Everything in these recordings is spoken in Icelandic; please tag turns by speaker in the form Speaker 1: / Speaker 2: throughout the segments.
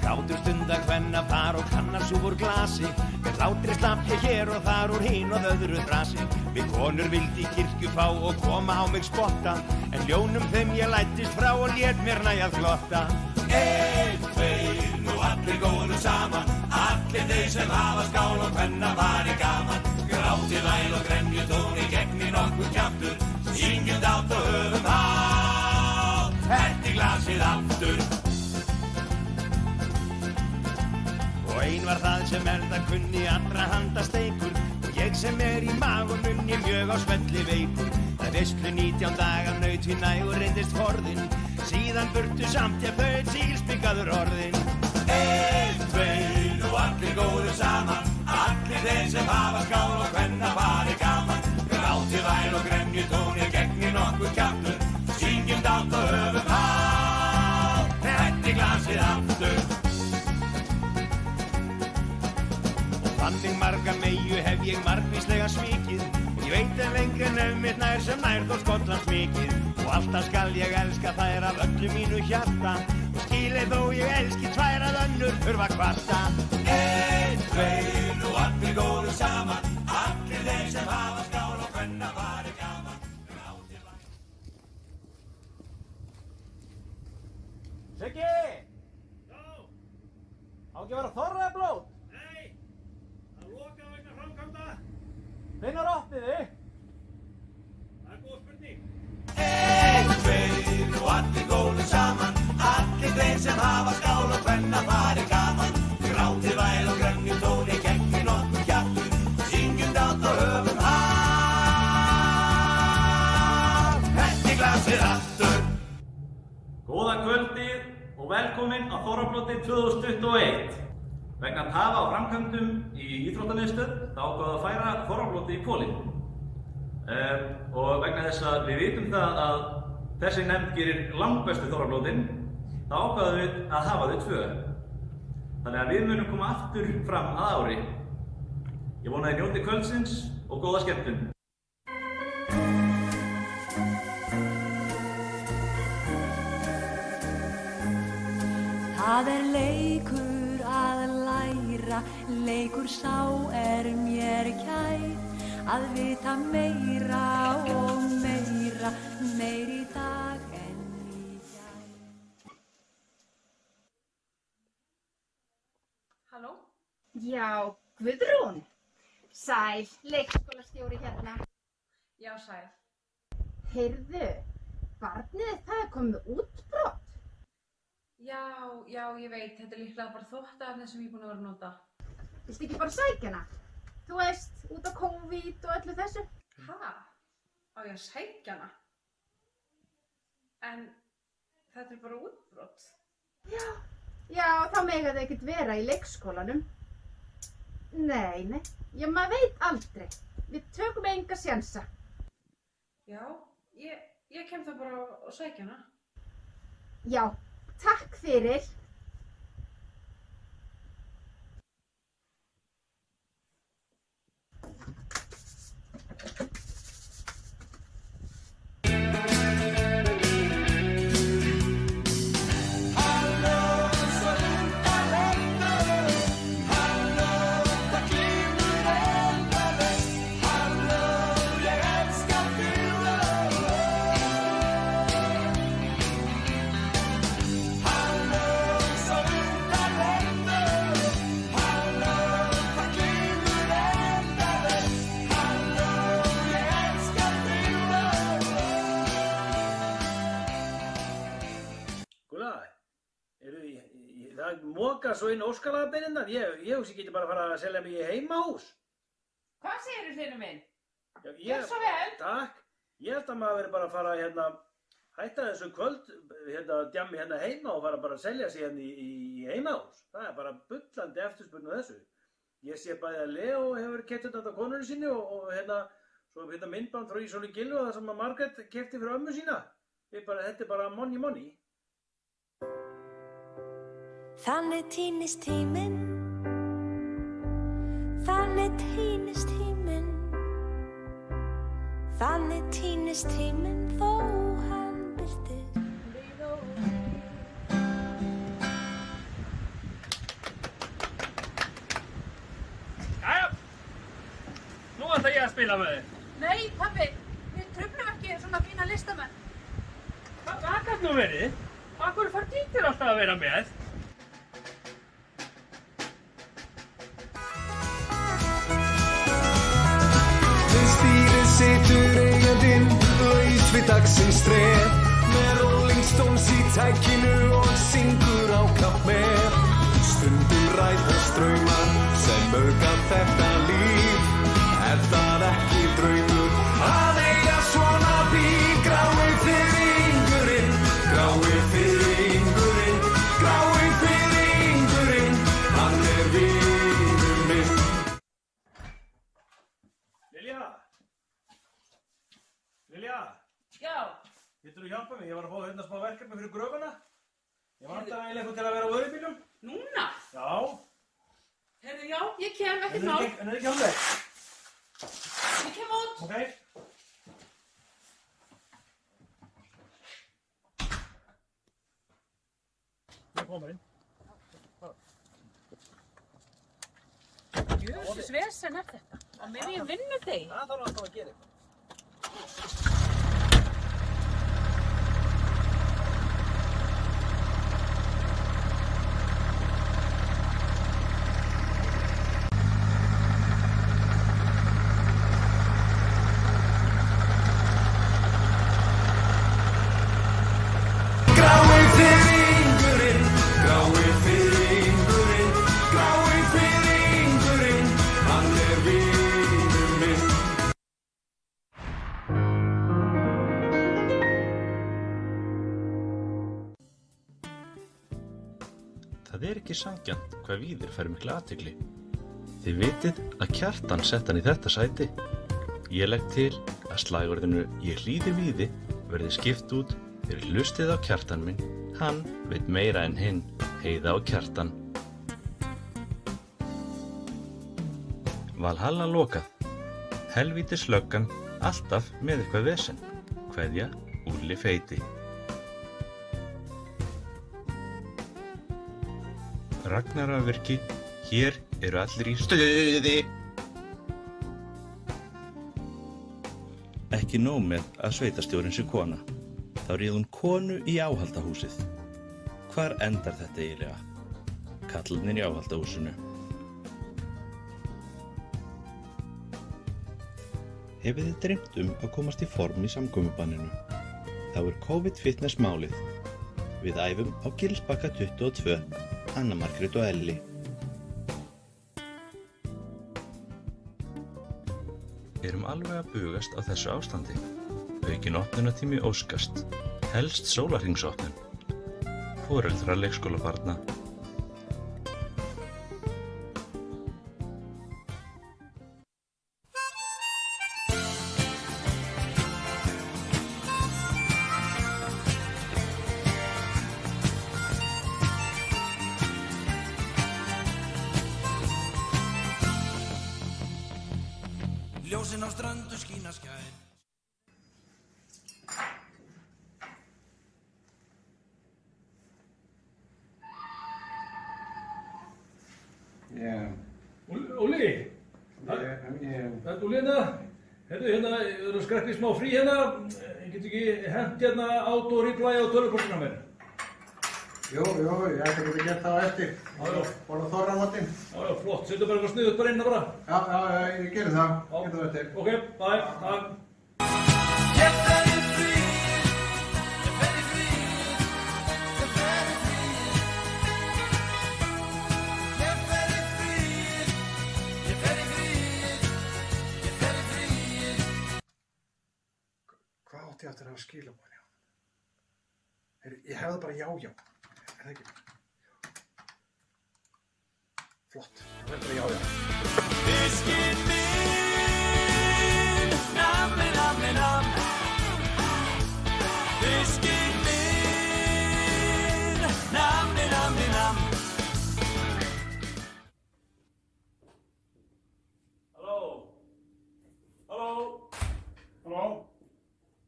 Speaker 1: Hlátur stunda kvenna par og kannasúf úr glasi. Með hlátri slapp ég hér og þar úr hin og öðru þrasi. Við konur vildi í kirkju fá og koma á mig spotta, en ljónum þeim ég læddist frá og lét mér næja að glotta. Einn, tveir, nú allir góðu saman, allir þeir sem hafa skál og kvenna fari gaman. Gráti væl og gremju tóni gegni nokkur kjaftur, syngjum dátt og höfum hátt, hætti glasið aftur. Og ein var það sem kunni allra handa steikur, og ég sem í mag og munni mjög á smelli veikur. Það veislu 19 daga naut við nægur reyndist forðinn, síðan burtu samt ég þaut sílspikaður orðinn. Einn, tveir og allir góður saman, allir þeir sem hafa skál og kvenna fari gaman. Gráti væl og gremju tóni gegni nokkur kjaftur, syngjum dátt og höfum hátt, hætti glasið aftur. Þannig marga meyju hef ég margvíslega svikið, og ég veit lengri en mitt nær sem nær þó Skotlands mikið. Og alltaf skal ég elska þær af öllu mínu hjarta, og skilið þó ég elski tvær að önnur þurfa kvarta. Einn, tveir og allir góður saman, allir þeir sem hafa skál og kvenna fari gaman. Siggi! Já? Á ekki að vera þorra eða blót? Hvenær opnið þið? Það góð spurning. Einn, tveir og allir góður saman, allir þeir sem hafa skál og kvenna fari gaman. Gráti væl og gremju tóni gegni nokkur kjaftur, syngjum dátt og höfum hátt, hætti glasið aftur.
Speaker 2: Góða kvöldið og velkomin á Þorrablóti 2021. Vegna tafa á framkvæmdum í íþróttamiðstöð þá ákváðu að færa Þorrablóti í Kolin. Og vegna þess að við vitum það að þessi nefnd gerir langbestu Þorrablótin, þá ákváðum við að hafa þau tvö. Þannig að við munum koma aftur fram að ári. Ég vona að þið njóti kvöldsins og góða skemmtun.
Speaker 3: Það leikur að læra, leikur sá mér kær, að vita meira og meira, meir í dag en í gær.
Speaker 4: Halló? Já, Guðrún. Sæl, leikskólastjóri hérna. Já, sæl. Heyrðu, barnið það komið útbrot. Já, ég veit, þetta líklega bara þvottaefni sem ég búin að vera að nota. Viltu ekki bara sækja hana? Þú veist, út á COVID og öllu þessu. Ha? Á ég að sækja hana? En þetta bara útbrot. Já, þá mega þau ekkert vera í leikskólanum. Nei, já, maður veit aldrei. Við tökum enga sénsa. Já, ég kem það bara og sækja hana. Já. Takk fyrir.
Speaker 5: Moka svo inn óskalagabelinnar. Ég hugsi geti bara að fara að selja mig í heimahús.
Speaker 4: Hvað segirðu, hlynur minn?
Speaker 5: Gjör svo vel. Takk. Ég held að maður veri bara að fara hætta þessu djammi heima og fara bara að selja sig í heimahús. Það bara bullandi eftirspurn á þessu. Ég sé bæði að Leo hefur keypt þetta á konunni sinni og svo myndband frá Ísóli Gylfu það sem að Margrét keypti fyrir ömmu sína. Þetta bara money.
Speaker 3: Þannig týnist tíminn, þannig týnist tíminn, þannig týnist tíminn þó hann birtist.
Speaker 5: spila með þér?
Speaker 4: Nei, pabbi, við truflum ekki svona fína listamenn.
Speaker 5: Það gat nú verið. Af hverju fær Dítir alltaf að vera með?
Speaker 6: Við stýrið situr eigandinn, laus við dagsins stref. Með Rolling Stones í tækinu og syngur á kapp með. Stundum ræðast draumar sem auka þetta líf. Er það ekki draumur að eiga svona bíl? Grái firringurinn, grái firringurinn, grái firringurinn, hann vinur minn.
Speaker 5: Lilja?
Speaker 4: Já.
Speaker 5: Getur þú hjálpað mér? Ég var að fá hérna smá verkefni fyrir gröfuna. Ég vantar eiginlega eitthvað til að vera á vörubílum.
Speaker 4: Núna?
Speaker 5: Já.
Speaker 4: Heyrðu, já, ég kem, ekkert mál.
Speaker 5: En er ekki alveg?
Speaker 4: Ég kem út.
Speaker 5: Ok. Ég koma inn.
Speaker 4: Jöfnsis vesen er þetta. Á miðjum vinnudegi.
Speaker 5: Það þarf alltaf að gera eitthvað.
Speaker 7: Það er ekki sanngjarnt hvað Víðir fær mikla athygli. Þið vitið að Kjartan sett hann í þetta sæti. Ég legg til að slagorðinu Ég hlýði Víði verði skipt út fyrir hlustið á Kjartan minn. Hann veit meira en hinn, Heiða og Kjartan. Valhalla lokað. Helvítis löggan, alltaf með eitthvað vesen. Kveðja, Úlli feiti. Ragnararvirki, hér eru allir í stuði. Ekki nóg með að sveitarstjórinn sé kona. Þá réð hún konu í áhaldahúsið. Hvar endar þetta eiginlega? Kallarnir í áhaldahúsinu. Hefur þið dreymt að komast í form í samkomubanninu? Þá er COVID-fitness málið. Við æfum á Gilsbakka 22. Anna Margrét og Elli. Erum alveg að bugast á þessu ástandi. Aukin opnunartími óskast. Helst sólarhringsopnun. Foreldrar leikskólabarna.
Speaker 6: Ljósin á ströndu skína skær.
Speaker 5: Úlli? Það er Úlli hérna. Hérna, þú eru skrekkið smá frí hérna. Ég get ekki hent hérna auto-reply á tölvupostuna mér.
Speaker 8: Jú, ég ætti að geta gert það á eftir. Bara þorramotinn.
Speaker 5: Já, flott. Settu bara eitthvað sniðugt bara inn bara.
Speaker 8: Já, ég gerir það. Geta það eftir.
Speaker 5: Ok, bye. Takk.
Speaker 6: Ég fer í frið, ég fer í frið, ég fer í frið. Ég fer í frið, ég fer í frið, ég fer í frið.
Speaker 8: Hvað átti ég eftir að hafa skilaboðin hjá honum? Ég hefði bara já. Er það ekki? Flott. Það verður bara já.
Speaker 6: Fiskinn minn, nammi, nammi, nammi. Fiskinn minn, nammi, nammi, nammi.
Speaker 5: Halló?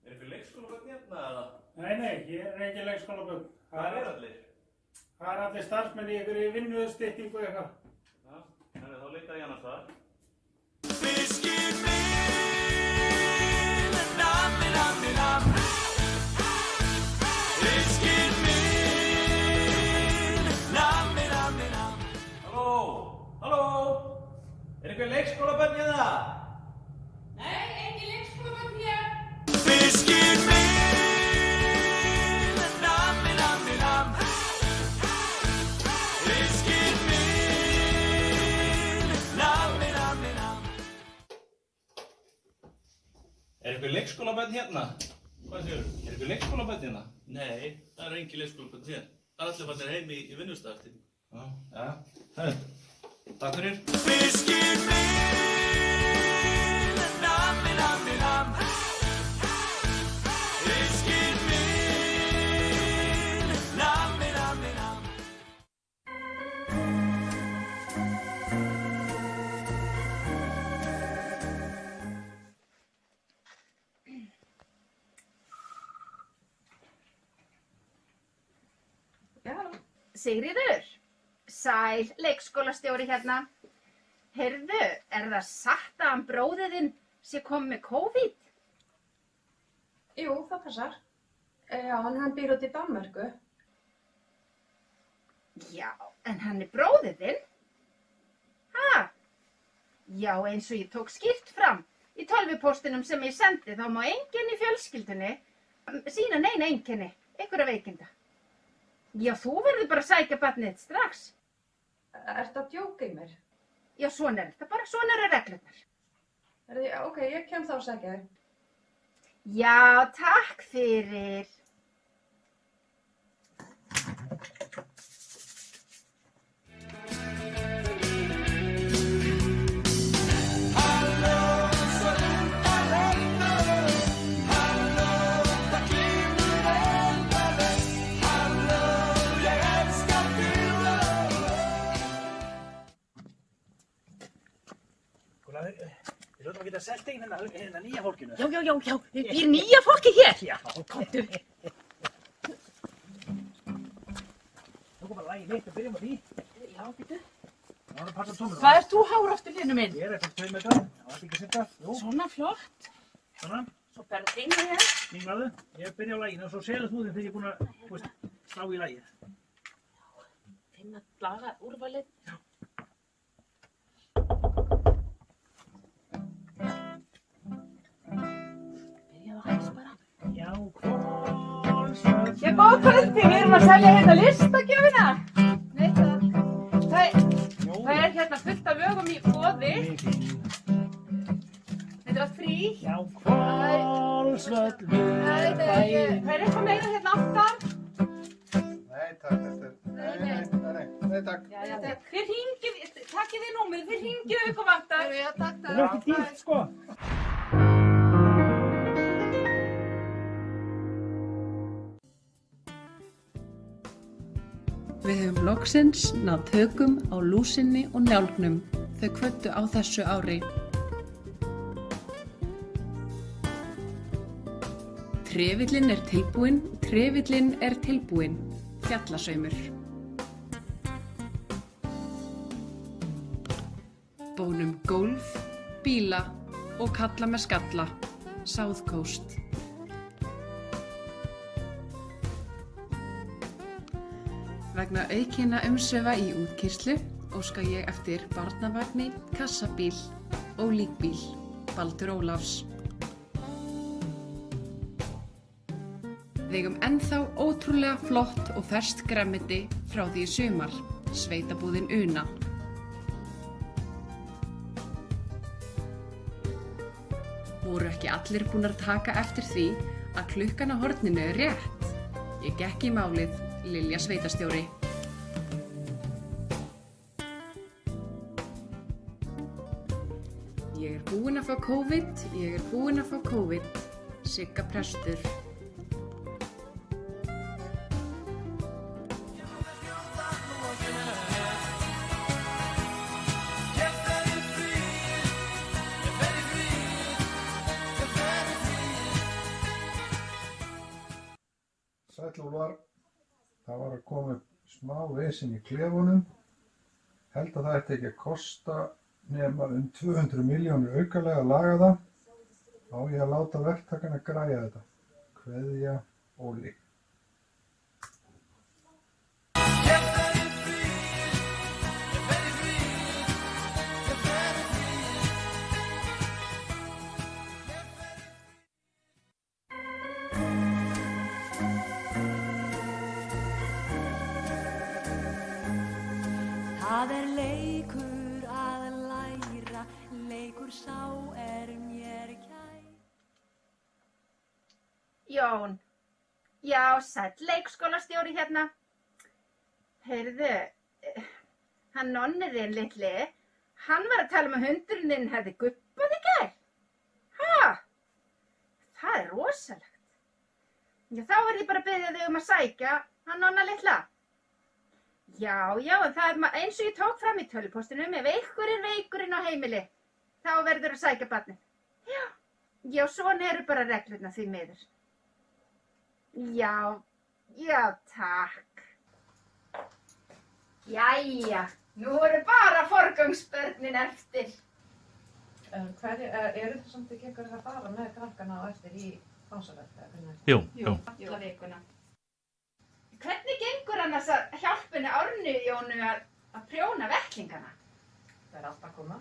Speaker 2: Er ykkur leikskólabörn hérna eða?
Speaker 5: Nei, ég er ekki leikskólabörn.
Speaker 2: Hvað er allir?
Speaker 5: Það er allir starfsmenn í einhverju vinnustyttingu eitthvað.
Speaker 2: Já, þá leita ég annars þar.
Speaker 6: Fiskinn minn.
Speaker 9: einhver leikskólabönn hérna? Hvað séu? Er einhver leikskólabönn hérna?
Speaker 7: Nei, það er engin leikskólabönn hér. Það er allir fannir heim í vinnustafstíð.
Speaker 9: Já, það er. Takk fyrir.
Speaker 6: Fiskinn minn, nammi, nammi, namm. Fiskinn minn, nammi, nammi, namm.
Speaker 4: Sigríður, sæl, leikskólastjóri hérna. Heyrðu, er það satt að hann bróðir þinn sé komið með COVID?
Speaker 10: Jú, það passar. Já, hann býr út í Danmörku.
Speaker 4: Já, en hann er bróðir þinn? Ha? Já, eins og ég tók skýrt fram. Í tölvupóstinum sem ég sendi þá má enginn í fjölskyldunni sýna neina einkenni, einhverja veikinda. Já, þú verður bara að sækja barnið þitt strax.
Speaker 10: Ertu að djóka í mér?
Speaker 4: Já, svona er þetta bara, svona eru reglurnar.
Speaker 10: Ok, ég kem þá að sækja þér.
Speaker 4: Já, takk fyrir.
Speaker 5: Við hljótum að geta selt einn hérna nýja fólkinu.
Speaker 11: Já, býr nýja fólki hér?
Speaker 5: Já, komdu. Nú kom bara lagið mitt og byrjum á því.
Speaker 11: Já, býttu.
Speaker 5: Það var að passa tómur.
Speaker 11: Hvað ert þú hár aftur hérna minn?
Speaker 5: Ég er eftir 2 metra. Það var ekki að setja.
Speaker 11: Svona flott.
Speaker 5: Svona.
Speaker 11: Svo berðu fingur hér.
Speaker 5: Finglaðu. Ég byrja á laginu og svo selur þú þinn þegar ég er búin að slá í lagið.
Speaker 11: Finna laga úrvalið. Já.
Speaker 10: Ég góð kvöldi, við erum að selja hérna listagjöfina. Nei, takk. Það er hérna fullt af vögum í boði. Þetta er allt frí.
Speaker 5: Já, Hvolsvöllur
Speaker 10: Það er eitthvað meira hérna aftar.
Speaker 8: Nei, takk, þetta er... Nei, takk.
Speaker 10: Þið hringið, takkið þið númerið, þið hringið ykkur vantar. Já, takk.
Speaker 5: Það er ekki dýrt, sko.
Speaker 12: Við höfum loksins náð tökum á lúsinni og njálgnum. Þau kvöddu á þessu ári. Trefillinn er tilbúinn, fjallasaumur. Bónum gólf, bíla og kalla með skalla, South Coast. Vegna aukinna umsvifa í útkeyrslu óska ég eftir barnavagni, kassabíl og líkbíl, Baldur Ólafs. Við eigum ennþá ótrúlega flott og ferskt grænmeti frá því í sumar, sveitabúðin Una. Voru ekki allir búin að taka eftir því að klukkan á horninu er rétt? Ég gekk í málið, Lilja sveitastjóri. Ég er búin að fá COVID, Sigga prestur.
Speaker 8: Sæll Úlfar, það var að koma upp smá vesen í klefunum. Held að það ætti ekki að kosta nema 200 milljónir aukalega að laga það. Á ég að láta verktakana græja þetta. Kveðja, Óli.
Speaker 3: Það er leikur að læra, leikur sá er mér kær.
Speaker 4: Jón. Já, sæll leikskólastjóri hérna. Heyrðu, hann nonni þinn litli, hann var að tala um að hundurinn þinn hefði gubbað í gær. Ha? Það er rosalegt. Já, þá er ég bara að biðja þig um að sækja hann nonna litla. Já, en það er eins og ég tók fram í tölvupóstinum, ef einhver er veikurinn á heimili, þá verður að sækja barnið. Já, svona eru bara reglurnar því miður. Já, takk. Jæja, nú eru bara forgangsbörnin eftir.
Speaker 10: Eru þið samt ekki einhverjir að fara með krakkana á eftir í pásaverk?
Speaker 7: Jú.
Speaker 4: Alla vikuna. Hvernig gengur annars að hjálpa henni Árnu Jónu að prjóna vettlingana?
Speaker 10: Það er allt að koma.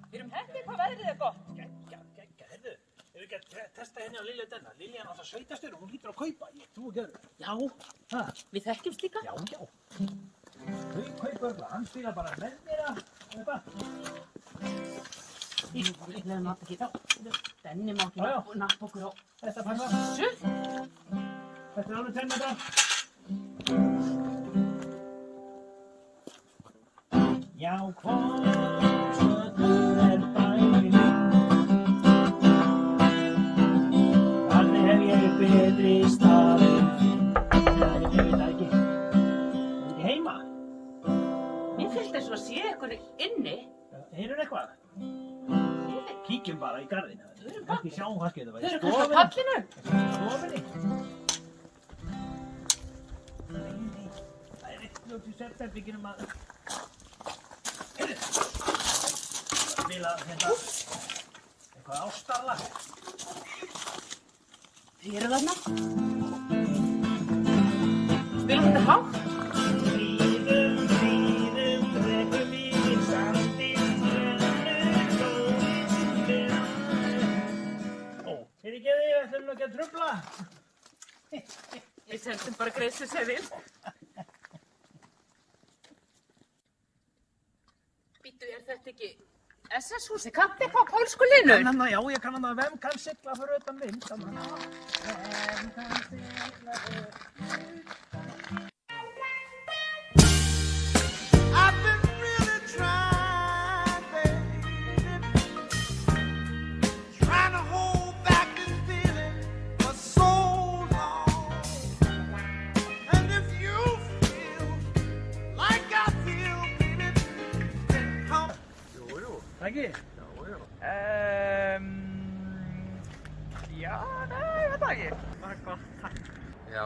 Speaker 11: Við erum heppið hvað veðrið er gott.
Speaker 5: Heyrðu, hefur ekki að testa henni á Lilju denna? Lilja er alltaf sveitastur og hún hlýtur að kaupa. Ég trúi ekki öðru. Já.
Speaker 11: Við þekkjumst líka.
Speaker 5: Já. Þau kaupa öll, hann spila bara með mér að eitthvað.
Speaker 11: Við leðum alltaf ekki þá. Denni má ekki nappa okkur á.
Speaker 5: Þetta fær það. Þetta er alveg 10 metra. Já, Hvolsvöllur er bærinn minn. Þannig hef ég betri staðinn þinn. Ég veit það ekki. Er ekki heima?
Speaker 11: Mér finnst þess að sé eitthvað inni.
Speaker 5: Heyrðu eitthvað? Kíkjum bara í garðina. Ekki sjáum hvað þetta var.
Speaker 11: Þau eru kannski á pallinu.
Speaker 5: Stofinni. Nei. Það er eitt fljótt í svefnherbygginum að... Heyrðu. Spila hérna... eitthvað ástarlag.
Speaker 11: Þið eru þarna. Spilum þetta hátt.
Speaker 5: Fríðum, rekum í sandinn, fyrirgeðu, ég ætlum ekki að trufla.
Speaker 11: Við sendum bara greiðsluseðil. Bíddu, er þetta ekki SS-húsi? Kanntu eitthvað á pólsku linur?
Speaker 5: Já, ég kann hann að vem kann sigla fyrir utan vind. Vem kann sigla fyrir utan vind.
Speaker 6: I've been really trying, baby, trying to hold back this feeling for so long. And if you feel like I feel, baby, then come.
Speaker 5: Jú. Ekki?
Speaker 10: Já, nei, ég veit það ekki. Bara gott, takk.
Speaker 13: Já,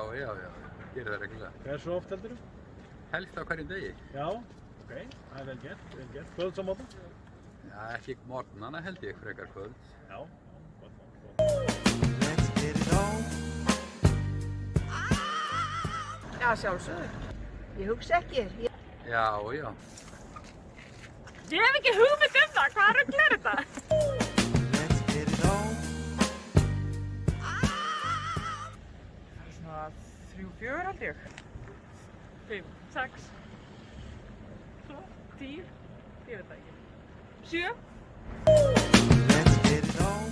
Speaker 13: gerir það reglulega.
Speaker 5: Hversu oft heldur þú?
Speaker 13: Helst á hverjum degi.
Speaker 5: Já, ok, það er vel gert. Kvölds á mótum?
Speaker 13: Já, ekki morgnana held ég, frekar kvölds.
Speaker 5: Já, gott.
Speaker 6: Let's get it on.
Speaker 10: Já, sjálfsögðu. Ég hugsa ekki.
Speaker 13: Já.
Speaker 10: Ég hef ekki hugmynd það. Hvað rugl er þetta?
Speaker 6: Let's get it on.
Speaker 10: Það er svona 3-4 held ég. 5, 6, 10, ég veit það ekki. 7.
Speaker 6: Let's get it on.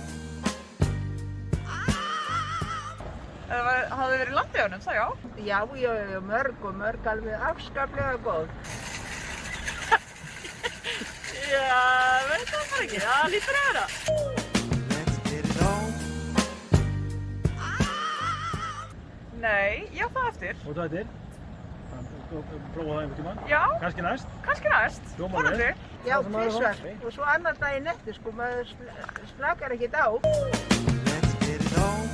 Speaker 10: Hafði verið landið á honum, það já? Já, mörg alveg afskaplega góð. Já, veit það bara ekki, það lítur að vera.
Speaker 6: Let's get it on.
Speaker 10: Nei, ég á það eftir.
Speaker 5: Og það eftir? Prófa það einhvern tímann?
Speaker 10: Já.
Speaker 5: Kannski næst?
Speaker 10: Kannski næst.
Speaker 5: Hljómar vel.
Speaker 10: Vonandi.
Speaker 5: Já, tvisvar.
Speaker 10: Og svo annan daginn eftir, sko, maður slakar ekkert á.
Speaker 6: Let's get it on.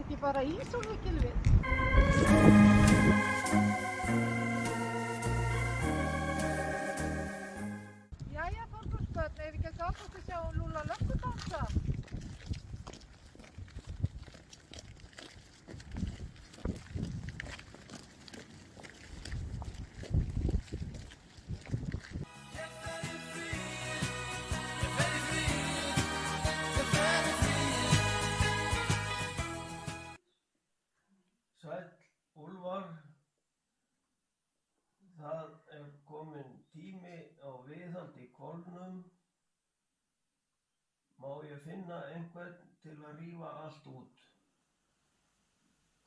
Speaker 10: ekki bara ís og ekki við? Jæja, Þorgrímsbörn, ef við ekki gátt að sjá Lúlla löggu dansa?
Speaker 5: Sæll, Úlfar. Það kominn tími á viðhald í hvolfnum. Má ég finna einhvern til að rífa allt út?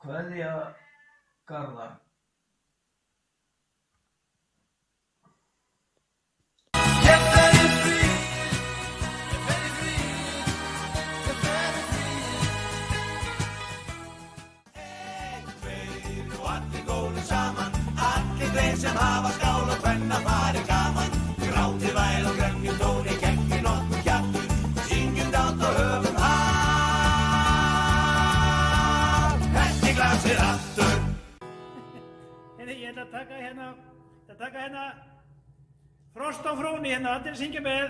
Speaker 5: Kveðja, Garðar.
Speaker 1: Sem hafa skál og hvenna farið gaman Grátið væl og grænjum tóni Kekki nokkur kjattur Syngjum dátt og höfum haf Henni glasir aftur
Speaker 5: Ég ætla að taka hérna Frost á fróni hérna, allir syngja með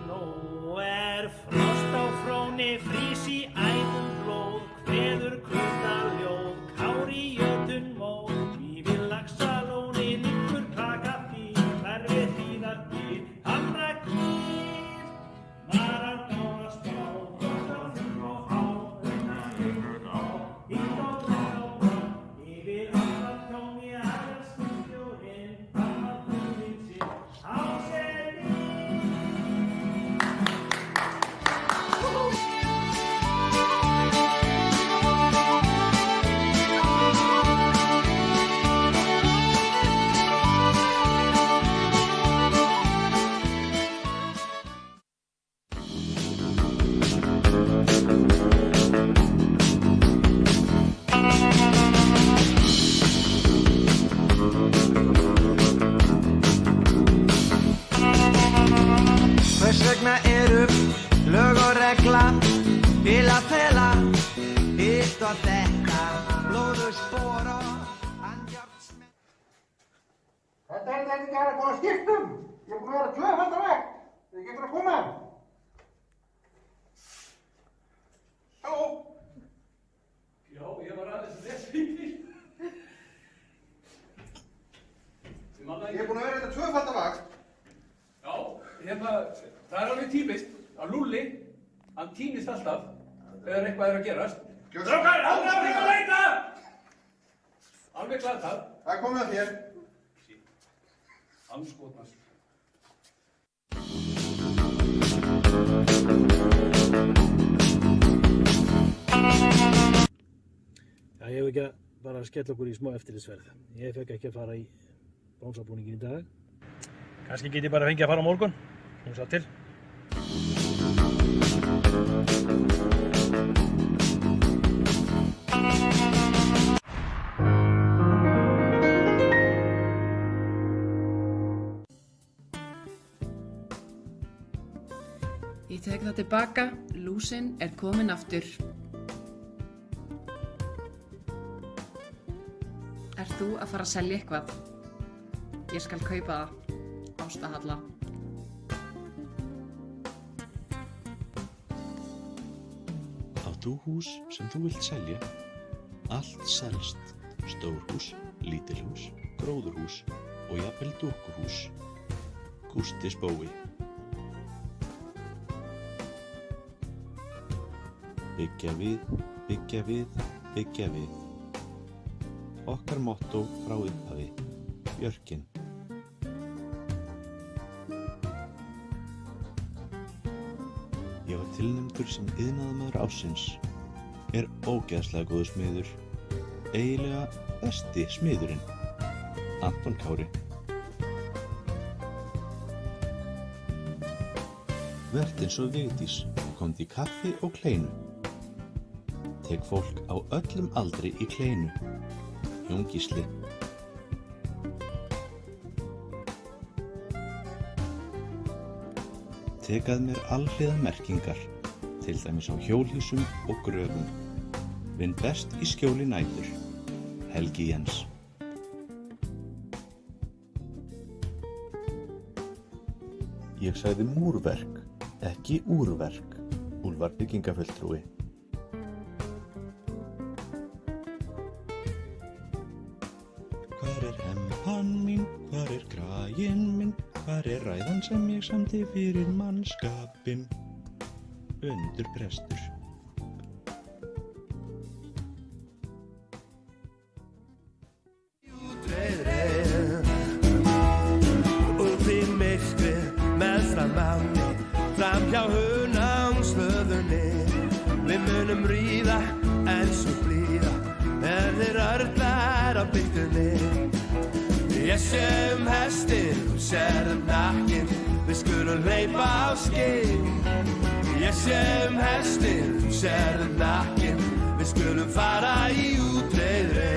Speaker 5: Nú frost á fróni frís í æðum blóð Kveður kulda ljóð Kár í jötun móð Salóni líkur klaka bíl, hverfið hríðar bíl, hamra kýr, marar gára stá, bóttarfum og há, ykkur á, hít og blá, yfir allar tóni aðeins snúðjórinn, allar tónin sín, á senni.
Speaker 6: Hvers vegna eru lög og regla til að fela hitt og þetta blóðu spor og andjárnsmenn.
Speaker 8: Þetta ekki að koma skiptum. Ég er búin að vera tvöfaldar vekk. Þið getur að koma. Halló?
Speaker 9: Já, ég var aðeins að lesa í því.
Speaker 8: Ég er búin að vera þetta tvöfaldar vekk.
Speaker 9: Já, það er alveg típist að Lúlli, hann týnist alltaf þegar eitthvað er að gerast. Strákar, aldrei að fara að leita! Alveg glatað.
Speaker 8: Það er komið að þér.
Speaker 9: Andskotnast.
Speaker 5: Já, ég hef ekki að bara skella okkur í smá eftirlitsferð. Ég fekk ekki að fara í bánsabúningin í dag. Kannski get ég bara fengið að fara á morgun. Nú sá til.
Speaker 12: Ég tek það tilbaka, lúsin er komin aftur. Ert þú að fara að selja eitthvað? Ég skal kaupa það, Ásta Halla.
Speaker 7: Átt þú hús sem þú vilt selja? Allt selst. Stórhús, lítilhús, gróðurhús og jafnvel dúkkuhús. Gústi Spói. Byggja við, byggja við, byggja við. Okkar mottó frá upphafi. Björkin. Ég var tilnefndur sem iðnaðarmaður ársins. Er ógeðslega góður smiður. Eiginlega besti smiðurinn. Anton Kári. Vert eins og Vigdís, komdu í kaffi og kleinu. Tek fólk á öllum aldri í kleinu. Jón Gísli. Tek að mér alhliða merkingar, til dæmis á hjólhýsum og gröfum. Vinn best í skjóli nætur. Helgi Jens. Ég sagði múrverk, ekki úrverk. Úlfar byggingafulltrúi. Hvar hempan mín, hvar kraginn minn, hvar ræðan sem ég samdi fyrir mannskapinn? Öndur prestur.
Speaker 1: Framhjá hunangshlöðunni Við munum ríða en svo blíða þeir örlar á byggunni Ég sé hestin, þú sérð nakkinn Við skulum hleypa á skinn Ég sé hestin, þú sérð nakkinn Við skulum fara í útreiðri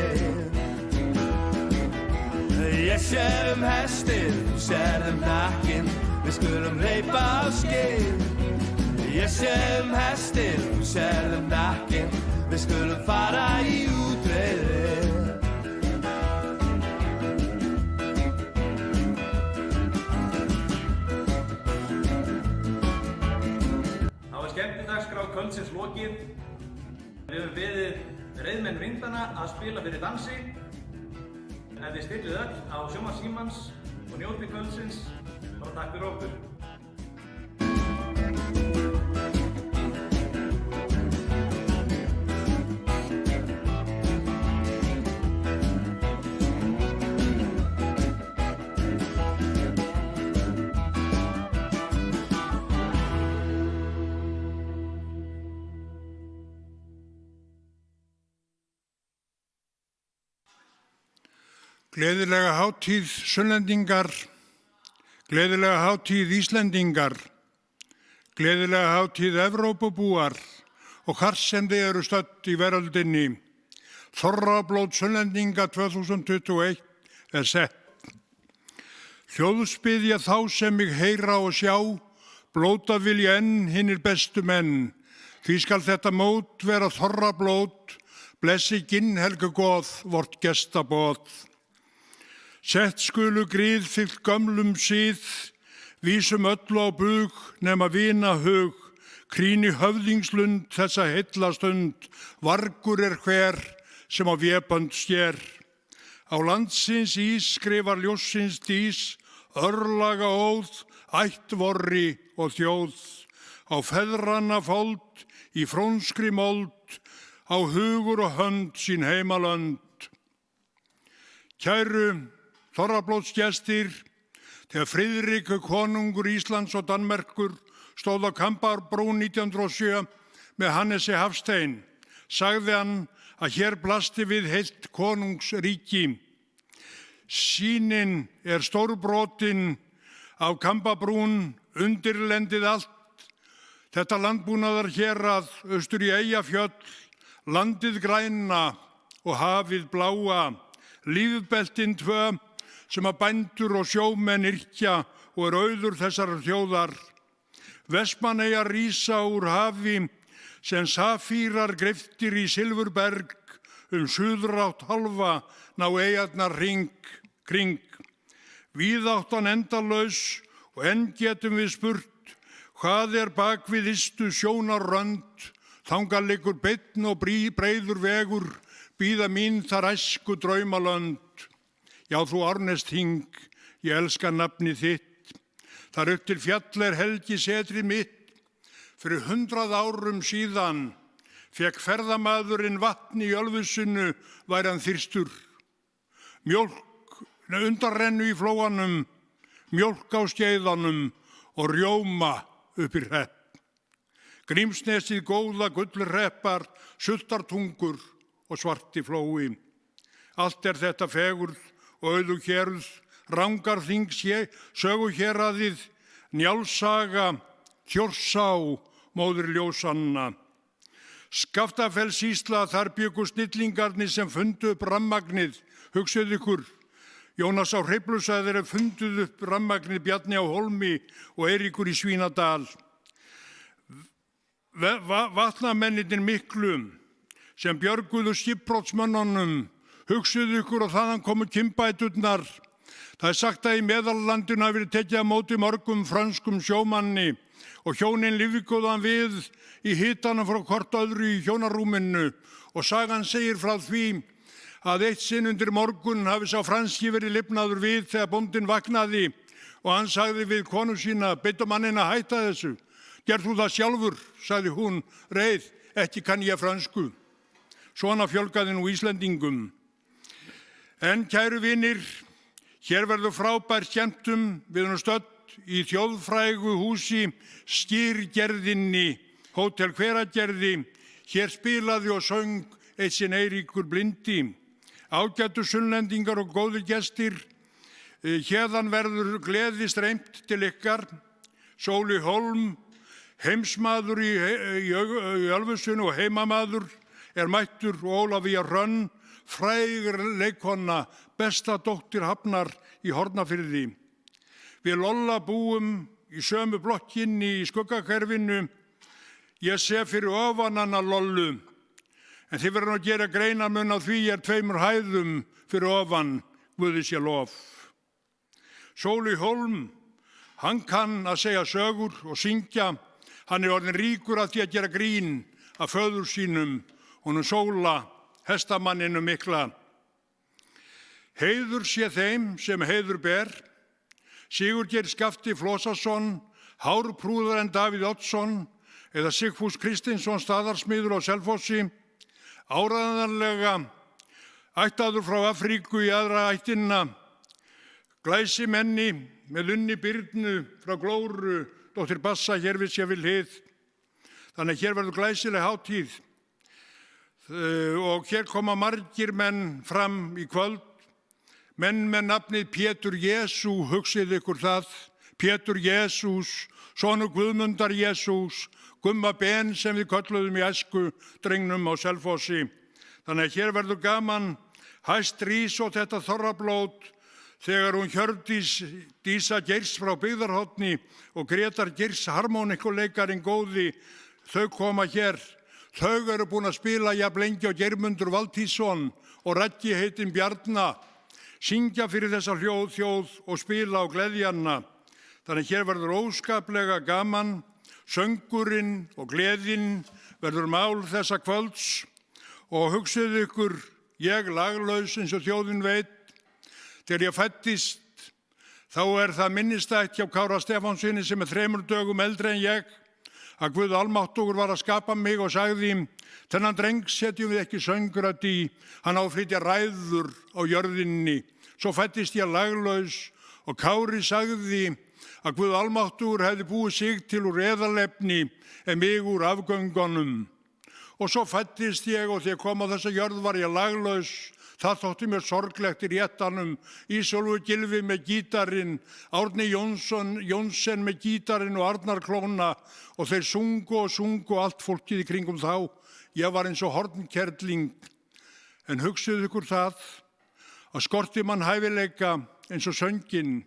Speaker 1: Ég sé hestin, þú sérð nakkinn Við skulum hleypa á skinn Ég sé hestin, þú sérð nakkinn Við skulum fara í útreiðri
Speaker 2: Þá skemmtidagskrá kvöldsins lokið. Við höfum beðið reiðmenn Vindana að spila fyrir dansi. Ef þið stillið öll á sjónvarp Símans og njótið kvöldsins, þá takk fyrir okkur.
Speaker 8: Gleðilega hátíð Sunnlendingar, gleðilega hátíð Íslendingar, gleðilega hátíð Evrópubúar og hvar sem þið eru stödd í veröldinni. Þorrablót Sunnlendinga 2021 er sett. Hljóðsbiðja þá sem mig heyra og sjá, blóta vilja enn hinnir bestu menn. Því skal þetta mót vera þorrablót, blessi ginn helgu góð vort gestabóð. Sett skulu gríð fyllt gömlum síð, vísum öllu á bug nema vina hug, krýni höfðingslund þessa heilla stund, vargur er hver sem á vébönd sker. Á landsins ís skrifar ljóssins dís, örlaga óð, ættvorri og þjóð. Á feðranna fold, í frónskri mold, á hugur og hönd sín heimalönd. Kæru Þorrablótsgestir, þegar Friðrik konungur Íslands og Danmerkur stóð á Kambarbrú 1907 með Hannesi Hafstein, sagði hann að hér blasti við heilt konungsríki. Sýnin er stórbrotin af Kambarbrún, undirlendið allt. Þetta landbúnaðar hérað austur í Eyjafjöll, landið græna og hafið bláa, lífbeltin tvö, sem að bændur og sjómenn yrkja og er auður þessar þjóðar. Vestmannaeyjar rísa úr hafi sem safírar greiftir í silfurberg, suðrátt halva ná eyjarnar kring. Víðáttan endalaus og enn getum við spurt, hvað er bak við ystu sjónarrönd, þangað liggur beinn og breiður vegur, bíða mín þar æsku draumalönd. Já, þú Árnesþing, ég elska nafni þitt. Þar upp til fjall er helgi setrið mitt. Fyrir 100 árum síðan fekk ferðamaðurinn vatn í Ölfusinu, væri hann þyrstur. Mjólk undarrennu í flóanum, mjólk á skeiðanum og rjóma uppí hrepp. Grímsnesið góða gullhreppar, sultartungur og svarti flói. Allt er þetta fegurð og auðug hérð, Rangarþing söguhéraðið, Njálssaga, Þjórsá, móðir ljósanna. Skaftafellssýsla, þar bjuggu snillingarnir sem fundu upp rammagnið, hugsið ykkur. Jónas á Hreyflusæðir funduð upp rammagnið, Bjarni á Hólmi og Eiríkur í Svínadal. Vatnamennirnir miklu sem björguðu skipbrotsmönnunum, hugsuðu ykkur og þaðan komu kynbæturnar. Það sagt að í Meðallandinu hafi verið tekið á móti mörgum frönskum sjómanni og hjónin lifðgóðan við í hitanum frá hvort öðru í hjónarúminu og sagan segir frá því að eitt sinn undir morgun hafi sá franski verið lifnaður við þegar bóndinn vaknaði og hann sagði við konu sína, beiddu manninn að hætta þessu. Gerð þú það sjálfur, sagði hún, reið, ekki kann ég frönsku. Svona fjölgaði nú Íslendingum. En kæru vinir, hér verður frábær skemmtum, við erum stödd í þjóðfrægu húsi Skyrgerðinni, Hótel Hveragerði. Hér spilaði og söng eitt sinn Eiríkur blindi. Ágætu sunnlendingar og góðir gestir, hérðan verður gleði streymt til ykkar. Sóli Hólm, heimsmaður í Ölfusun og heimamaður, mættur og Ólafía Hrönn, fræg leikkona, besta dóttir Hafnar í Hornafirði. Við Lolla búum í sömu blokkinni í Skuggahverfinu. Ég sé fyrir ofan hana Lollu, en þið verður að gera greinarmun á því 2 hæðum fyrir ofan, Guði sé lof. Sóli Hólm, hann kann að segja sögur og syngja. Hann orðinn ríkur að því að gera grín af föður sínum, honum Sóla, hestamanninu mikla. Heiður sé þeim sem heiður ber, Sigurgeir Skafti Flósason, hárprúðar en Davíð Oddsson, eða Sigfús Kristinsson staðarsmiður á Selfossi, áræðanlega ættaður frá Afríku í aðra ættina, glæsimenni með Unni Birnu frá Glóru, dóttir Bassa hér við sér við hlið. Þannig að hér verður glæsileg hátíð og hér koma margir menn fram í kvöld. Menn með nafnið Pétur Jesú, hugsið ykkur það, Pétur Jesús, sonur Guðmundar Jesús, Gumma Ben sem við kölluðum í æsku drengnum á Selfossi. Þannig að hér verður gaman, hæst rís og þetta þorrablót, þegar hún Hjördís Dísa Geirs frá Byggðarhorni og Grétar Geirs harmonikuleikarin góði, þau koma hér. Þau eru búin að spila jafn lengi og Geirmundur Valtísson og Raggi heitinn Bjarna, syngja fyrir þessa þjóð og spila á gleðjanna. Þannig hér verður óskaplega gaman, söngurinn og gleðin verður mál þessa kvölds og hugsið ykkur, ég laglaus eins og þjóðin veit. Þegar ég fættist, þá það minnistætt hjá Kára Stefánsinni sem 3 dögum eldri en ég, að Guð almáttugur var að skapa mig og sagði, þennan dreng setjum við ekki söngrat í, hann á að flytja ræður á jörðinni. Svo fættist ég laglaus og Kári sagði að Guð almáttugur hefði búið sig til úr eðalefni en mig úr afgöngunum. Og svo fættist ég og þegar kom á þessa jörð var ég laglaus. Það þótti mér sorglegt í réttanum. Ísólfur Gylfi með gítarinn, Árni Jónsson með gítarinn og Arnar Klóna og þeir sungu allt fólkið í kringum þá. Ég var eins og hornkerling. En hugsið ykkur það að skorti mann hæfileika eins og sönginn,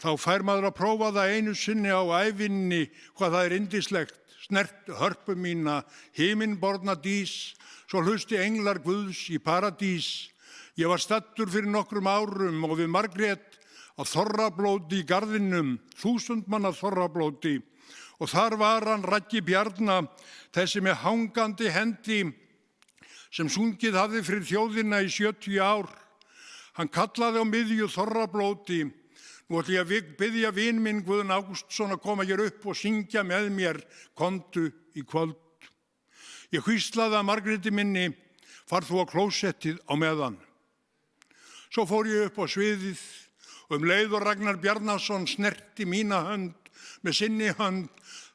Speaker 8: þá fær maður að prófa það einu sinni á ævinni hvað það yndislegt. Snert hörpu mína, himinborna dís, svo hlusti englar Guðs í paradís. Ég var staddur fyrir nokkrum árum og við Margrét á þorrablóti í garðinum, 1000 manna þorrablóti. Og þar var hann Raggi Bjarna, þessi með hangandi hendi sem sungið hafði fyrir þjóðina í 70 ár. Hann kallaði á miðju þorrablóti. Nú ætla ég að biðja vin minn Guðn Ágústsson að koma hér upp og syngja með mér Komdu í kvöld. Ég hvíslaði að Margréti minni, far þú á klósettið á meðan. Svo fór ég upp á sviðið og leið og Ragnar Bjarnason snerti mína hönd með sinni hönd.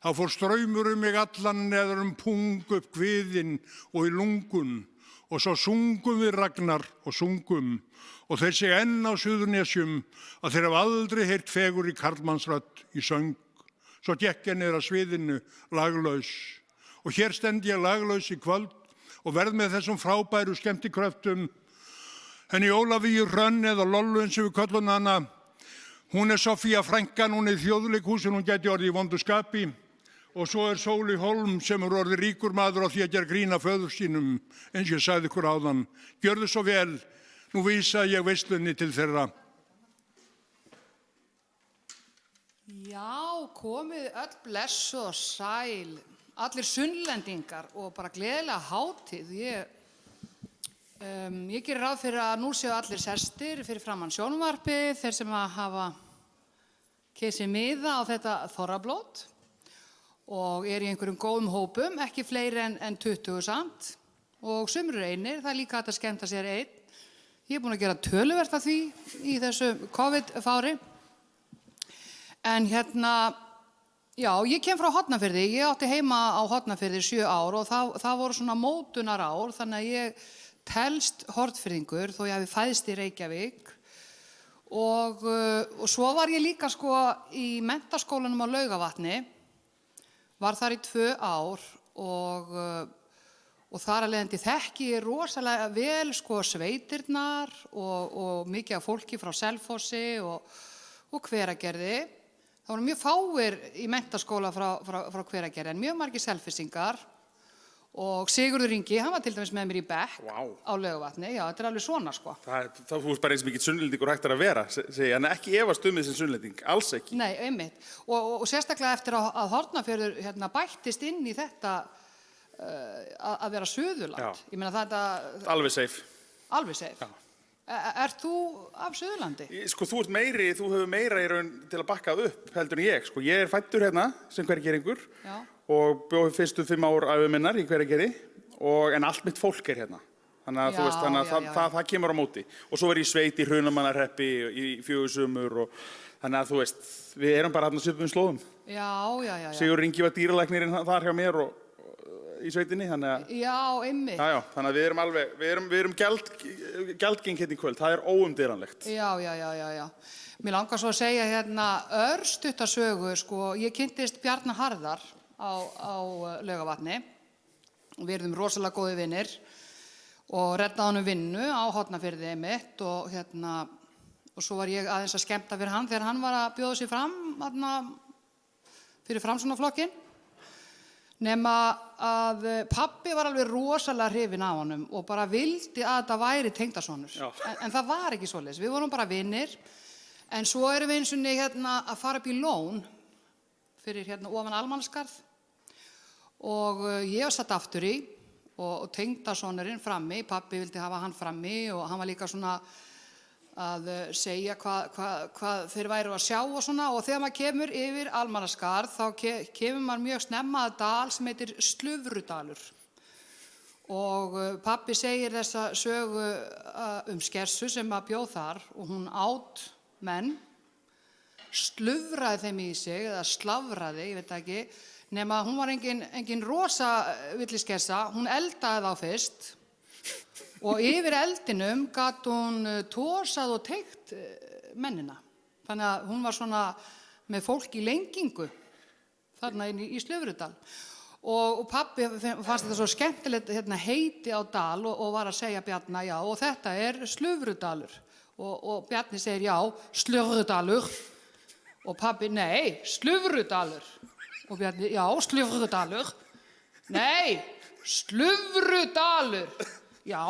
Speaker 8: Þá fór straumur mig allan neðar pung upp kviðinn og í lungun. Og svo sungum við Ragnar og sungum. Og þeir segja enn á Suðurnesjum að þeir hafa aldrei heyrt fegur í karlmannsrödd í söng. Svo gekk ég niður að sviðinu laglaus. Og hér stend ég laglaus í kvöld og verð með þessum frábæru skemmtikröftum. Henni Ólafíu Hrönn eða Lollu eins og við köllum hana, hún Sofía frænkan, hún í Þjóðleikhúsinu, hún gæti orðið í vondu skapi Og svo Sóli Hólm sem orðið ríkur maður á því að gera grína föður sínum, eins og ég sagði ykkur áðan. Gjörðu svo vel, nú vísa ég veislunni til þeirra.
Speaker 14: Já, komið öll bless og sæl, allir sunnlendingar og bara gleðilega hátíð. Ég gerir ráð fyrir að nú séu allir sestir fyrir framann sjónvarpið, þeir sem að hafa kesið miða á þetta þorrablót og er í einhverjum góðum hópum, ekki fleiri en 20 samt og sumir einir, það er líka hægt að skemmta sér einn. Ég er búin að gera töluvert af því í þessu COVID-fári. En já, ég kem frá Hornafirði, ég átti heima á Hornafirði 7 ár og það voru svona mótunar ár, þannig að ég telst Hornfirðingur þó ég hafi fæðst í Reykjavík og svo var ég líka sko í menntaskólanum á Laugavatni, var þar í 2 ár og þar að leiðandi þekki ég rosalega vel sko sveitirnar og mikið af fólki frá Selfossi og Hveragerði. Það voru mjög fáir í menntaskóla frá Hveragerði en mjög margir Selfissingar og Sigurður Ingi, hann var til dæmis með mér í bekk á Laugavatni. Já, þetta er alveg svona sko.
Speaker 15: Þú veist bara eins og mikill sunnlendingur hægt að vera, segja, en ekki efast um þessi sunnlending, alls ekki.
Speaker 14: Nei, einmitt. Og sérstaklega eftir að Hornafjörður bættist inn í þetta að vera Suðurland. Ég meina þetta...
Speaker 15: Alveg safe.
Speaker 14: Alveg safe. Ert þú af Suðurlandi?
Speaker 15: Sko, þú hefur meira í raun til að bakkað upp heldur en ég. Sko, ég er fæddur hérna sem Hverageringur og bjó fyrstu 5 ár ævi minnar í Hveragerði en allt mitt fólk er hérna. Þannig að þú veist, það kemur á móti. Og svo er ég sveit í Hrunamannahreppi í 4 sumur og þannig að þú veist, við erum bara hérna svipum slóðum.
Speaker 14: Já.
Speaker 15: Sigurður Ingi var dýralæknirinn þar hjá mér og í sveitinni, þannig að...
Speaker 14: Já, einmitt.
Speaker 15: Já, þannig að við erum alveg, við erum gjaldgeng hérna í kvöld, það er óumdeilanlegt.
Speaker 14: Já. Mér langar svo að segja örstutta sögu, sko, ég kynntist Bjarna Harðar á Laugavatni og við erum rosalega góði vinnir og reddaði honum vinnu á Hornafirði einmitt og svo var ég aðeins að skemmta fyrir hann þegar hann var að bjóða sig fram fyrir Framsóknarflokkinn. Nema að pabbi var alveg rosalega hrifinn af honum og bara vildi að þetta væri tengdasonur. En það var ekki svoleiðis, við vorum bara vinnir. En svo erum við eins og að fara upp í Lón fyrir ofan Almannaskarð og ég var satt aftur í og tengdasonurinn frammi, pabbi vildi hafa hann frammi og hann var líka svona að segja hvað þeir væru að sjá og svona og þegar maður kemur yfir Almannaskarð þá kemur maður mjög snemma að dal sem heitir Slufrudalur og pabbi segir þessa sögu skersu sem að bjóð þar og hún át menn, slufraði þeim í sig eða slafraði, ég veit ekki, nema hún var engin rosa villiskersa, hún eldaði þá fyrst og yfir eldinum gat hún tosað og teygt mennina. Þannig að hún var svona með fólk í lengingu þarna inn í Slufrudal. Og pabbi fannst þetta svo skemmtilegt heiti á dal og var að segja Bjarna, já, og þetta er Slufrudalur. Og Bjarni segir, já, Slufrudalur. Og pabbi, nei, Slufrudalur. Og Bjarni, já, Slufrudalur. Nei, Slufrudalur. Já,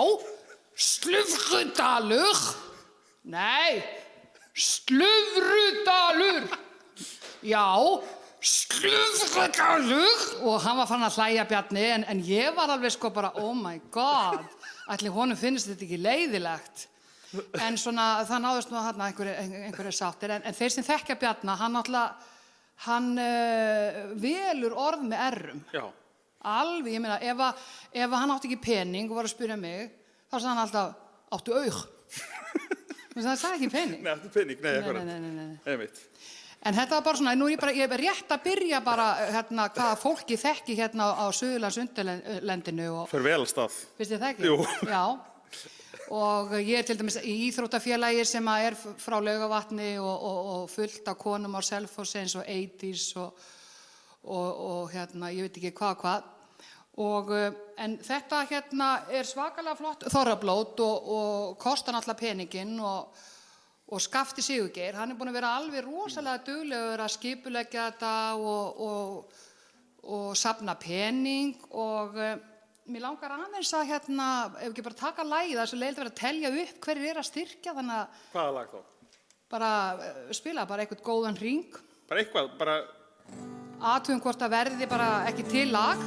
Speaker 14: Slufrudalur. Nei, Slufrudalur. Já, Slufrudalur. Og hann var fann að hlæja Bjarni, en ég var alveg sko bara, oh my god, ætli honum finnst þetta ekki leiðilegt. En svona, það náðust nú þarna einhverju sáttir, en þeir sem þekkja Bjarna, hann velur orð með errum.
Speaker 15: Já.
Speaker 14: Alveg, ég meina, ef hann átti ekki pening og var að spyrja mig, þá sagði hann alltaf, áttu aug. Það sagði ekki pening.
Speaker 15: Nei, áttu pening, nei, eitthvað.
Speaker 14: Nei.
Speaker 15: Einmitt.
Speaker 14: En þetta var bara svona, nú er ég rétt að byrja bara, hvaða fólki þekki á Suðurlandsundirlendinu og...
Speaker 15: Fer vel af stað.
Speaker 14: Finnst þið það ekki?
Speaker 15: Jú.
Speaker 14: Já. Og ég er til dæmis í íþróttafélagi sem er frá Laugavatni og fullt af konum á Selfossi eins og 80s og ég veit ekki hvað. En þetta er svakalega flott þorrablót og kostar náttúrulega peninginn og Skafti Sigurgeir, hann er búinn að vera alveg rosalega duglegur að skipuleggja þetta og safna pening og mér langar aðeins að ef ekki bara taka lagið, það er svo leiðilegt að vera að telja upp hverjir að styrkja, þannig að
Speaker 15: Hvaða lag þá?
Speaker 14: bara spila bara eitthvað góðan hring.
Speaker 15: Bara eitthvað, bara...
Speaker 14: Athugum hvort það verði bara ekki til lag.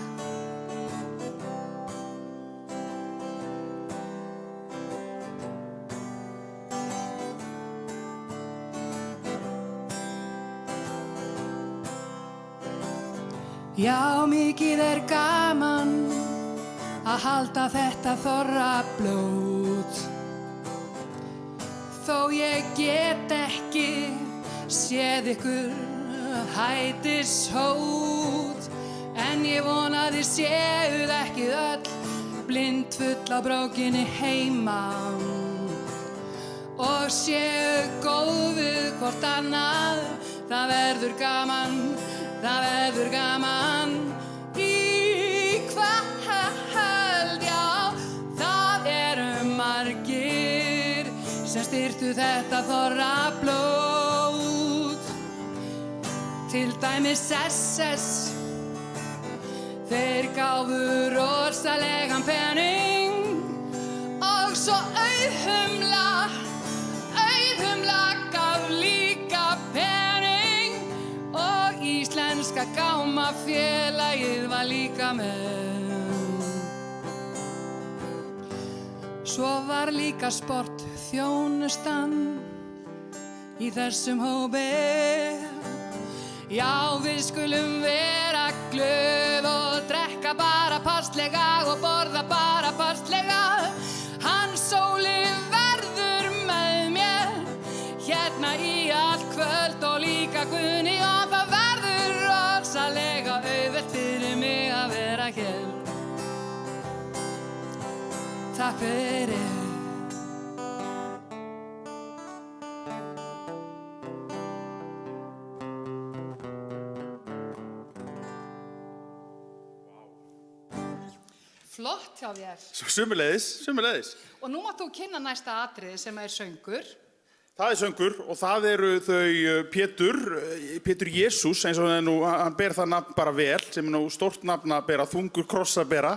Speaker 14: Já, mikið er gaman að halda þetta þorrablót. Þó ég get ekki séð ykkur hætishót, en ég vona þið séuð ekki öll blind full á brókinni heima og séu góð við hvort annað. Það verður gaman, það verður gaman í kvöld, já, það eru margir sem styrktu þetta þorrablót. Til dæmis SS, þeir gáfu rosalegan pening og svo Auðhumla gaf líka pening og Íslenska gámafélagið var líka með. Svo var líka sportþjónustan í þessum hópi. Já, við skulum vera glöð og drekka bara passlega og borða bara passlega. Hans Óli verður með mér hérna í allt kvöld og líka Guðni, og það verður rosalega auðvelt fyrir mig að vera hér. Takk fyrir. Flott hjá þér.
Speaker 15: Sömuleiðis.
Speaker 14: Og nú mátt þú kynna næsta atriði sem er söngur.
Speaker 15: Það er söngur og það eru þau Pétur Jesús, eins og hann ber það nafn bara vel, sem er nú stórt nafn að bera, þungur kross að bera,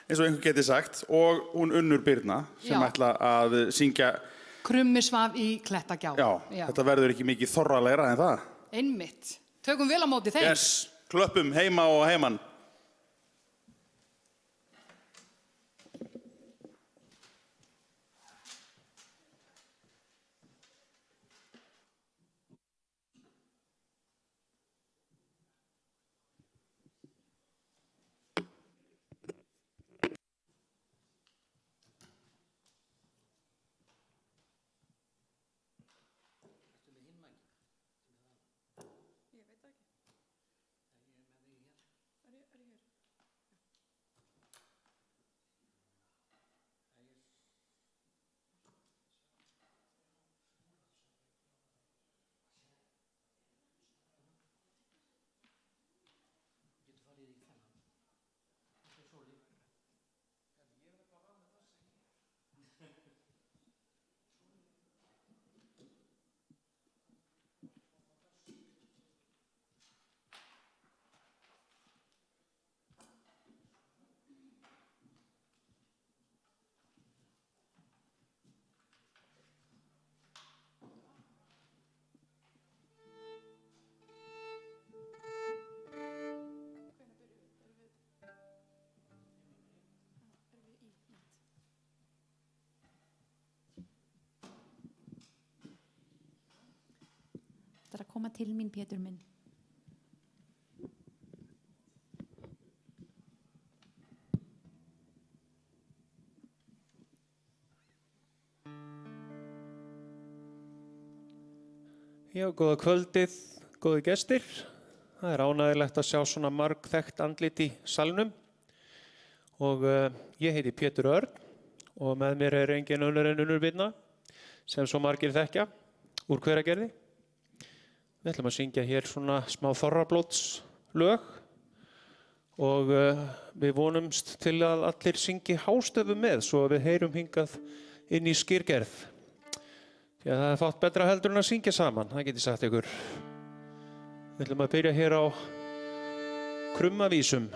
Speaker 15: eins og einhver geti sagt, og hún Unnur Birna sem ætla að syngja
Speaker 14: Krummisvað í Klettagjá.
Speaker 15: Já, þetta verður ekki mikið þorralegra en það.
Speaker 14: Einmitt. Tökum vel á móti þeim.
Speaker 15: Yes, klöppum heima og heiman.
Speaker 16: Það er að koma til mín, Pétur minn.
Speaker 17: Já, góða kvöldið, góði gestir. Það er ánægilegt að sjá svona margþekkt andlit í salnum. Og ég heiti Pétur Örn og með mér er engin önnur en Unnur Birna sem svo margir þekkja úr Hveragerði. Við ætlum að syngja hér svona smá þorrablótslög og við vonumst til að allir syngi hástöfum með svo að við heyrum hingað inn í Skyrgerð. Því að það er fátt betra heldur en að syngja saman, það get ég sagt ykkur. Við ætlum að byrja hér á krummavísum.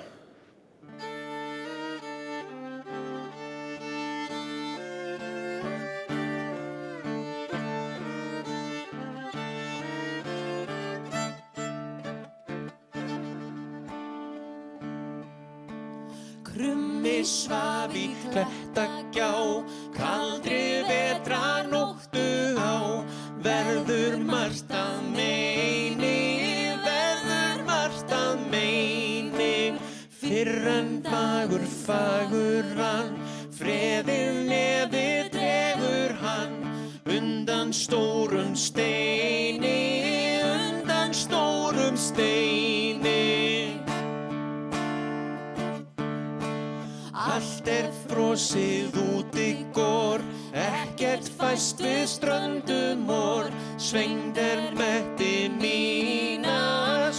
Speaker 18: Krummi svaf í klettagjá, kaldri vetranóttu á, verður margt að meini, fyrr en fagur hann, freðið nefið dregur hann, undan stórum steini, Allt frosið út í gór, ekkert fæst við ströndum vor. Svengd metti mína,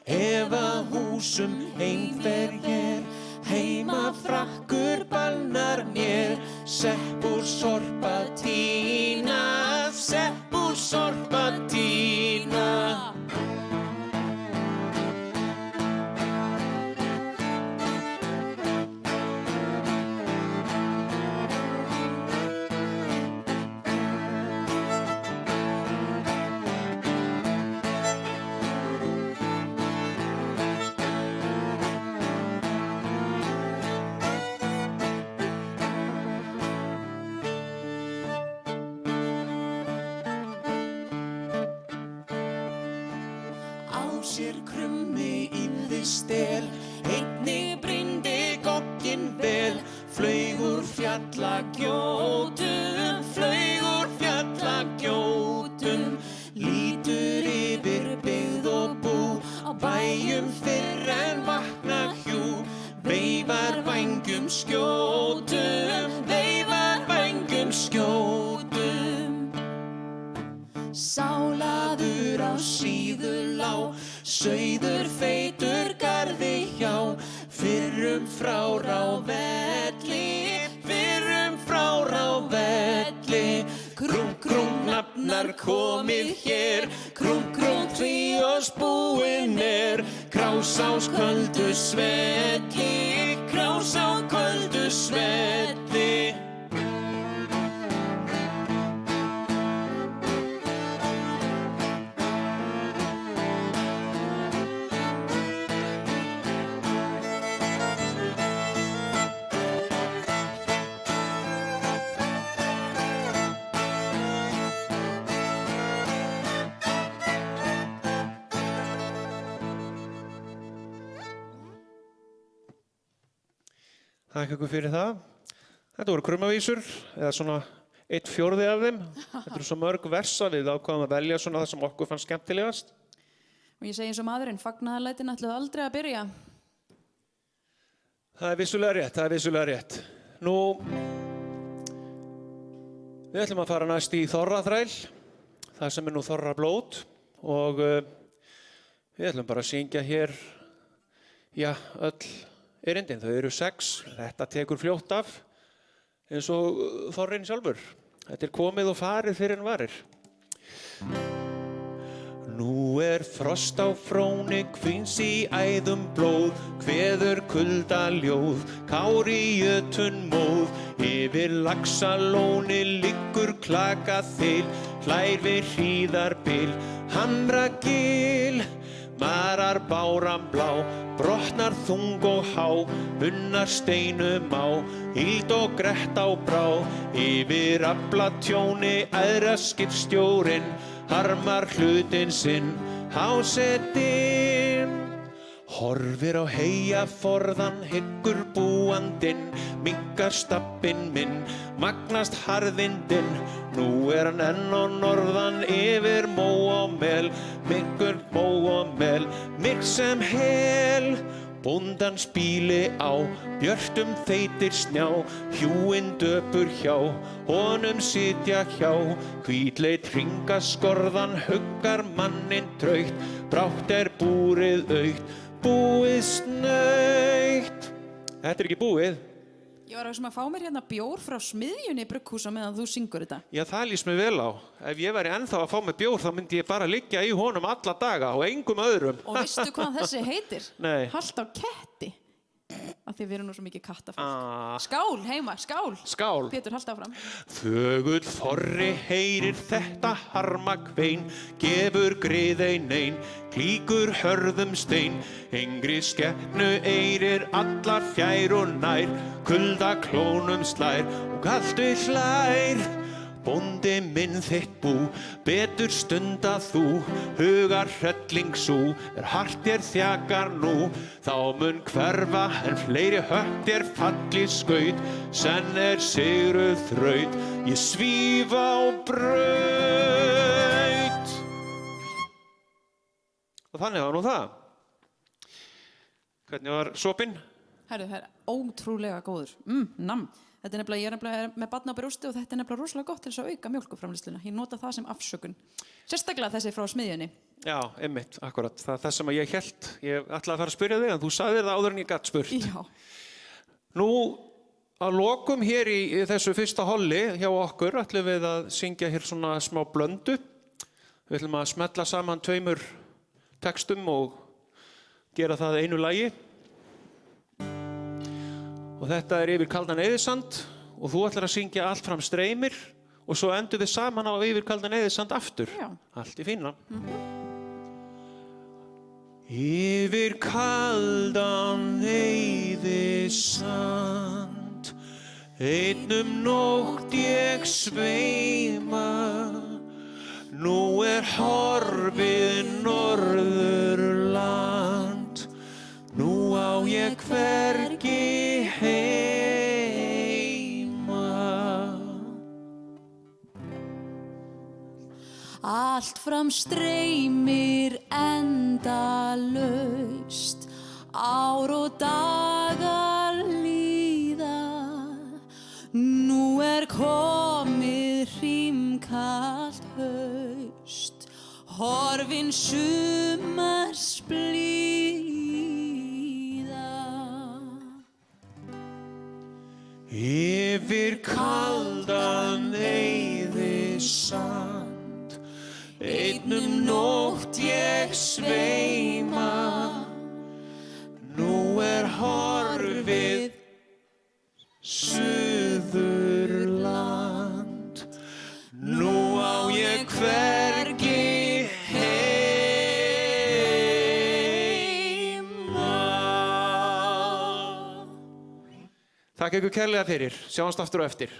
Speaker 18: ef að húsum einhver hér, heima frakkur bannar mér. Seppur sorpa tína, sér krummi yfði stel, einnig brýndi gogginn vel. Flaugur fjallagjótum, lítur yfir byggð og bú, á bæjum fyrr en vakna hjú. Veifar vængjum skjótum, sálaður á síðu lá, sauður feitur garði hjá. Fyrrum frá rávelli, krúm, krúm, nafnar komið hér. Krúm, krúm, því oss búinn Krásás köldu svelli,
Speaker 17: Takk ykkur fyrir það. Þetta voru krummavísur, eða svona 1/4 af þeim. Þetta eru svo mörg versa, við ákváðum að velja svona það sem okkur fannst skemmtilegast.
Speaker 16: Og ég segi eins og maðurinn, fagnaðarlætin ætluðu aldrei að byrja.
Speaker 17: Það er vissulega rétt. Nú, við ætlum að fara næst í Þorraþræl, það sem er nú Þorrablót, og við ætlum bara að syngja hér, já, öll erindin. Þau eru 6, þetta tekur fljótt af, eins og Þorrinn sjálfur. Þetta er komið og farið fyrr en varir. Nú frost á fróni, hvíns í æðum blóð, kveður kuldaljóð, kár í jötun móð. Yfir Laxalóni liggur Klakaþil, hlær við hríðarbil, Hamragil. Marar báran blá, brotnar þung og há, bunnar steinum á, íld og grett á brá. Yfir aflatjóni æðra skipstjórinn, harmar hlutinn sinn, hásetinn. Horfir á heiaforðan, hyggur búandinn, minnkar stabbinn minn, magnast harðindinn. Nú hann enn á norðan yfir mó og mel, minkur mó og mel, myrk sem hel. Bóndans bíli á, björtum þeytir snjá, hjúinn döpur hjá, honum sitja hjá. Hvítleit hringaskorðan huggar manninn traugt, brátt búrið augt, búið snaugt. Þetta ekki búið.
Speaker 16: Ég var að fá mér hérna bjór frá smiðjunni í brugghúsa meðan þú syngur þetta.
Speaker 17: Já, það líst mér vel á. Ef ég væri ennþá að fá mér bjór, þá myndi ég bara liggja í honum alla daga og engum öðrum.
Speaker 16: Og veistu hvað þessi heitir?
Speaker 17: Nei.
Speaker 16: Halt á ketti. Af því við erum nú svo mikið kattafólk. Skál heima, skál.
Speaker 17: Skál.
Speaker 16: Pétur, halt áfram.
Speaker 17: Þögull þorri heyrir þetta harmakvein, gefur griðein ein, klíkur hörðum stein, engri skepnu eyrir alla fjær og nær, kulda klónum slær og kaltu hlær. Bóndi minn þitt bú, betur stunda þú, hugar hrelling sú, hart þjakar nú, þá mun hverfa en fleiri höft falli skaut, senn sigruð þraut, ég svíf á braut. Og þannig var nú það. Hvernig var sopinn?
Speaker 16: Herðu, það ótrúlega góður. Nam. Þetta ég er nefnilega með barn á brjósti og þetta nefnilega rosalega gott til þess að auka mjólkurframleiðsluna. Ég nota það sem afsökun. Sérstaklega þessi frá smiðjunni.
Speaker 17: Já, einmitt, akkurat. Það er það sem ég hélt. Ég ætlaði að fara að spyrja þig, en þú sagðir það áður en ég gat spurt.
Speaker 16: Já.
Speaker 17: Nú, að lokum hér í þessu fyrsta holli hjá okkur ætlum við að syngja hér svona smá blöndu. Við ætlum að smella saman 2 textum og gera það einu lagi. Og þetta yfir kaldan Eiðisand og þú ætlar að syngja Allt fram streymir og svo endur við saman á yfir kaldan Eiðisand aftur.
Speaker 16: Já.
Speaker 17: Allt í fína. Yfir kaldan Eiðisand, einn nótt ég sveima, nú horfið Norðurland, nú á ég hvergi heima.
Speaker 16: Allt fram streymir endalaust, ár og dagar líða, nú komið hrímkalt haust, horfin sumars blíða.
Speaker 17: Yfir kaldan Eiðisand, einn nótt ég sveima, nú horfið Suðurland, nú á ég hvergi heima. Takk ykkur kærlega fyrir. Sjáumst aftur og eftir.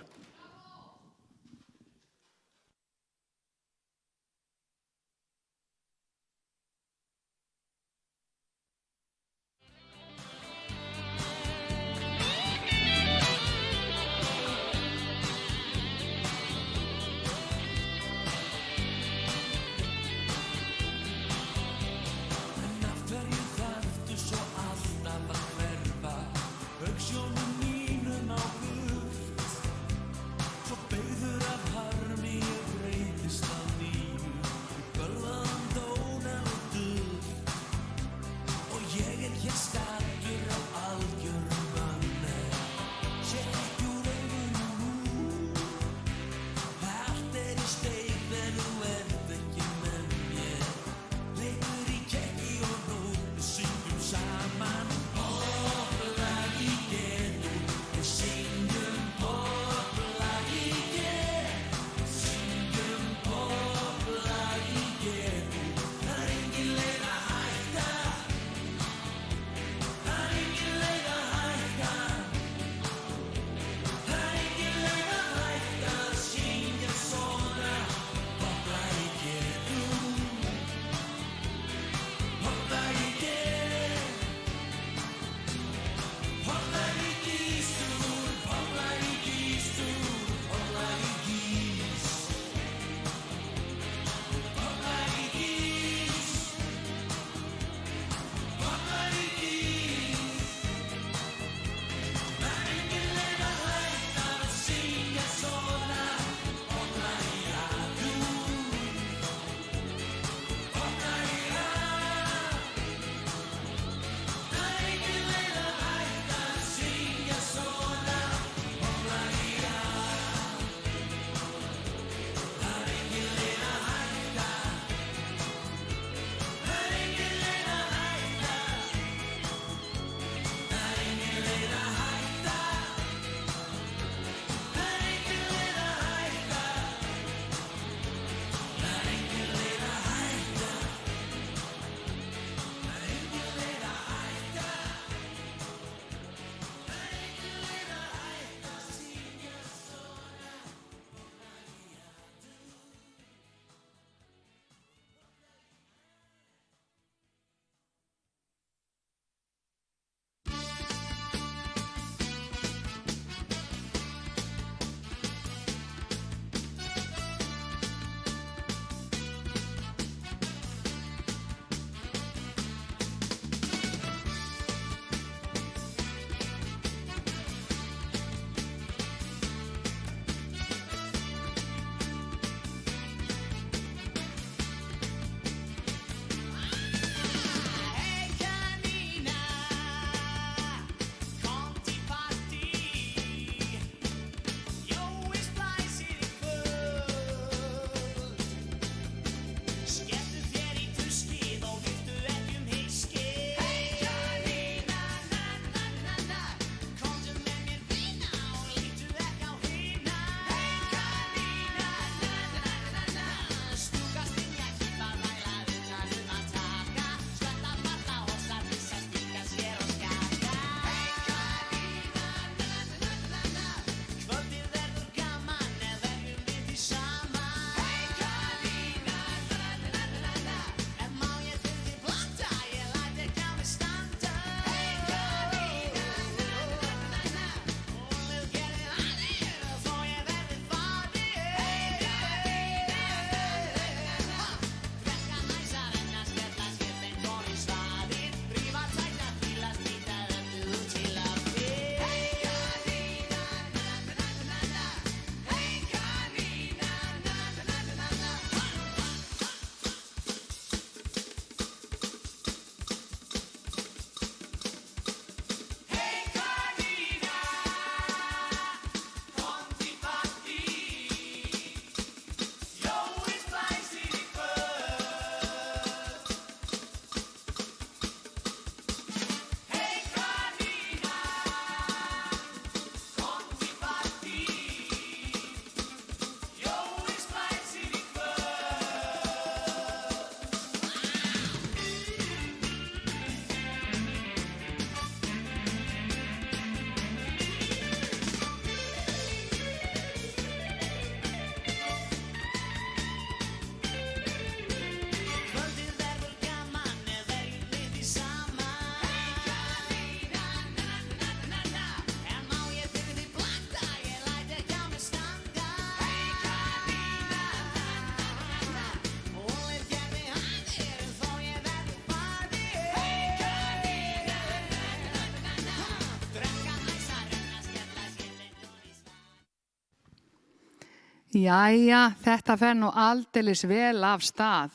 Speaker 14: Jæja, þetta fer nú aldeilis vel af stað.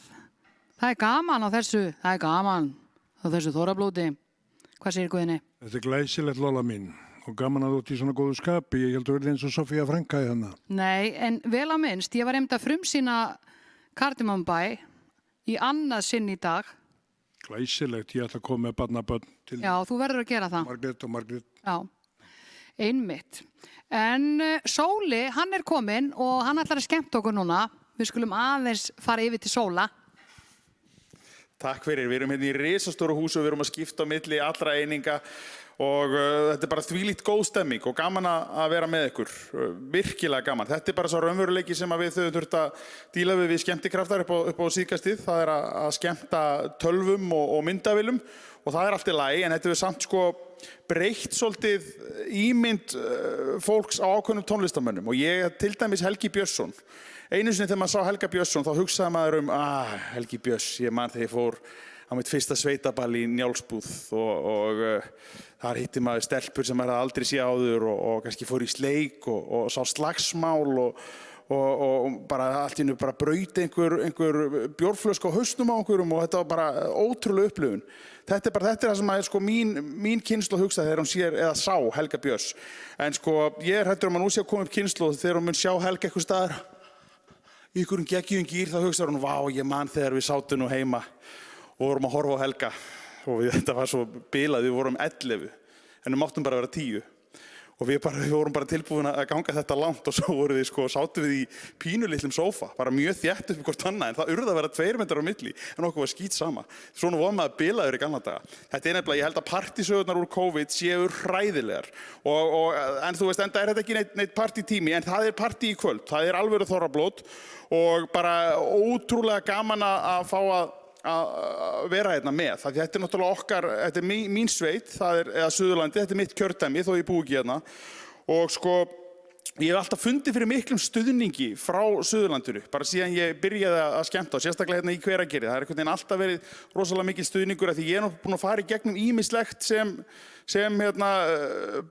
Speaker 14: Það er gaman á þessu þorrablóti. Hvað segir Guðni?
Speaker 19: Þetta er glæsilegt, Lolla mín. Og gaman að þú ert í svona góðu skapi. Ég held að verði eins og Sofía frænka í hana.
Speaker 14: Nei, en vel á minnst, ég var einmitt að frumsýna Kardimonbæ í annað sinn í dag.
Speaker 19: Glæsilegt, ég ætla að koma með barnabörn til
Speaker 14: Já, þú verður að gera það.
Speaker 19: Margrét.
Speaker 14: Já, einmitt. En Sóli, hann er kominn og hann ætlar að skemmta okkur núna. Við skulum aðeins fara yfir til Sóla.
Speaker 15: Takk fyrir, við erum hérna í risastóru húsi og við erum að skipta á milli allra eininga og þetta er bara þvílíkt góð stemming og gaman að vera með ykkur, virkilega gaman. Þetta er bara svo raunveruleiki sem við þau þurft að díla við skemmtikraftar upp á síðkastið. Það er að skemmta tölvum og myndavélum og það er allt í lagi, en þetta er samt breytt svolítið ímynd fólks á ákveðnum tónlistarmönnum og ég til dæmis Helgi Björnsson. Einu sinni þegar maður sá Helga Björnsson þá hugsaði maður Helgi Björns, ég man þegar ég fór á mitt fyrsta sveitaball í Njálsbúð og þar hitti maður stelpur sem maður hafði aldrei séð áður og kannski fór í sleik og sá slagsmál og bara allt í einu bara braut einhver bjórflösku á hausnum á einhverjum og þetta var bara ótrúlega upplifun. Þetta er það sem að mín kynslóð hugsaði þegar hún sér eða sá Helga Björns. En ég er hræddur að nú sé að koma upp kynslóð þegar hún mun sjá Helga eitthvað staðar í einhverjum geggjum gír, þá hugsaði hún, vá, ég man þegar við sátum nú heima og vorum að horfa á Helga og þetta var svo bilað, við vorum 11 en við máttum bara vera 10 og við vorum bara tilbúin að ganga þetta langt og svo sátum við í pínulitlum sófa, bara mjög þétt upp í hvort annað, en það urði að vera 2 metrar á milli en okkur var skít sama. Svona vorum maður bilaður í gamla daga. Þetta er nefnilega, ég held að partysögurnar úr COVID séu hræðilegar en þú veist, enda er þetta ekki neitt partytími, en það er party í kvöld, það er alvöru þorrablót og bara ótrúlega gaman að fá að vera hérna með. Þetta er náttúrulega okkar, þetta er mín sveit, eða Suðurlandi, þetta er mitt kjördæmi þó ég búi ekki hérna og ég hef alltaf fundið fyrir miklum stuðningi frá Suðurlandinu, bara síðan ég byrjaði að skemmta og sérstaklega hérna í Hveragerði. Það er einhvern veginn alltaf verið rosalega mikil stuðningur af því ég er búin að fara í gegnum ýmislegt sem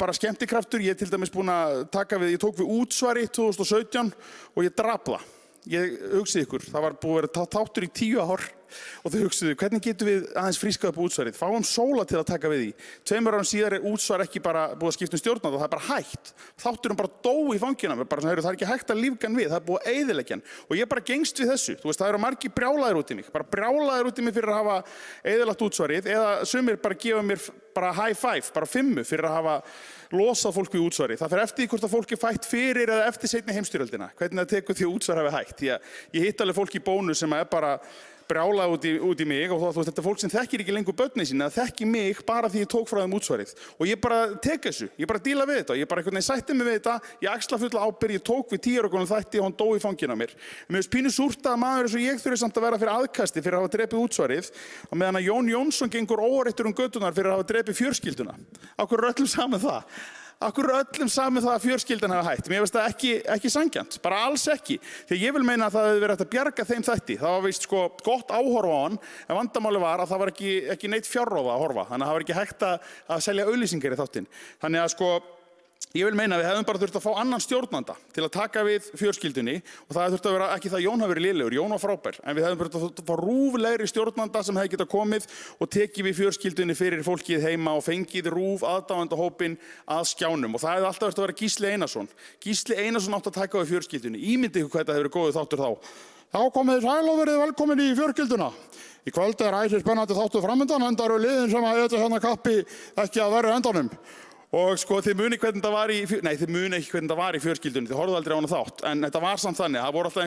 Speaker 15: bara skemmtikraftur. Ég er til dæmis búin að ég tók við útsvari 2017 og ég drap það. Ég hugsaði ykkur, það var búið að vera þáttur í 10 ár og þau hugsaðu, hvernig getum við aðeins frískað upp útsvarið? Fáum Sóla til að taka við því. 2 árum síðar er útsvar ekki bara búið að skipta stjórnað og það er bara hægt. Þátturinn bara dó í fangina, það er ekki hægt að lífga hann við, það er búið að eyðileggja hann og ég bara gengst við þessu. Þú veist, það eru margir brjálaðir út í mig, bara brjálaðir út í mig fyrir að hafa eyðilagt útsvarið eða sumir bara gefa mér bara high five, bara 5 fyrir að hafa losað fólk við útsvari. Það fer eftir hvort að fólk er fætt fyrir eða eftir seinni heimsstyrjöldina, hvernig það tekur því að útsvar hafi hægt. Ég hitt alveg fólk í bónus sem er bara brjálað út í mig og þú veist, þetta er fólk sem þekkir ekki lengur börnin sín, það þekkir mig bara því ég tók frá þeim útsvarið og ég bara tek þessu, ég bara díla við þetta, ég bara einhvern veginn sætti mig við þetta, ég axla fulla ábyrgð, ég tók við 10 ára gömul þætti og hann dó í fanginu á mér. Mér finnst pínu súrt að maður eins og ég þurfi samt að vera fyrir aðkasti fyrir að hafa drepið útsvarið og meðan að Jón Jónsson gengur óáreittur göturnar fyrir að hafa drepið fjörskilduna. Af hverju er öllum saman það? Akkur er öllum saman það að fjörskyldan hafa hætt. Mér finnst það ekki sanngjarnt, bara alls ekki. Því ég vil meina að það hefði verið hægt að bjarga þeim þætti. Það var víst gott áhorfa á hann, en vandamáli var að það var ekki neitt fjárróða að horfa. Þannig að það var ekki hægt að selja auglýsingar í þáttinn. Þannig að ég vil meina að við hefðum bara þurft að fá annan stjórnanda til að taka við fjörskildunni og það þurft að vera ekki það að Jón hafi verið lélegur, Jón var frábær, en við hefðum þurft að fá rúflegri stjórnanda sem hefði getað komið og tekið við fjörskildunni fyrir fólkið heima og fengið rúf aðdáendahópinn að skjánum og það hefði alltaf verið að vera Gísli Einarsson. Gísli Einarsson átti að taka við fjörskildunni. Ímyndið ykkur hvað þetta hefur verið góður þáttur þá. Þá komið þið sæl og verið velkomin í fjörskilduna. Í kvöld er æsir spennandi þáttur framundan, enda eru liðin sem að etja hérna kappi ekki að verða endanum. Og þið muni hvernig það var þið muni ekki hvernig það var í fjörskildunni, þið horfðu aldrei á hana þátt, en þetta var samt þannig, það voru alltaf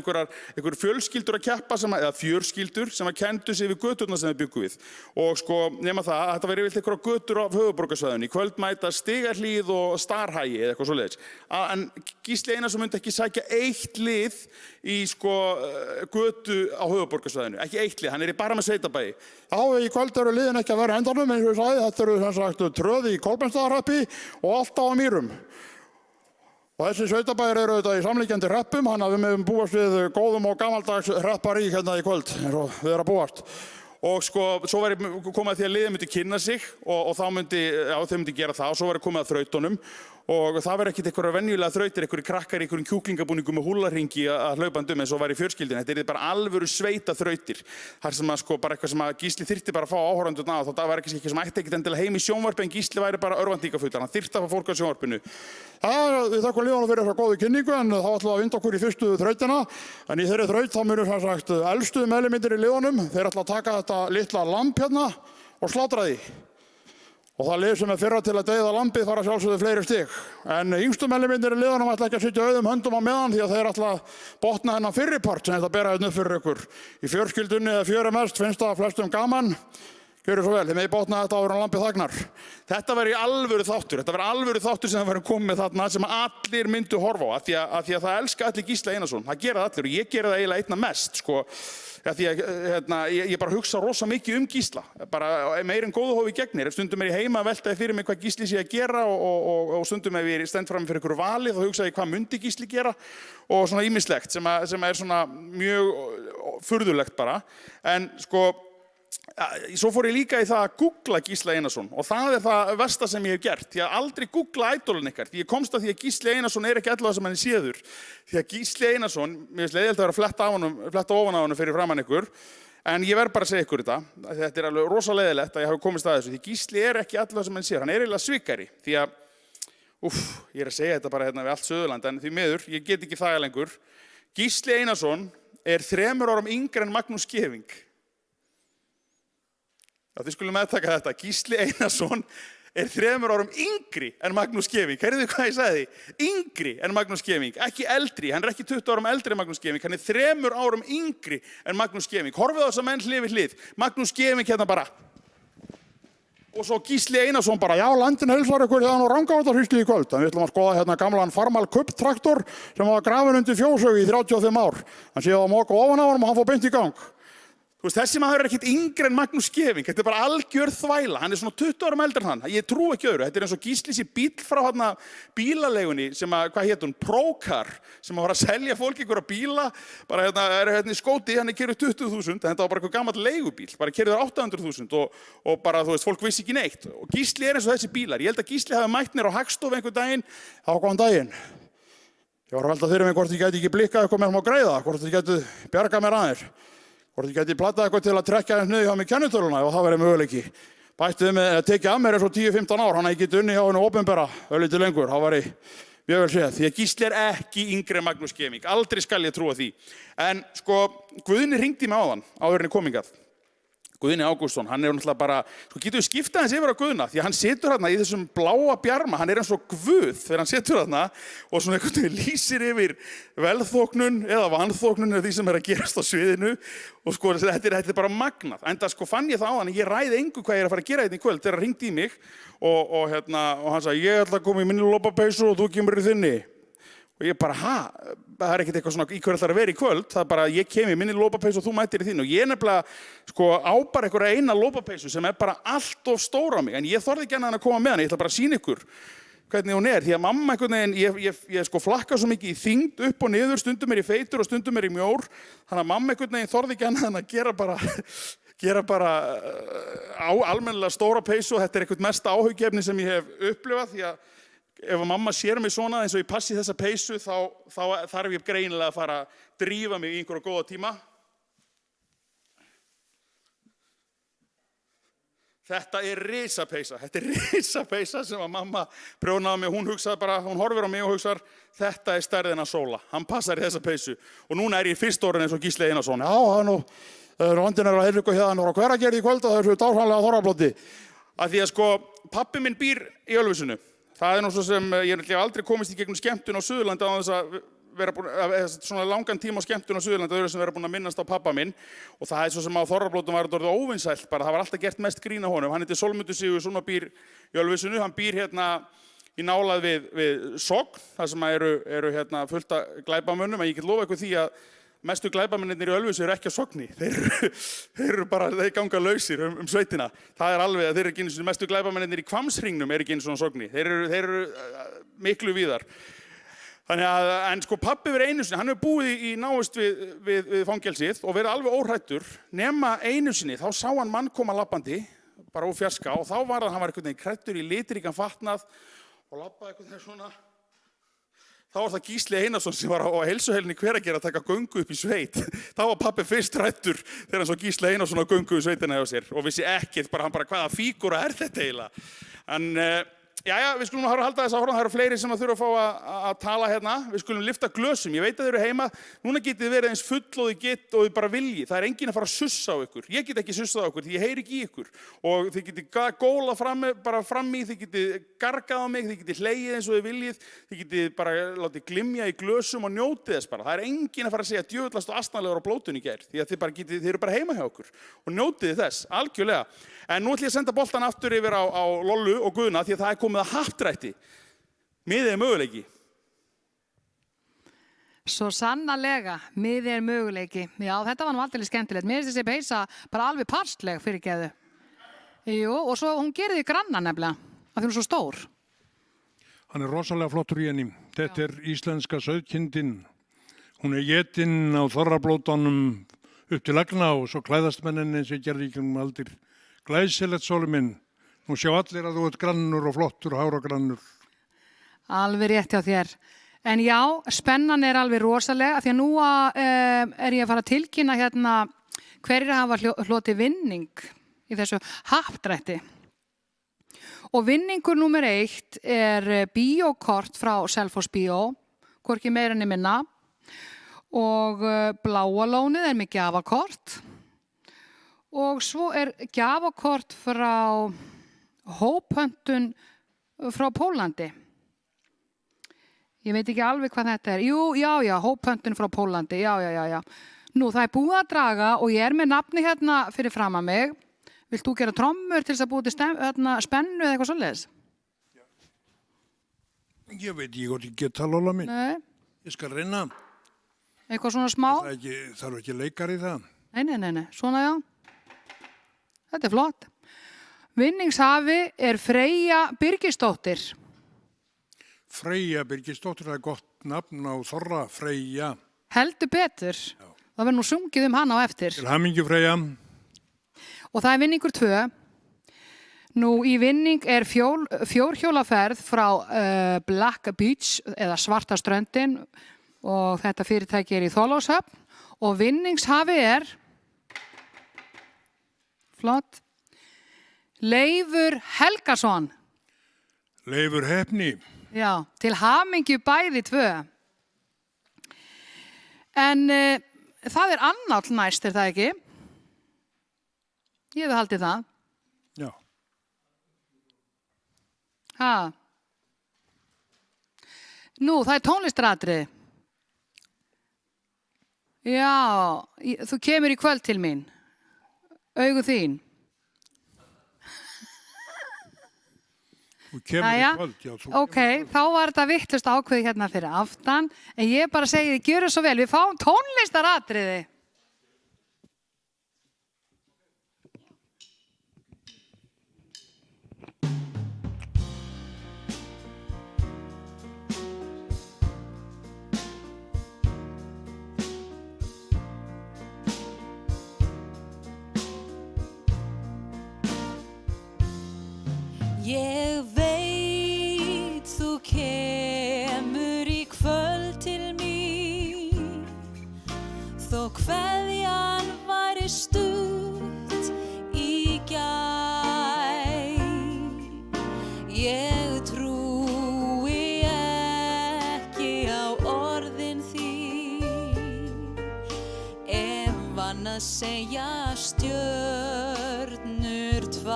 Speaker 15: einhver fjölskyldur að keppa, eða fjörskyldur sem að kenndu sig við göturna sem við byggum við. Og nema það, þetta verið yfirleitt einhverja götur á höfuðborgarsvæðinu, í kvöld mæta Stigahlíð og Starhagi eða eitthvað svoleiðis. En Gísli Einarsson myndi ekki sækja eitt lið í götu á höfuðborgarsvæðinu, ekki eitt lið, hann er bara með sveitabæi. Já, í kvöld eru liðin ekki að vera endanum, eins og ég sagði, þetta eru sem sagt tröð í Kolbeinsstaðahreppi og alltaf á Mýrum. Og þessi sveitabæir eru auðvitað í samlíkjandi hreppum, þannig að við mögum búast við góðum og gamaldags hrepparík hérna í kvöld, eins og við erum að búast. Og svo væri komið að því að liðið myndi kynna sig og þá myndi, þau myndi gera það og svo væri komið að þrautunum og það verður ekkert einhverja venjulega þrautir, einhverju krakkar í einhverjum kjúklingabúningum með húllarhingi að hlaupandum eins og var í fjölskyldunni. Þetta er bara alvöru sveita þrautir. Það sem að sko bara eitthvað sem að Gísli þyrfti bara að fá áhorfendurna á, þá það var ekki sem ætti ekkert endilega heim í sjónvarpi en Gísli væri bara örvæntingafullar. Hann þyrfti að fá fólk á sjónvarpinu. Við þakkum liðanum fyrir þessa góðu kynningu en þá ætlum við að vinda okkur í fyrstu þrautina. En í þeirri þraut þá munu sem sagt elstu meðlimir í liðunum. Þeir ætla að taka þetta litla lamb hérna og slátra því. Og það lið sem fyrra til að deyða lambið fara sjálfsögðu fleiri stig. En yngstu meðlimirnir í liðunum ætla ekki að sitja auðum höndum á meðan því að þeir ætla að botna þennan fyrri part sem þetta bera hérna upp fyrir ykkur. Í fjörskildunni eða fjörumest finnst það flestum gaman. Gjörðu svo vel, þið megi botna þetta áður en lambið þagnar. Þetta verður í alvöru þáttur. Þetta verður alvöru þáttur sem það verður komið þarna sem allir myndu horfa á. Af því að það elska allir Gísla Einarsson. Það gera það allir og ég gera það eiginlega einna mest, sko. Því að ég bara hugsa rosa mikið Gísla. Bara meir en góðu hófi gegnir. Stundum ég heima að veltaði fyrir mig hvað Gísli sé að gera og stundum ef ég stend fram fyrir ykkur vali þá hugsa ég hvað myndi Gísli gera og svona ýmislegt sem er svona mjög furðulegt bara. En sko svo fór ég líka í það að googla Gísla Einarsson og það er það versta sem ég hef gert. Því að aldrei googla idolin ykkar. Því ég komst að því að Gísli Einarsson er ekki allavega sem hann er séður. Því að Gísli Einarsson, mér finnst leiðilegt að vera að fletta ofan á honum fyrir framan ykkur. En ég verð bara að segja ykkur þetta. Þetta er alveg rosa leiðilegt að ég hafi komist að þessu. Því Gísli er ekki allavega sem hann séður. Hann er eiginlega svikari. Því að, ég er að segja þetta bara hérna við allt Suðurland. En því miður, ég get ekki það lengur. Gísli Einarsson er 3 árum yngri en Magnús Scheving. Þið skulum meðtaka þetta. Gísli Einarsson er 3 árum yngri en Magnús Scheving. Heyrðu hvað ég sagði? Yngri en Magnús Scheving, ekki eldri. Hann er ekki 20 árum eldri en Magnús Scheving. Hann er 3 árum yngri en Magnús Scheving. Horfið á þessa menn hlið við hlið. Magnús Scheving hérna bara. Og svo Gísli Einarsson bara, já, landin heilsar ykkur hérna á Rangárvallarhýslu í kvöld. En við ætlum að skoða hérna gamlan Farmal Cup traktor sem var grafinn undir fjóshaug í 35 ár. Hann séð að moka ofan á honum og hann fór beint í gang. Þú veist, þessi maður er ekkert yngri en Magnús Scheving. Þetta er bara algjör þvæla. Hann er svona 20 árum eldri en hann. Ég trú ekki öðru. Þetta er eins og Gísli sé bíll frá hérna bílaleigunni sem að, hvað hét hún, Procar, sem að fara að selja fólki ykkur að bíla. Bara er hérna í skóti, hann er kerið 20.000, en þetta var bara eitthvað gamall leigubíl. Bara kerið 800.000 og bara, þú veist, fólk vissi ekki neitt. Og Gísli er eins og þessi bílar. Ég held að Gísli hafi mætt mér á Hagstofu einhvern daginn. Þá góðan daginn. Ég var að velta fyrir mig hvort ég gæti ekki blikkað eitthvað með hann á greiða, hvort ég gæti bjargað mér aðeins. Hvort ég gæti platað eitthvað til að trekja hans niður hjá mig kennitöluna og það verið möguleiki. Bættið með að tekja af mér eins og 10-15 ár, hann að ég geti unni hjá hennu opinbera öllítið lengur, það væri mjög vel séð. Því að Gísli er ekki yngri en Magnús Scheving, aldrei skal ég trúa því. En sko, Guðni hringdi mig áðan, áður en ég kom hingað. Guðni Ágústsson, hann er náttúrulega bara, sko getur við skiptað hans yfir á Guðna, því að hann situr hérna í þessum bláa bjarma, hann er eins og Guð þegar hann situr hérna og svona einhvern veginn lýsir yfir velþóknun eða vanþóknun eða því sem er að gerast á sviðinu og sko þetta er bara magnað. Enda sko fann ég það áðan að ég ræði engu hvað ég er að fara að gera hérna í kvöld þegar hann hringdi í mig og hann sagði ég ætla að koma í minni lopapeysu og þú kemur í þinni. Og ég bara, það er ekkert eitthvað svona í hverju ætlar að vera í kvöld, það er bara ég kem í minni lopapeysu og þú mætir í þín og ég nefnilega sko á bara einhverja eina lopapeysu sem er bara allt of stór á mig en ég þorði ekki annað en að koma með hann, ég ætla bara að sýna ykkur hvernig hún er, því að mamma einhvern veginn, ég sko flakka svo mikið í þyngd upp og niður, stundum er ég feitur og stundum er ég mjór, þannig að mamma einhvern veginn þorði ekki annað en að gera bara almennilega stóra peysu og þetta er eitthvað mesta áhuggefni sem ég hef upplifað því að ef mamma sér mig svona eins og ég passi þessa peysu þá þarf ég greinilega að fara að drífa mig í einhverja góða tíma. Þetta er risapeysa sem að mamma prjónaði mig. Hún hugsaði bara, hún horfir á mig og hugsar þetta er stærðin að sóla. Hann passar í þessa peysu og núna er ég fyrst orðin eins og Gísli Einarsson. Já, vandinn er að heyrðu ykkur hérna og Hveragerði í kvöld og það er svo dásamlega þorrablóti. Af því að sko, pabbi minn býr í Ölfusinu. Það er nú svo sem ég hef aldrei komist í gegnum skemmtun á Suðurlandi á þess að vera búin svona langan tíma á skemmtun á Suðurlandi að vera búin að minnast á pappa minn og það er svo sem á þorrablótum var þetta orðið óvinsælt bara, það var alltaf gert mest grín á honum. Hann heitir Sólmundur Sigurðsson og býr í Ölfusinu, hann býr hérna í nálægð við Sogn, þar sem eru hérna fullt af glæpamönnum, en ég get lofa ykkur því að mestu glæpamennirnir í Ölfusi eru ekki á Sogni, þeir ganga lausir sveitina. Það er alveg að þeir eru ekki eins og mestu glæpamennirnir í Hvammshringnum eru ekki eins og á Sogni, þeir eru miklu víðar. Þannig að, en sko pabbi verið einu sinni, hann hefur búið í náist við fangelsið og verið alveg óhrættur, nema einu sinni, þá sá hann mann koma labbandi, bara úr fjarska og þá var hann var einhvern veginn klæddur í litríkan fatnað og labbaði einhvern veginn svona. Þá var það Gísli Einarsson sem var á heilsuheilunni í Hveragerði að taka göngu upp í sveit. Þá var pabbi fyrst hræddur þegar hann svo Gísli Einarsson á göngu í sveitina hjá sér og vissi ekkert, hann bara hvaða fígúra þetta eiginlega. En jæja, við skulum halda þess áfram, það eru fleiri sem þurfa að fá að tala hérna. Við skulum lyfta glösum, ég veit að þið eru heima, núna getið þið verið eins full og þið get og þið bara viljið. Það er enginn að fara að sussa á ykkur, ég get ekki sussað á ykkur því ég heyri ekki í ykkur. Og þið getið gólað fram í, þið getið gargað á mig, þið getið hlegið eins og þið viljið, þið getið bara látið glimja í glösum og njótið þess bara. Það er enginn að fara að segja djöfullast og astnalegur á blótun í gær, því að þið eru bara heima hjá ykkur og njótið þess, algjörlega. En nú ætlum ég að senda boltan aftur yfir á Lollu og Guðna því að það er komið að happdrætti. Miðið er möguleiki.
Speaker 14: Svo sannarlega, miðið er möguleiki. Já, þetta var nú aldrei skemmtilegt. Mér finnst þessi peysa bara alveg parsleg fyrir geðu. Jú, og svo hún gerir því granna nefnilega, af því hún er svo stór.
Speaker 19: Hann er rosalega flottur í henni. Þetta er íslenska sauðkindin. Hún er étin á þorrablótunum upp til agna og svo klæðast menninni sem gerði í kringum aldir. Glæsilegt sóli minn. Nú sjá allir að þú ert grannur og flottur, hárogrannur.
Speaker 14: Alveg rétt hjá þér. En já, spennan er alveg rosalega því að nú er ég að fara að tilkynna hérna hverjir hafa hlotið vinning í þessu happdrætti. Og vinningur númer 1 er bíókort frá Selfoss Bíó, hvorki meira enn minna. Og Bláa lónið er með gjafakort. Og svo er gjafakort frá hóphöntun frá Pólandi. Ég veit ekki alveg hvað þetta er. Jú, já, hóphöntun frá Pólandi, já. Nú, það er búið að draga og ég er með nafni hérna fyrir fram að mig. Vilt þú gera trommur til þess að búið til spennu eða eitthvað svoleiðis?
Speaker 19: Ég veit ekki hvort ég geta, Lolla mín.
Speaker 14: Nei.
Speaker 19: Ég skal reyna.
Speaker 14: Eitthvað svona smá?
Speaker 19: Þarf ekki leikar í það.
Speaker 14: Nei, svona já. Þetta er flott. Vinningshafi er Freyja Birgisdóttir.
Speaker 19: Freyja Birgisdóttir, það er gott nafn á Þorra, Freyja.
Speaker 14: Heldur betur. Já. Það verður nú sungið hana á eftir.
Speaker 19: Til hamingju, Freyja.
Speaker 14: Og það er vinningur 2. Nú í vinning er fjórhjólaferð frá Black Beach eða Svarta ströndin og þetta fyrirtæki er í Þorlákshöfn og vinningshafi er flott Leifur Helgason.
Speaker 19: Leifur Heppni.
Speaker 14: Já, til hamingju bæði 2. En það er Annáll næst, er það ekki? Ég hefði haldið það.
Speaker 19: Já.
Speaker 14: Ha. Nú, það er tónlistaratriði. Já, þú kemur í kvöld til mín. Augu þín.
Speaker 19: Þú kemur í kvöld, já.
Speaker 14: Ok, þá var þetta vittlust ákveði hérna fyrir aftan. En ég bara segi þið, gjöru svo vel, við fáum tónlistaratriði.
Speaker 3: Ég veit þú kemur í kvöld til mín þó kveðjan væri stutt í gær. Ég trúi ekki á orðin þín ef vann að segja stjörnur 2.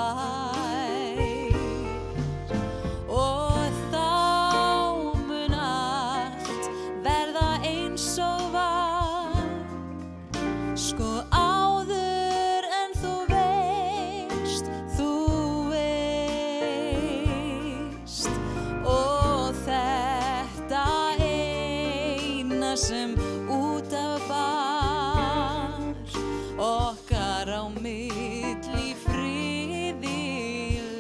Speaker 3: Og þá mun allt verða eins og var, sko áður en þú veist, og þetta eina sem út af bar, okkar á milli friði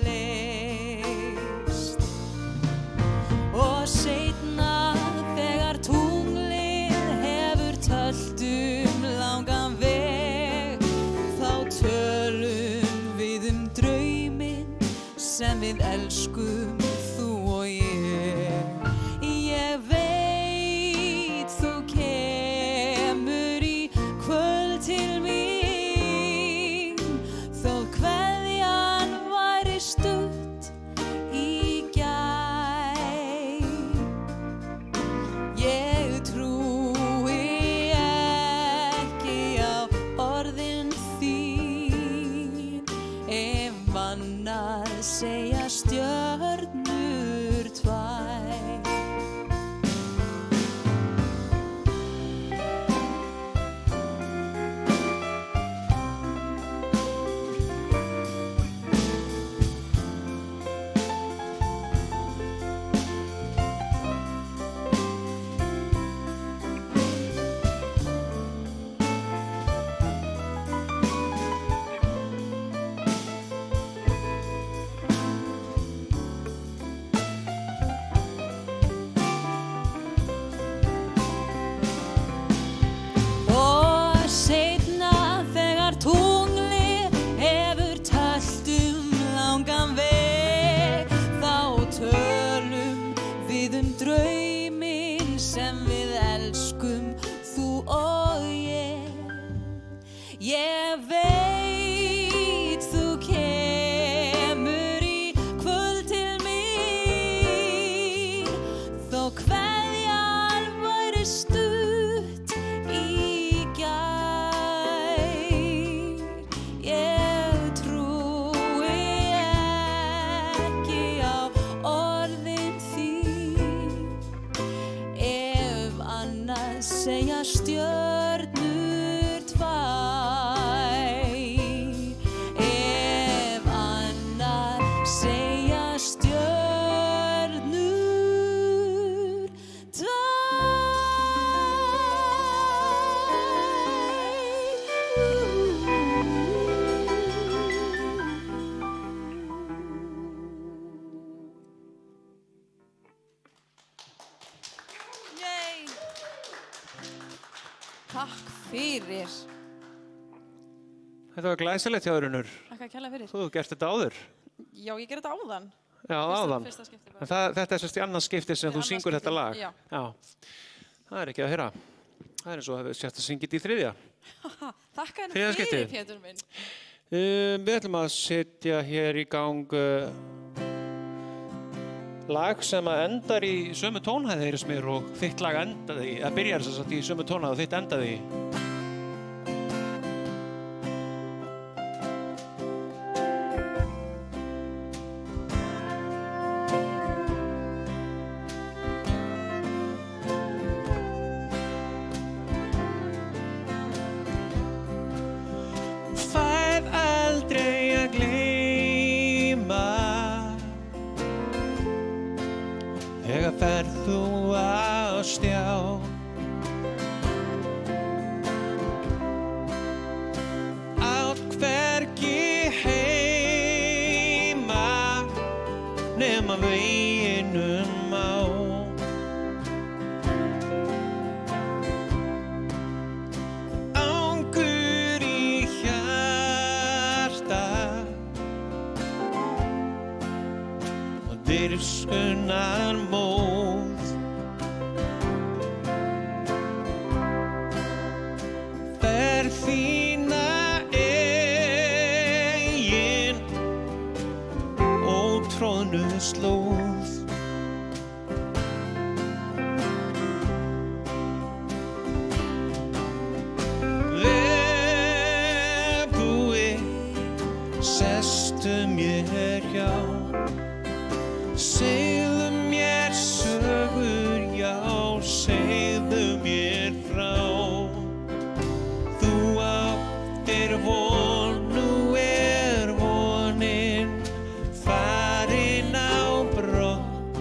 Speaker 3: leist. Og seinna þegar tunglið hefur tölt langan veg, þá tölum við drauminn sem við elskum þú og ég. segja stjörnur tvær. Ef annar segja stjörnur
Speaker 16: Yay! Takk fyrir.
Speaker 17: Þetta var glæsilegt hjá þér, Unnur.
Speaker 16: Takk að kærlega fyrir.
Speaker 17: Þú hefur gert þetta áður.
Speaker 16: Já, ég gerði þetta áðan.
Speaker 17: Já, áðan.
Speaker 16: Fyrsta skipti bara.
Speaker 17: En þetta er sérst í annað skipti sem þú syngur þetta lag.
Speaker 16: Já.
Speaker 17: Það er ekki að heyra. Það er eins og að sérst að syngja þetta í þriðja.
Speaker 16: Takk að
Speaker 17: Þriðja
Speaker 16: henni fyrir,
Speaker 17: skiptið.
Speaker 16: Pétur minn.
Speaker 17: Við ætlum að setja hér í gang lag sem að endar í sömu tónhæð, heyrðist mér, og þitt lag endaði í, að byrjar sem sagt í sömu tónhæð og þitt endaði í.
Speaker 18: Færð aldrei að gleyma þegar ferð þú á stjá. Átt hvergi heima nema veginum á. Angur í hjarta og dirfskunnar móð. Ferð þína eigin ótróðnu slóð. Vefbúi, sestu mér hjá. Segðu mér sögur, já, segðu mér frá. Þú áttir von, nú er vonin farin á brott,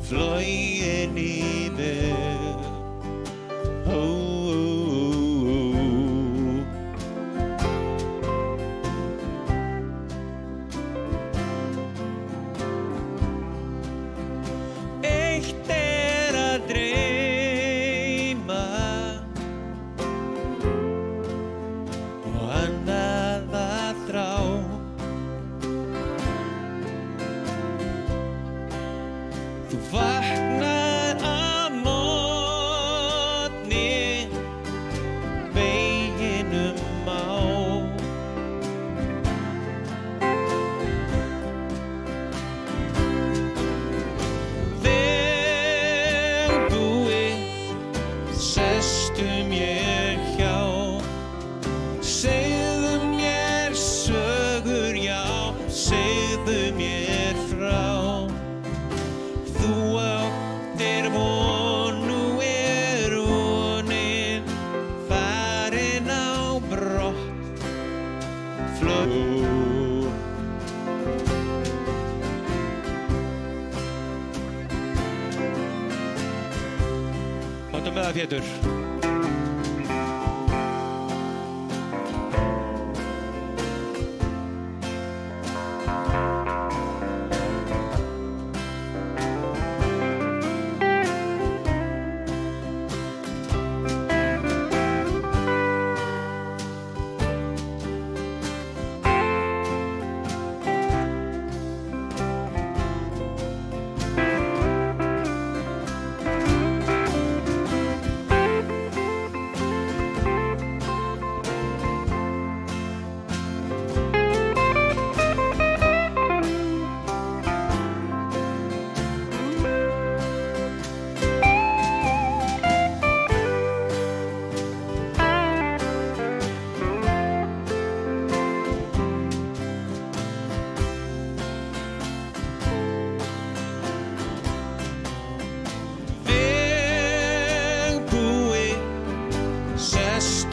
Speaker 18: flogin yfir. Ó, ó, ó. Eitt er að dreyma og annað að þrá. Þú vaknar að morgni veginum á. Vefbúi, sestu mér hjá. Segðu mér sögur, já, segðu mér frá. Þú áttir von, nú er vonin farin á brott, flogin.
Speaker 17: Komdu með það, Pétur.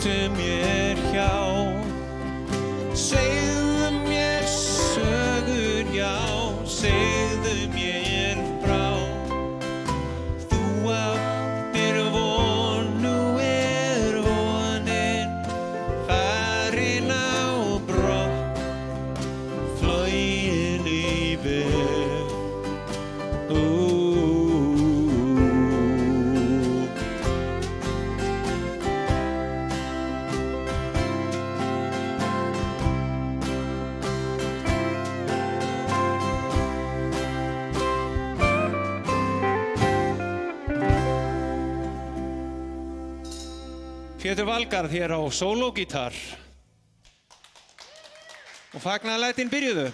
Speaker 18: sittu mér hjá. Segðu mér sögur, já, segðu mér frá. Þú áttir von, nú vonin farin á brott, flogin yfir.
Speaker 17: Pétur Valgarð hér á sólógítar og fagnaðarlætin byrjuðu.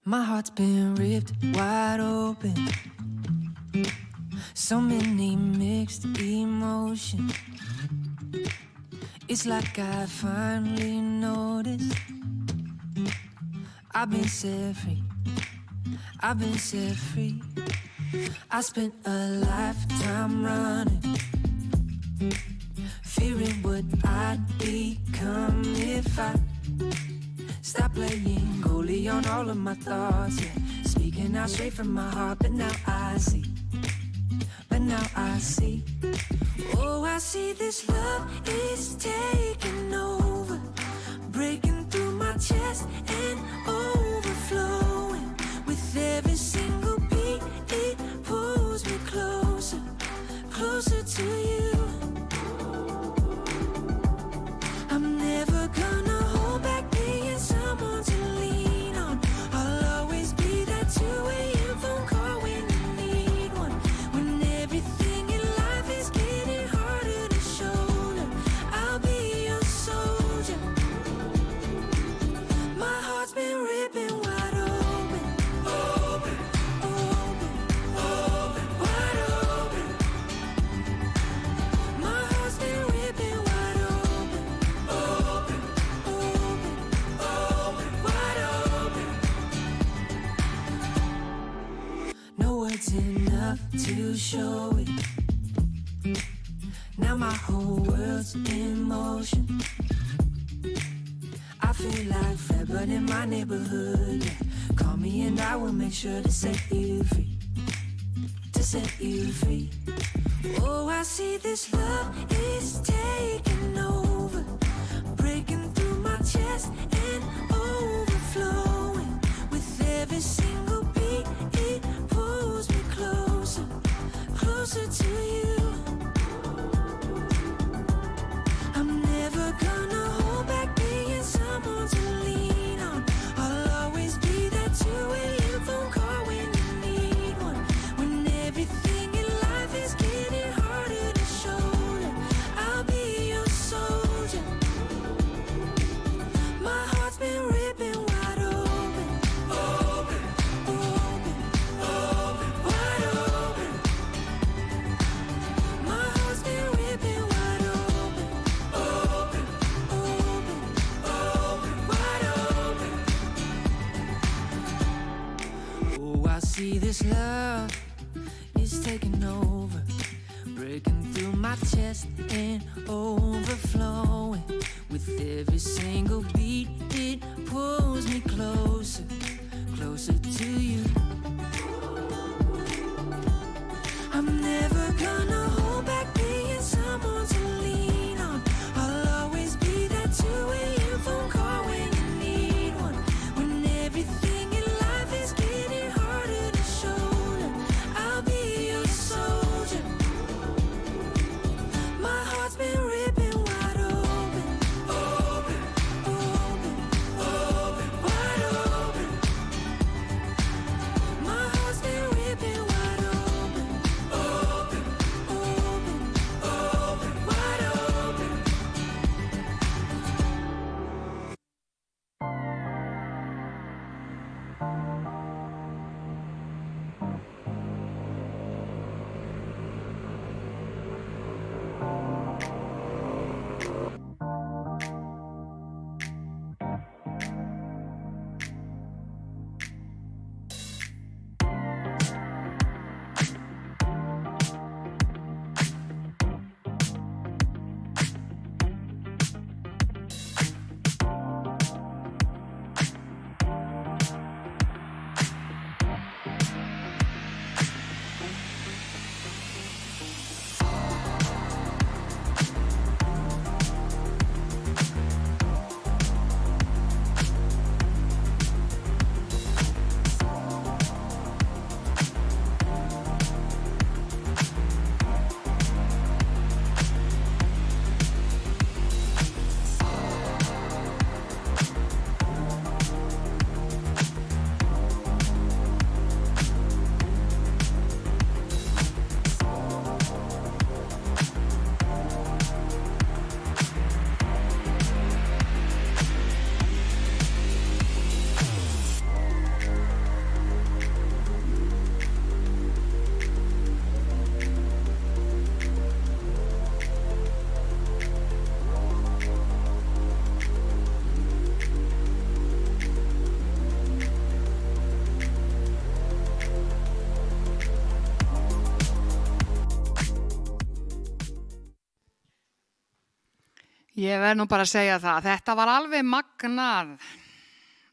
Speaker 20: My heart's been ripped wide open. So many mixed emotions. It's like I finally noticed I've been set free. I've been set free. I spent a lifetime running, fearing what I'd become if I stopped playing goalie on all of my thoughts, yeah. Speaking out straight from my heart, but now I see see this love is taking over, breaking through my chest and overflowing. With every single beat, it pulls me closer, closer to you. I'm never gonna hold back being someone to lean on. I'll always be that two-way phone call when you need one. When everything in life is getting harder to shoulder, I'll be your soldier. My heart's been ripping wide open, open, open, open, wide open. My heart's been ripping wide open, open, open, open, wide open. No words enough to show it. Now my whole world's in motion. I feel like Fred, but in my neighborhood. Yeah. Call me and I will make sure to set you free. To set you free. Oh, I see this love is taking over, breaking through my chest and overflowing. With every single beat, it pulls me closer, closer to you. I'm never gonna hold back being someone to lean on. I'll always be that two-way phone call when you need one. When everything in life is getting harder to shoulder, I'll be your soldier. My heart's been ripping wide open, open, open, open, wide open. My heart's been ripping wide open, open, open, open, wide open. Oh, I see this love is taking over, breaking through my chest and overflowing. With every single beat, it pulls me closer, closer to you. I'm never gonna hold back being someone to lean on. I'll always be that two-way phone call when you need one. When everything in life is getting harder to shoulder, I'll be your soldier. My heart's been ripping wide open, open, open, open, wide open. My heart's been ripping wide open, open, open, open, wide open.
Speaker 14: Ég verð nú bara að segja það, þetta var alveg magnað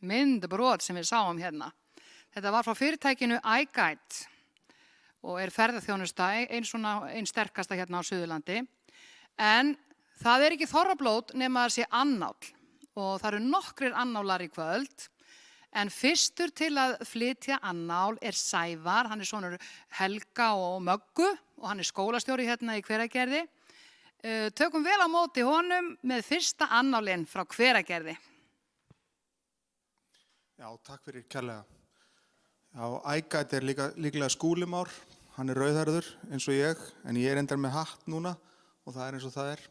Speaker 14: myndbrot sem við sáum hérna. Þetta var frá fyrirtækinu iGuide og er ferðaþjónusta, ein sterkasta hérna á Suðurlandi. En það ekki þorrablót nema það sé annál og það eru nokkrir annálar í kvöld. En fyrstur til að flytja annál Sævar, hann sonur Helga og Möggu og hann skólastjóri hérna í Hveragerði. Tökum vel á móti honum með fyrsta annálinn frá Hveragerði.
Speaker 21: Já, takk fyrir kærlega. Já, Ægæti líklega Skúlimár, hann rauðhærður eins og ég, en ég endar með hatt núna og það eins og það er.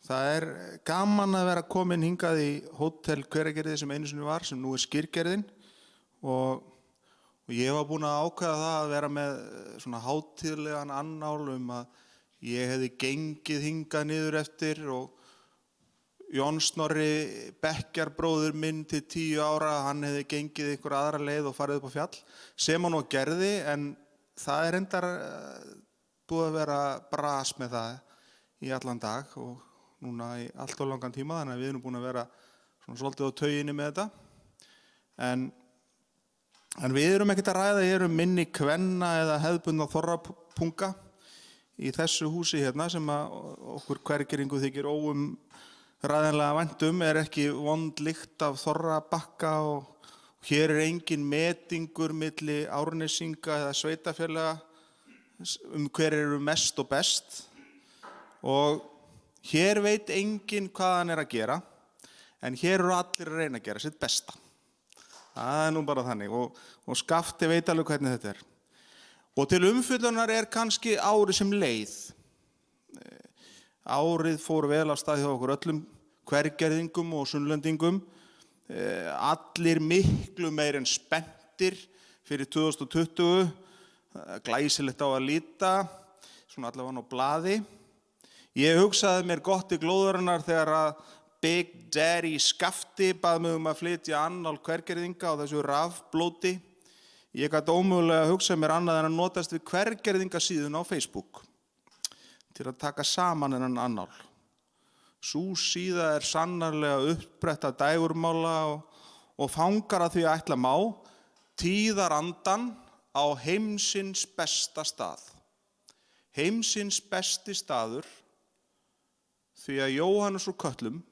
Speaker 21: Það gaman að vera komin hingað í Hótel Hveragerði sem einu sinni var, sem nú Skyrgerðin og ég var búinn að ákveða það að vera með svona hátíðlegan annál að ég hefði gengið hingað niður eftir og Jón Snorri bekkjarbróðir minn til 10 ára, hann hefði gengið einhver aðra leið og farið upp á fjall, sem hann og gerði, en það endar búið að vera bras með það í allan dag og núna í allt of langan tíma, þannig að við erum búin að vera svona svolítið á tauginni með þetta. En við erum ekkert að ræða, ég minni kvenna eða hefðbundna þorrapunga í þessu húsi hérna sem að okkur Hvergeringu þykir ræðanlega vænt ekki vond lykt af þorrabakka og hér engin metingur milli Árnesinga eða sveitafélaga hver eru mest og best og hér veit enginn hvað hann að gera, en hér eru allir að reyna að gera sitt besta. Það nú bara þannig og Skafti veit alveg hvernig þetta er. Og til umfjöllunar kannski árið sem leið. Árið fór vel af stað hjá okkur öllum Hvergerðingum og Sunnlendingum. Allir miklu meir en spenntir fyrir 2020. Glæsilegt á að líta, svona allavega á blaði. Ég hugsaði mér gott í glóðurinnar þegar að Big Daddy Skafti bað mig að flytja annál Hvergerðinga á þessu rafblóti. Ég gat ómögulega hugsað mér annað en að notast við Hvergerðingasíðuna á Facebook til að taka saman þennan annál. Sú síða sannarlega uppbretta dægurmála og fangar að því að ætla má, tíðar andan á heimsins besta stað. Heimsins besti staður, því að Jóhannes úr Kötlum,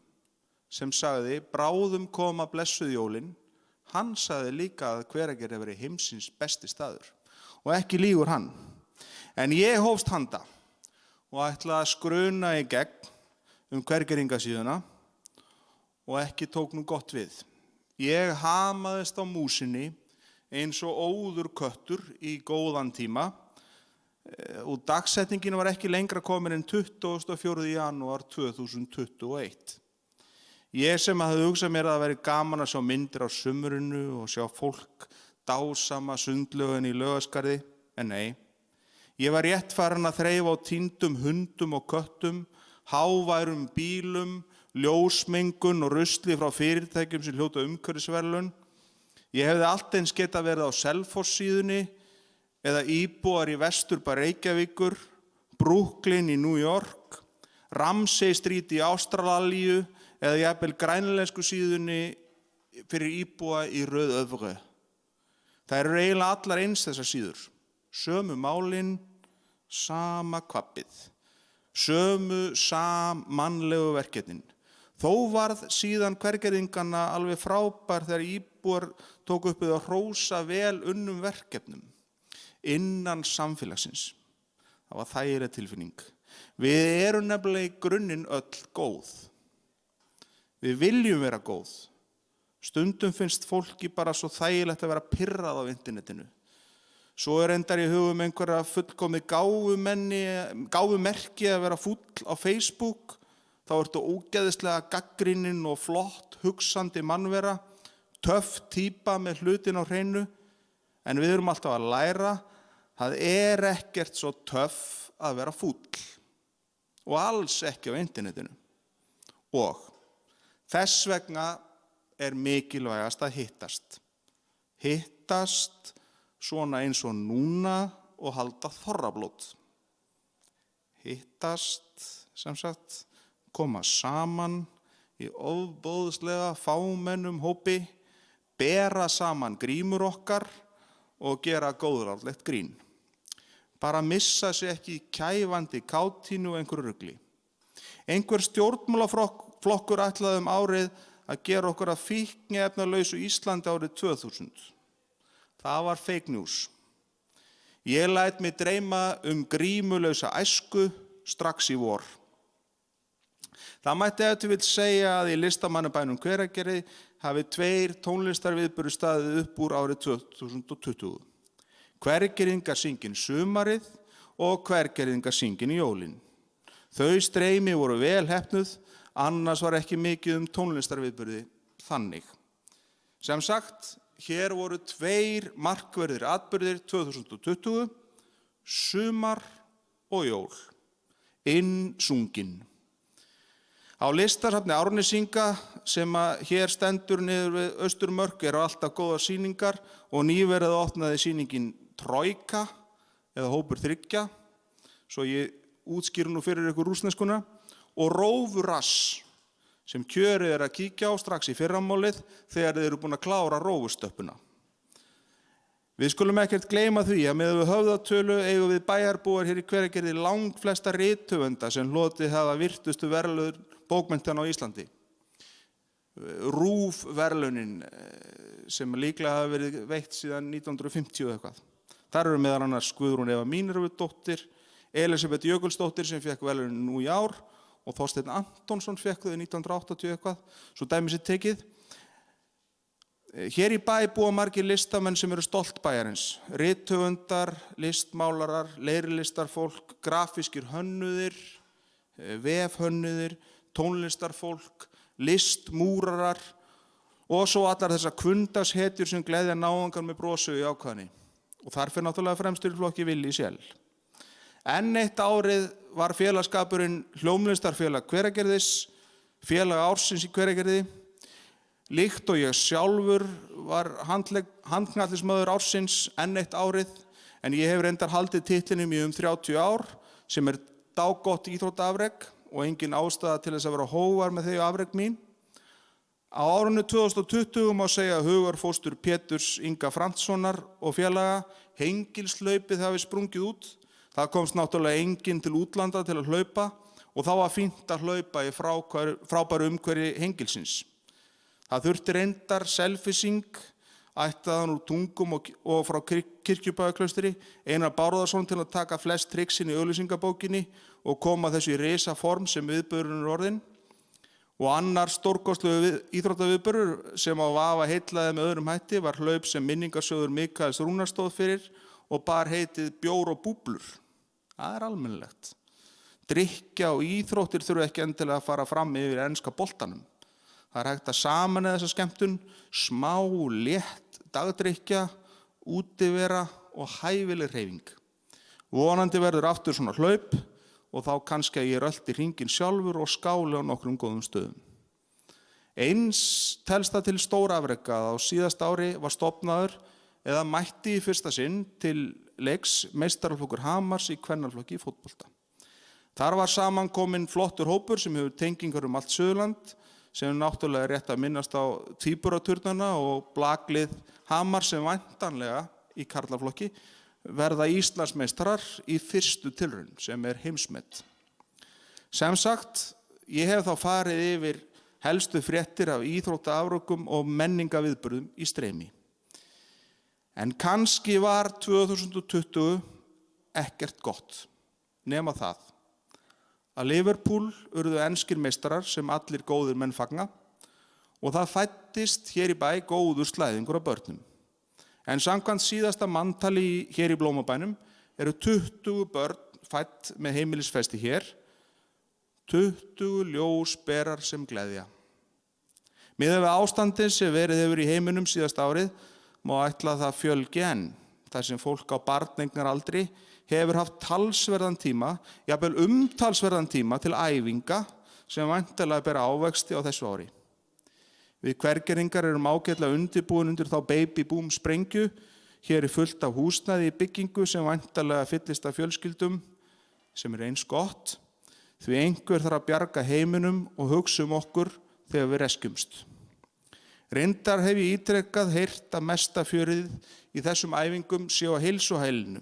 Speaker 21: sem sagði bráðum koma blessuð jólin, hann sagði líka að Hveragerði væri heimsins besti staður. Og ekki lýgur hann. En ég hófst handa og ætlaði að skruna í gegn Hvergeringasíðuna og ekki tók nú gott við. Ég hamaðist á músinni eins og óður köttur í góðan tíma og dagsetningin var ekki lengra komin en 24. janúar 2021. Ég sem hafði hugsað mér að það væri gaman að sjá myndir á sumrinu og sjá fólk dásama sundlögin í Laugaskarði, en nei. Ég var rétt farin að þreifa á týndum hundum og köttum, háværum bílum, ljósmengun og rusli frá fyrirtækjum sem hljóta umhverfisverðlaun. Ég hefði allt eins getað verið á Selfosssíðunni eða íbúar í Vesturbæ Reykjavíkur, Brooklyn í New York, Ramsey Street í Ástralíu eða jafnvel grænlensku síðunni fyrir íbúa í Röðöfru. Það eru eiginlega allar eins þessar síður. Sömu málin, sama kvappið. Sömu sammannlegu verkefnin. Þó varð síðan Hvergerðinganna alveg frábær þegar íbúar tók upp við að hrósa vel unnum verkefnum innan samfélagsins. Það var þægileg tilfinning. Við erum nefnilega í grunninn öll góð. Við viljum vera góð. Stundum finnst fólki bara svo þægilegt að vera pirrað á internetinu. Svo endar í hugum einhverja fullkomið gáfumerki að vera fúll á Facebook. Þá ertu ógeðislega gagnrýnin og flott, hugsandi mannvera, töff týpa með hlutin á hreinu. En við erum alltaf að læra, það ekkert svo töff að vera fúll. Og alls ekki á internetinu. Og þess vegna mikilvægast að hittast. Hittast svona eins og núna og halda þorrablót. Hittast, sem sagt, koma saman í ofboðslega fámennum hópi, bera saman grímur okkar og gera góðrállegt grín. Bara missa sig ekki í kæfandi kátínu og einhverju rugli. Einhver stjórnmálaflokkur ætlaði árið að gera okkur að fíkniefnalausu Íslandi árið 2000. Það var fake news. Ég læt mig dreyma grímulausa æsku strax í vor. Það mætti ef til vill segja að í listamannabænum Hveragerði hafi 2 tónlistarviðburðir staðið upp úr árið 2020. Hveragerðingar syngin sumarið og Hveragerðingar syngin jólin. Þau streymi voru vel heppnuð, annars var ekki mikið tónlistarviðburði þannig. Sem sagt, hér voru 2 markverðir atburðir 2020, sumar og jól, sungin. Á listasafni Árnesinga sem hér stendur niður við Austurmörk eru alltaf góðar sýningar og nýverið opnaði sýningin Trojka eða hópur 3, svo ég útskýri nú fyrir ykkur rússneskuna, og Rófurass sem kjörið að kíkja á strax í fyrramálið þegar þeir eru búin að klára rófustöppuna. Við skulum ekkert gleyma því að með höfðatölu eigum við bæjarbúar hér í Hveragerði langflesta rithöfunda sem hlotið hafa virtustu verðlaun bókmenntanna á Íslandi. RÚV verðlaunin sem líklega hafa verið veitt síðan 1950 eitthvað. Þar eru meðal annars Guðrún Eva Mínervudóttir, Elisabeth Jökulsdóttir sem fekk verðlaunin nú í ár og Þorsteinn Antonsson fekk þau 1980 eitthvað, svo dæmi sér tekið. Hér í bæ búa margir listamenn sem eru stolt bæjarins. Rithöfundar, listmálarar, leirlistarfólk, grafískir hönnuðir, vefhönnuðir, tónlistarfólk, listmúrarar og svo allar þessar kvundashetjur sem gleðja náungar með brosu í ákvæðni. Og þar fyrir náttúrulega fremstur í flokki Villi Sjell. Enn eitt árið var félagskapurinn Hljómlistarfélag Hveragerðis, félag ársins í Hveragerði. Líkt og ég sjálfur var handknallismaður ársins enn eitt árið, en ég hef reyndar haldið titlinum í 30 ár, sem dágott íþróttaafrek og engin ástæða til þess að vera hóvar með þau afrek mín. Á árinu 2020 má segja að hugarfóstur Péturs Inga Frantssonar og félaga hengilslaupið hafi sprungið út. Það komst náttúrulega enginn til útlanda til að hlaupa og þá var fínt að hlaupa í frábæru umhverfi hengilsins. Það þurfti reyndar selfising, ættaðan úr Tungum og frá Kirkjubæjarklaustri, Einar Bárðarson til að taka flest triksin í auglýsingabókinni og koma þessu í risaform sem viðburðurinn er orðinn. Og annar stórkostlegu íþróttaviðburður sem á vafa heillaði með öðrum hætti var hlaup sem minningarsjóður Mikaels Rúnar stóð fyrir og bar heitið Bjór og búblur. Það er almennilegt. Drykkja og íþróttir þurfa ekki endilega að fara fram yfir enska boltanum. Það er hægt að sameina þessa skemmtun, smá, létt, dagdrykkja, útivera og hæfileg hreyfing. Vonandi verður aftur svona hlaup og þá kannski að ég rölti hringinn sjálfur og skáli á nokkrum góðum stöðum. Eins telst það til stórafreka að á síðasta ári var stofnaður eða mætti í fyrsta sinn til leiks meistaraflokkur Hamars í kvennaflokki í fótbolta. Þar var samankominn flottur hópur sem hefur tengingar allt Suðurland, sem náttúrulega rétt að minnast á tvíburaturnana og blaklið Hamar sem væntanlega í karlaflokki verða Íslandsmeistarar í fyrstu tilraun sem heimsmet. Sem sagt, ég hef þá farið yfir helstu fréttir af íþróttaafrökum og menningaviðburðum í streymi. En kannski var 2020 ekkert gott, nema það að Liverpool urðu enskir meistarar sem allir góðir menn fagna og það fæddist hér í bæ góður slæðingur af börnum. En samkvæmt síðasta manntali hér í Blómabænum eru 20 börn fædd með heimilisfesti hér, 20 ljósberar sem gleðja. Miðað við ástandið sem verið hefur í heiminum síðasta árið má ætla að það fjölgi enn, þar sem fólk á barneignaraldri hefur haft talsverðan tíma, jafnvel umtalsverðan tíma til æfinga sem væntanlega bera ávexti á þessu ári. Við Hveragerðingar erum ágætlega undirbúin undir þá baby boom sprengju, hér fullt af húsnæði í byggingu sem væntanlega fyllist af fjölskyldum, sem eins gott, því einhver þarf að bjarga heiminum og hugsa okkur þegar við reskjumst. Reyndar hef ég ítrekkað heyrt að mesta fjörið í þessum æfingum sé á heilsuhælinu.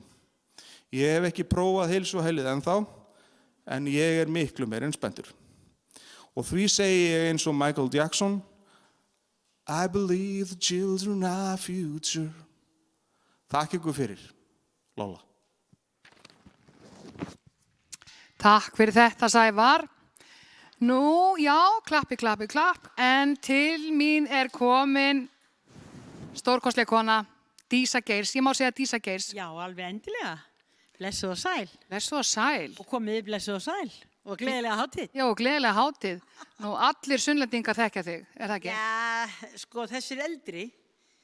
Speaker 21: Ég hef ekki prófað heilsuhælið ennþá, en ég miklu meir en spenntur. Og því segi ég eins og Michael Jackson, I believe the children are future. Takk ykkur fyrir, Lolla.
Speaker 14: Takk fyrir þetta, Sævar. Nú, já, klappi, klappi, klapp. En til mín komin stórkostleg kona, Dísa Geirs. Ég má segja Dísa Geirs.
Speaker 4: Já, alveg endilega. Blessuð og sæl.
Speaker 14: Blessuð og sæl.
Speaker 4: Og komið blessuð og sæl. Og gleðilega hátíð.
Speaker 14: Já, og gleðilega hátíð. Nú, allir sunnlendingar þekkja þig, það ekki?
Speaker 4: Já, sko, þessir eldri.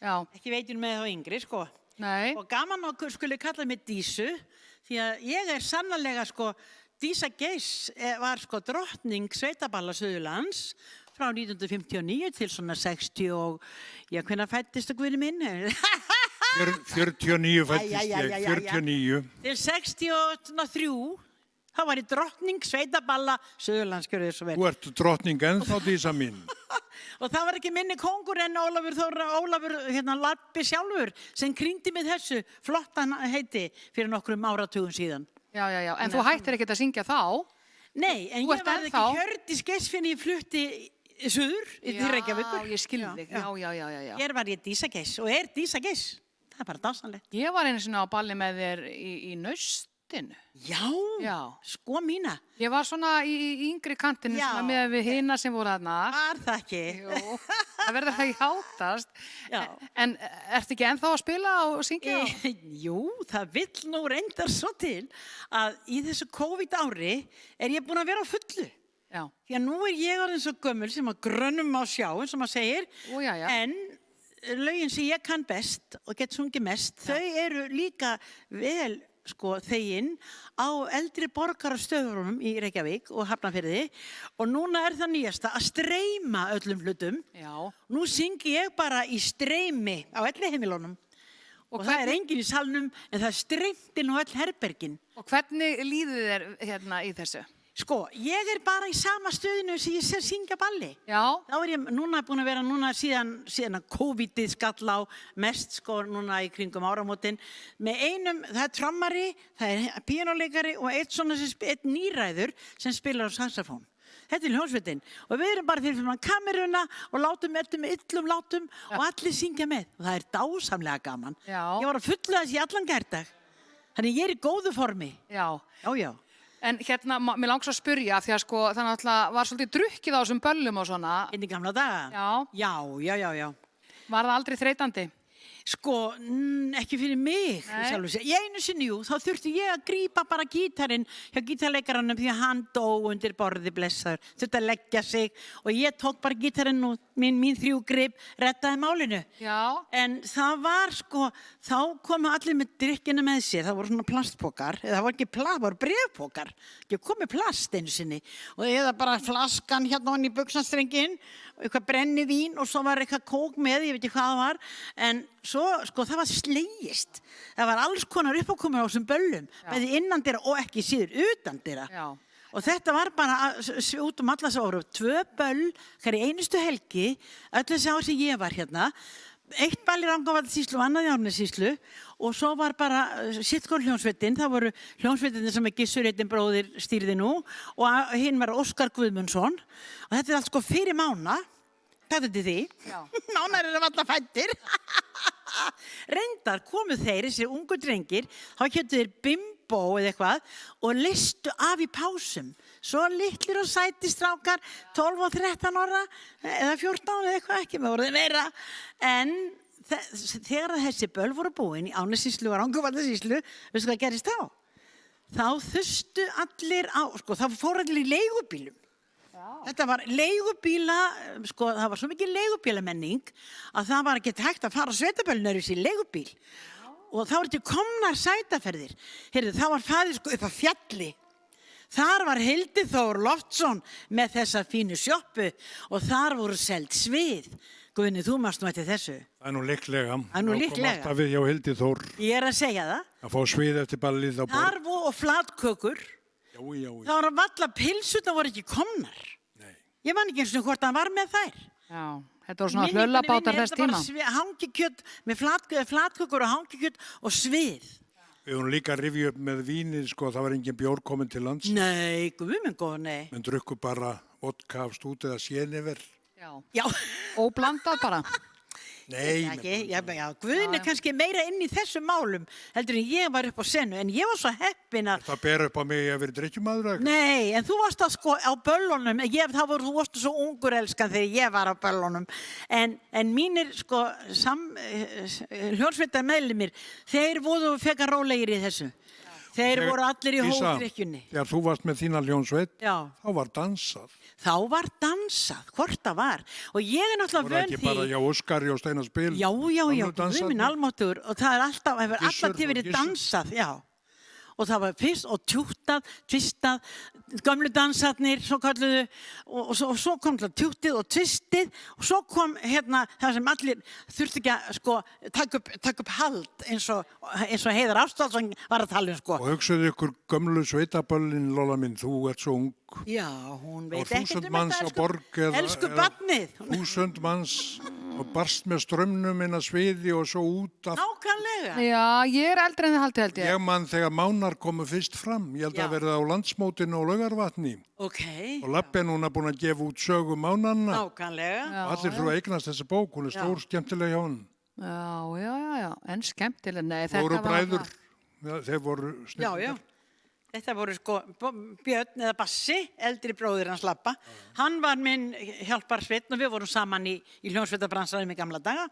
Speaker 14: Já.
Speaker 4: Ekki veitur með þá yngri, sko.
Speaker 14: Nei.
Speaker 4: Og gaman okkur skulle kalla mig Dísu, því að ég sannarlega, sko, Dísa Geirs var, sko, drottning sveitaballa Suðurlands frá 1959 til svona 60 og, já, hvenær fættist þú guðni minn?
Speaker 19: 49 fættist ég, 49.
Speaker 4: Til 63, þá var ég drottning sveitaballa Suðurlands, gjörðu þið svo vel.
Speaker 19: Þú ert drottning ennþá, Dísa mín.
Speaker 4: Og það var ekki minni kongur en Ólafur Lappi sjálfur sem kringdi með þessu flottan heiti fyrir nokkrum áratugum síðan.
Speaker 14: Já, en þú hættir ekkert að syngja þá?
Speaker 4: Nei, en ég var ekki Hjördís Geirs fyrir ég flutti suður til Reykjavíkur.
Speaker 14: Já, ég skil þig, já.
Speaker 4: Hér var ég Dísa Geirs og Dísa Geirs. Það bara dásanlegt.
Speaker 14: Ég var einu sinni á balli með þér í Naustinu.
Speaker 4: Já, sko mína.
Speaker 14: Ég var svona í yngri kantinu með við hina sem voru þarna.
Speaker 4: Var það ekki?
Speaker 14: Jú, það verður það ekki hátast. En ertu ekki ennþá að spila og syngja?
Speaker 4: Jú, það vill nú reyndar svo til að í þessu COVID ári ég búin að vera á fullu.
Speaker 14: Já.
Speaker 4: Því að nú ég orðin svo gömul sem að grönnum á sjá, eins og maður segir. En lögin sem ég kann best og get sungið mest, þau eru líka vel sko þeginn á eldri borgarastöðurunum í Reykjavík og Hafnarfirði og núna það nýjasta að streyma öllum hlutum.
Speaker 14: Já.
Speaker 4: Nú syngi ég bara í streymi á elli heimilunum og það engin í salnum en það streymt inn á öll herbergin.
Speaker 14: Og hvernig líður þér hérna í þessu?
Speaker 4: Sko, ég bara í sama stöðinu sem ég syngja balli.
Speaker 14: Já.
Speaker 4: Þá ég núna búin að vera núna síðan að COVID-ið skall á mest sko núna í kringum áramótin með einum, það trommari, það píanóleikari og einn nýræður sem spilar á saxofón. Þetta hljómsveitin og við bara fyrir kameruna og látum með illum látum og allir syngja með og það dásamlega gaman.
Speaker 14: Já.
Speaker 4: Ég var að fulla þessi allan gærdag. Þannig ég í góðu formi.
Speaker 14: Já.
Speaker 4: Já.
Speaker 14: En hérna, mér langs að spyrja, því að sko, það náttúrulega var svolítið drukkið á þessum böllum og svona.
Speaker 4: Inn í gamla daga? Já.
Speaker 14: Var það aldrei þreytandi?
Speaker 4: Sko, ekki fyrir mig, sjálfur sér. Ég einu sinni, þá þurfti ég að grípa bara gítarinn hjá gítarleikaranum því að hann dó undir borði blessaður. Þurfti að leggja sig og ég tók bara gítarinn og mín 3 grip rettaði málinu.
Speaker 14: Já.
Speaker 4: En það var sko, þá komu allir með drykkina með sér. Það voru svona plastpokar, eða það voru ekki það voru bréfpokar. Ekki komið plast einu sinni. Og eða bara flaskan hérna hann í buxnastrenginn, eitthvað brennivín og svo var eitthvað kók með, ég veit ekki hvað það var. En svo, sko, það var slegist. Það var alls konar uppákomur á þessum böllum, bæði innandira og ekki síður utandira.
Speaker 14: Já.
Speaker 4: Og þetta var bara út alla þess að voru 2 böll, hverju einustu helgi, öll þessi ár sem ég var hérna. 1 ball í Rangárvallasýslu og annað í Árnessýslu og svo var bara sittgór hljómsveitin, það voru hljómsveitinni sem Gissur Eydin bróðir stýrði nú og hinn var Óskar Guðmundsson og þetta allt sko fyrir Mána, hvað þetta því? Mánar alla fættir. Reyndar komu þeir, þessi ungu drengir, þá kjöptu þeir Bimbo eða eitthvað og listu af í pásum. Svo litlir og sæti strákar, 12 og 13 ára eða 14 eða eitthvað ekki, með voruð meira. En þegar þessi böll voru búin í Árnessýslu og Rangárvallasýslu, veistu hvað gerist þá? Þá þustu allir á, sko, það fór allir í leigubílum. Þetta var leigubíla, sko, það var svo mikið leigubílamenning að það var ekki hægt að fara á sveitaböllin í leigubíl. Og þá var þetta komnar sætaferðir. Heyrðu, það var farið sko upp á fjalli. Þar var Hildi Þór Loftsson með þessa fínu sjoppu og þar voru seld svið. Guðni, þú mást nú eftir þessu.
Speaker 19: Það nú líklega.
Speaker 4: Það nú líklega.
Speaker 19: Það kom alltaf við hjá Hildi Þór.
Speaker 4: Ég að segja það.
Speaker 19: Að fá svið eftir ballið á borð.
Speaker 4: Þar voru flatkökur.
Speaker 19: Já.
Speaker 4: Það voru valla pilsur, það voru ekki komnar. Nei. Ég man ekki eins og hvort hann var með þær.
Speaker 14: Já, þetta voru svona hlöllabátar þess tíma.
Speaker 4: Hangikjöt með flatkökur og hangikjöt og svið.
Speaker 19: Við höfum líka að rifja upp með vínið, sko, það var engin bjór komin til lands.
Speaker 4: Nei, guð minn góð, nei.
Speaker 19: Menn drukku bara vodka af stút eða séniver.
Speaker 4: Já.
Speaker 14: Óblandað bara.
Speaker 19: Nei.
Speaker 4: Guðin er kannski meira inn í þessum málum heldur en ég var upp á senu, en ég var svo heppin að...
Speaker 19: Það ber upp á mig að vera drikkjumadur?
Speaker 4: Nei, en þú varst að sko á böllunum, þú varst svo ungur elskan þegar ég var á böllunum, en mínir sko hljómsveitar meðlimir, þeir voru fekar rólegir í þessu. Þeir voru allir í hófdrykkjunni.
Speaker 19: Þegar þú varst með þína hljómsveit,
Speaker 4: þá
Speaker 19: var dansað.
Speaker 4: Þá var dansað, hvort það var. Og ég er náttúrulega vön því...
Speaker 19: Voru ekki bara hjá Óskari og Steinar Spil?
Speaker 4: Já, guðminn almáttugur. Og það er alltaf, hefur alltaf verið dansað, já. Og það var fyrst og tjúttað, tvistað, gömlu dansarnir, svo kalluðu, og svo kom það tjúttið og tvistið, og svo kom hérna það sem allir þurfti ekki að sko taka upp hald eins og Heiðar Ástvaldsson var að tala um sko.
Speaker 19: Og hugsaðu ykkur gömlu sveitaböllin, Lolla minn, þú ert svo ung.
Speaker 4: Já, hún veit ekkert
Speaker 19: þetta,
Speaker 4: elsku barnið.
Speaker 19: 1000 manns og barst með strömmnum inn að sviði og svo út af...
Speaker 4: Nákvæmlega.
Speaker 14: Já, ég er eldri en þið haldið held ég.
Speaker 19: Ég man þegar Mánar komu fyrst fram, ég held að verða á landsmótinu og Laugarvatni.
Speaker 4: Ok.
Speaker 19: Og Labbi er núna búin að gefa út sögu Mánanna.
Speaker 4: Nákvæmlega.
Speaker 19: Og allir þurfa að eignast þessa bók, hún er stór skemmtileg hjá hann.
Speaker 14: Já, en skemmtileg, nei,
Speaker 19: þetta var... Voru bræður, þeir voru snillingar.
Speaker 4: Já. Þetta voru sko Björn eða Bassi, eldri bróðir hans Labba. Hann var minn hjálparsveinn og við vorum saman í hljómsveitabransanum í gamla daga.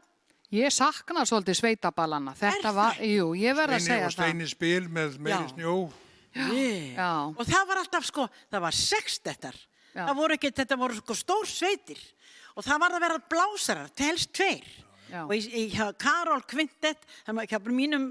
Speaker 14: Ég sakna svolítið sveitaballana. Þetta var, jú, ég verð að segja það.
Speaker 19: Steini Spil með meiri snjó.
Speaker 4: Já. Og það var alltaf sko, það var sextettar. Þetta voru sko stór sveitir. Og það var að vera blásarar, til helst 2. Og í Karol Quintet, á mínum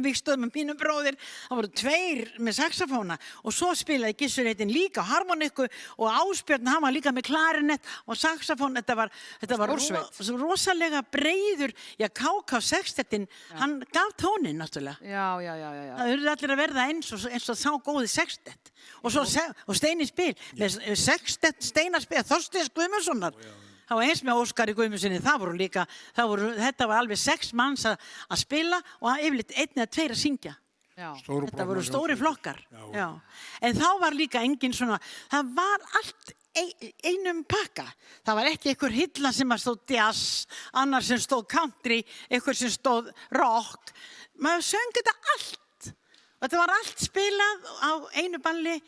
Speaker 4: vígstöðum með mínum bróðir, það voru 2 með saxofóna og svo spilaði Gissur heitinn líka harmoniku og Ásbjörn, hann var líka með klarinett og saxofón. Þetta var rosalega breiður, KK sextettin, hann gaf tónin náttúrulega.
Speaker 14: Já.
Speaker 4: Það urðu allir að verða eins og sá góði sextett. Og Steini Spil, með sextett Steinar Spil, Þorsteins Guðmundssonar. Það var eins með Óskari Guðmundssoni, þetta var alveg 6 manns að spila og yfirleitt 1 eða 2 að syngja. Þetta voru stóri flokkar. Já. En þá var líka engin svona, það var allt einum pakka. Það var ekki einhver hilla sem stóð jazz, annar sem stóð country, einhver sem stóð rock. Maður söng þetta allt. Og þetta var allt spilað á einu balli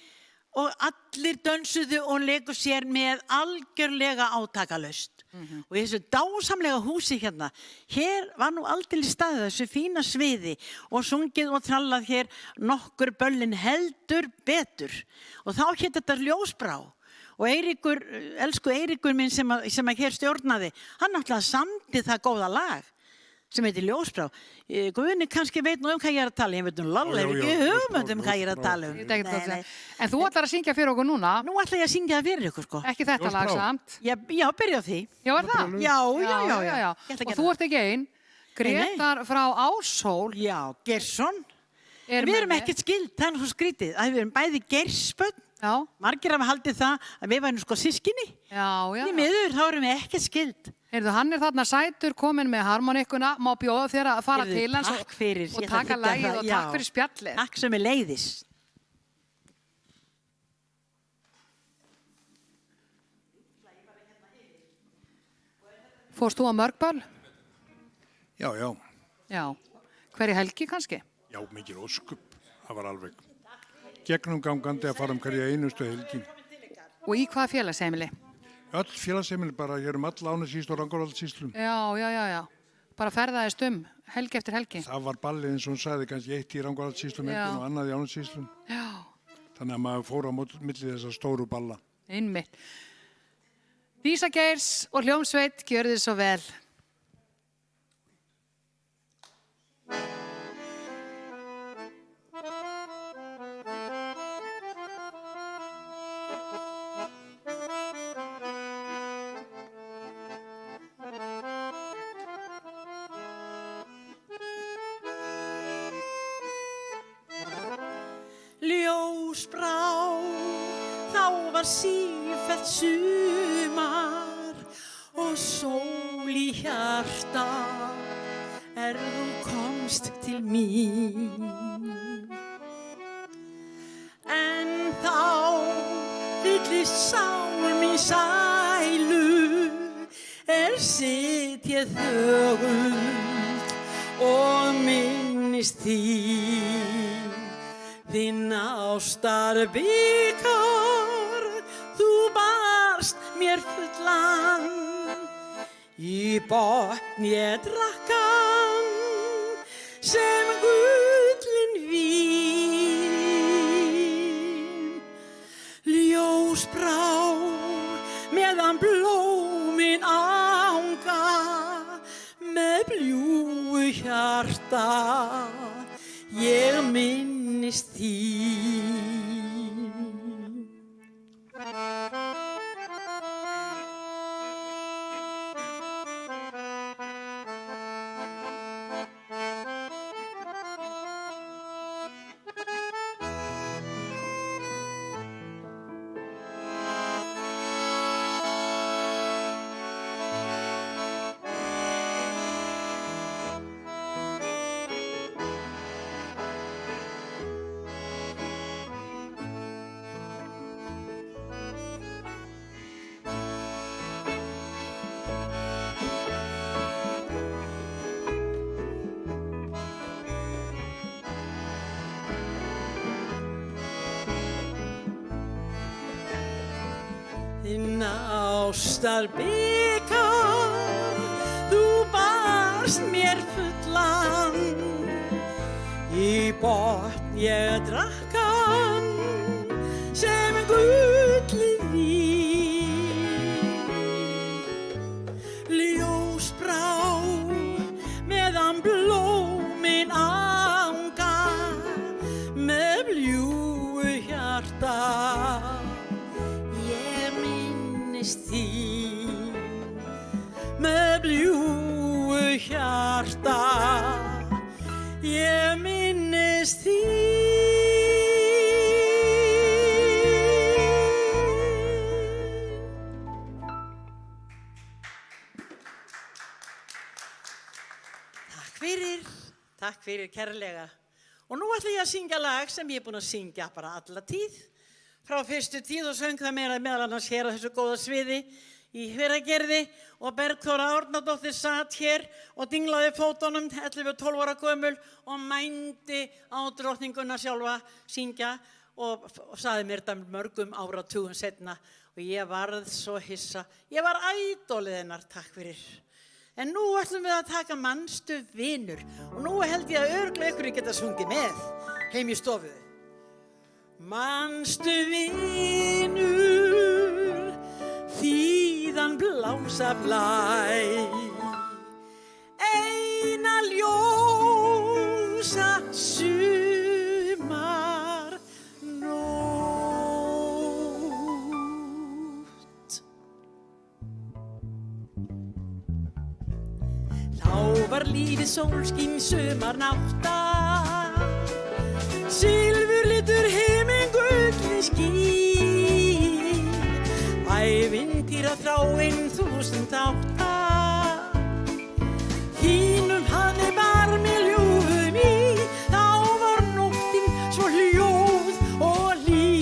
Speaker 4: og allir dönsuðu og leiku sér með algjörlega átakalaust. Og í þessu dásamlega húsi hérna, hér var nú aldeilis staðið þessu fína sviði og sungið og trallað hér nokkur böllin heldur betur. Og þá hét þetta Ljósbrá. Og Eiríkur, elsku Eiríkur minn sem að hér stjórnaði, hann náttúrulega samdi það góða lag sem heitir Ljósbrá. Guðni kannski veit nú hvað ég er að tala, ég veit nú Lalla er ekki hugmynd hvað ég er að tala
Speaker 14: En þú ætlar að syngja fyrir okkur núna?
Speaker 4: Nú ætla ég að syngja það fyrir ykkur sko.
Speaker 14: Ekki þetta lag samt?
Speaker 4: Já, byrja á því.
Speaker 14: Já, er það?
Speaker 4: Já.
Speaker 14: Og þú ert ekki einn, Grétar frá Áshól.
Speaker 4: Já, Geirsson. Við erum ekkert skild, það er svo skrítið. Við erum bæði Geirsbönn. Margir hafa haldið það að við værum sko systkini. Í miður, þá erum við ekkert skild.
Speaker 14: Hann er þarna sætur, kominn með harmonikuna, má bjóða þér að fara til hans og taka lagið og takk fyrir spjallið.
Speaker 4: Takk sem er leiðis.
Speaker 14: Fórst þú á mörg böll?
Speaker 19: Já.
Speaker 14: Hverju helgi kannski?
Speaker 19: Já, mikil óskup. Það var alveg gegnumgangandi að fara hverja einustu helgi.
Speaker 14: Og í hvaða félagsheimili?
Speaker 19: Öll félagsheimili bara, hér alla Ánasýslu og Rangárvaldsýslum.
Speaker 14: Já. Bara ferðaðist helgi eftir helgi.
Speaker 19: Það var ballið eins og hún sagði, kannski 1 í Rangárvaldsýslum og annað í Ánasýslum.
Speaker 14: Já.
Speaker 19: Þannig að maður fór á milli þessar stóru balla.
Speaker 14: Einmitt. Dísa Geirs og hljómsveit, gjörðu þið svo vel.
Speaker 4: Ljósbrá, þá var sífellt sumar og sól í hjarta þú kom komst til mín. En þá fyllist sál mín sælu, sit ég þögult og minnist þín ástar bikar, þú barst mér fullan, í botn ég drakk hann sem gullin vín. Ljós brá meðan blómin anga, með bljúgu hjarta ég minnist þín. Þinn ástar bikar, þú barst mér fullan, í botn ég drakk hann sem gullið vín. Ljós brá meðan blómin anga, með bljúgu hjarta þín, með bljúgu hjarta ég minnist þín. Takk fyrir kærlega. Og nú ætla ég að syngja lag sem ég er búin að syngja bara alla tíð, frá fyrstu tíð, og söng það meðal annars hér á þessu góða sviði í Hveragerði, og Bergþóra Árnadóttir satt hér og dinglaði fótunum 11-12 ára gömul og mændi á drottninguna sjálfa syngja og saði mér þetta mörgum áratugum setna og ég varð svo hissa. Ég var ædolið hennar, takk fyrir. En nú ætlum við að taka Manstu vinur, og nú held ég að örugglega ykkur geta sungið með heim í stofu. Manstu vinur, þíðan blása blæ, eina ljósa sumar nótt. Þá var lífið sólskín sumar náttar, silfurlitur himinn gullin skín, ævintýra þráin þúsund áttar, þínum hafði bar mér ljúfum í, þá var nóttin svo hljóð og hlý.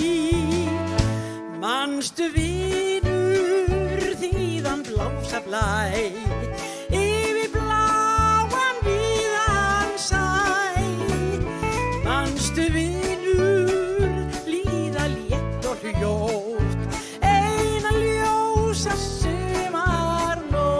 Speaker 4: Manstu vinur, þíðan blása blæ, yfir bláan víðan sæ. Manstu vinur, líða létt og hljótt, eina ljósa sumarnótt.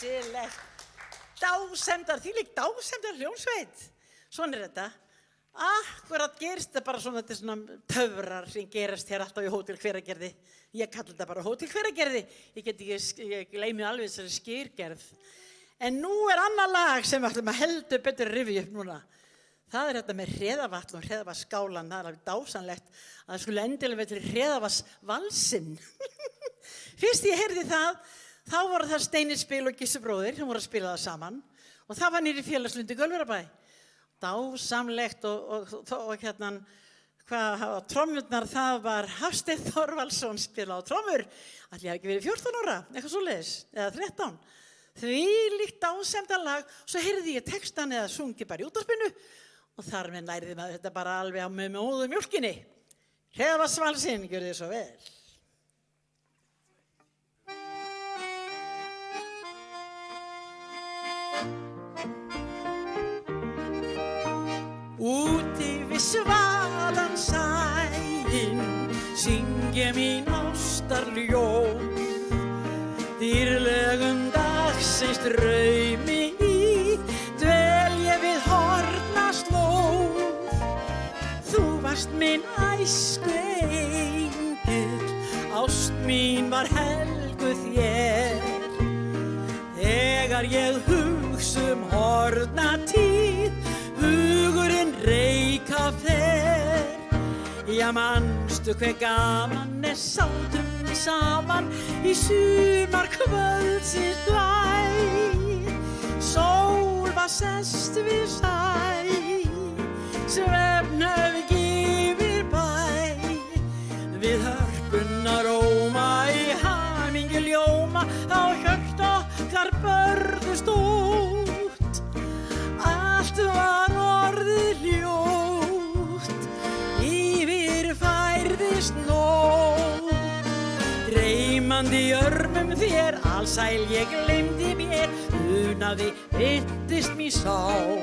Speaker 4: glæsilegt. Dásemdar, þvílík dásemdar hljómsveit. Svona þetta. Akkurat gerist þetta bara svona, þetta svona töfrar sem gerast hér alltaf í Hótel Hveragerði. Ég kalli þetta bara Hótel Hveragerði. Ég gleymi alveg þessari skýrgerð. En nú annað lag sem við ætlum að heldur betur rifja upp núna. Það þetta með hreðavatn og hreðavatnsskálan. Það alveg dásanlegt að það skulle endilega verið hreðavatnsvalsinn. Fyrst ég heyrði það, þá voru það Steini Spil og Gissi bróðir sem voru að spila það saman. Og það var niðri Félagslundi Gaulverabæ. Dásamlegt og hérna, trommurnar það var Hafsteinn Þorvaldsson spila á trommur. Ætli ég hafi ekki verið 14 ára, eitthvað svoleiðis, eða 13. Þvílíkt dásemdarlag, svo heyrði ég textan eða sungi bara í útvarpinu og þar með lærði maður þetta bara alveg á með móðu mjólkinni. Hreðavatnsvalsinn, gjörðu þið svo vel. Úti við svalan sæinn syng ég mín ástarljóð. Dýrlegum dagsins draumi í dvel ég við horfna slóð. Þú varst minn æsku engill, ást mín var helguð þér. Þegar ég hugsa horfna tíð, hugurinn reika fer. Já, manstu hve gaman sátum við saman í sumar kvöldsins blæ. Sól var sest við sæ, svefnhöfg yfir bæ. Við hörpunnar óma í hamingju ljóma, á hjört okkar börðust út. Allt var orðið ljótt, yfir færðist nótt. Dreymandi í örmum þér, alsæl ég gleymdi mér, unaði virtist mér sál.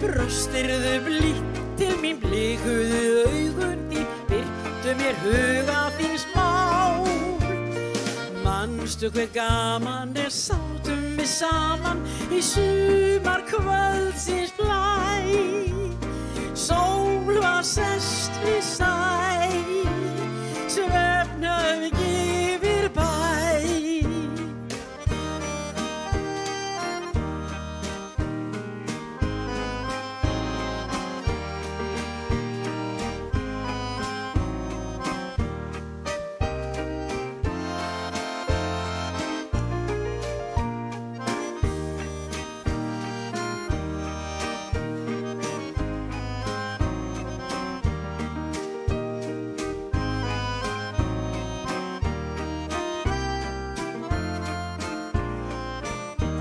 Speaker 4: Brostirðu blítt til mín, blikuðu augun þín, birtu mér huga þín smál. Manstu hve gaman sátum við saman í sumar kvöldsins blæ. Sól var sest við sæ, svefnhöfg yfir bæ.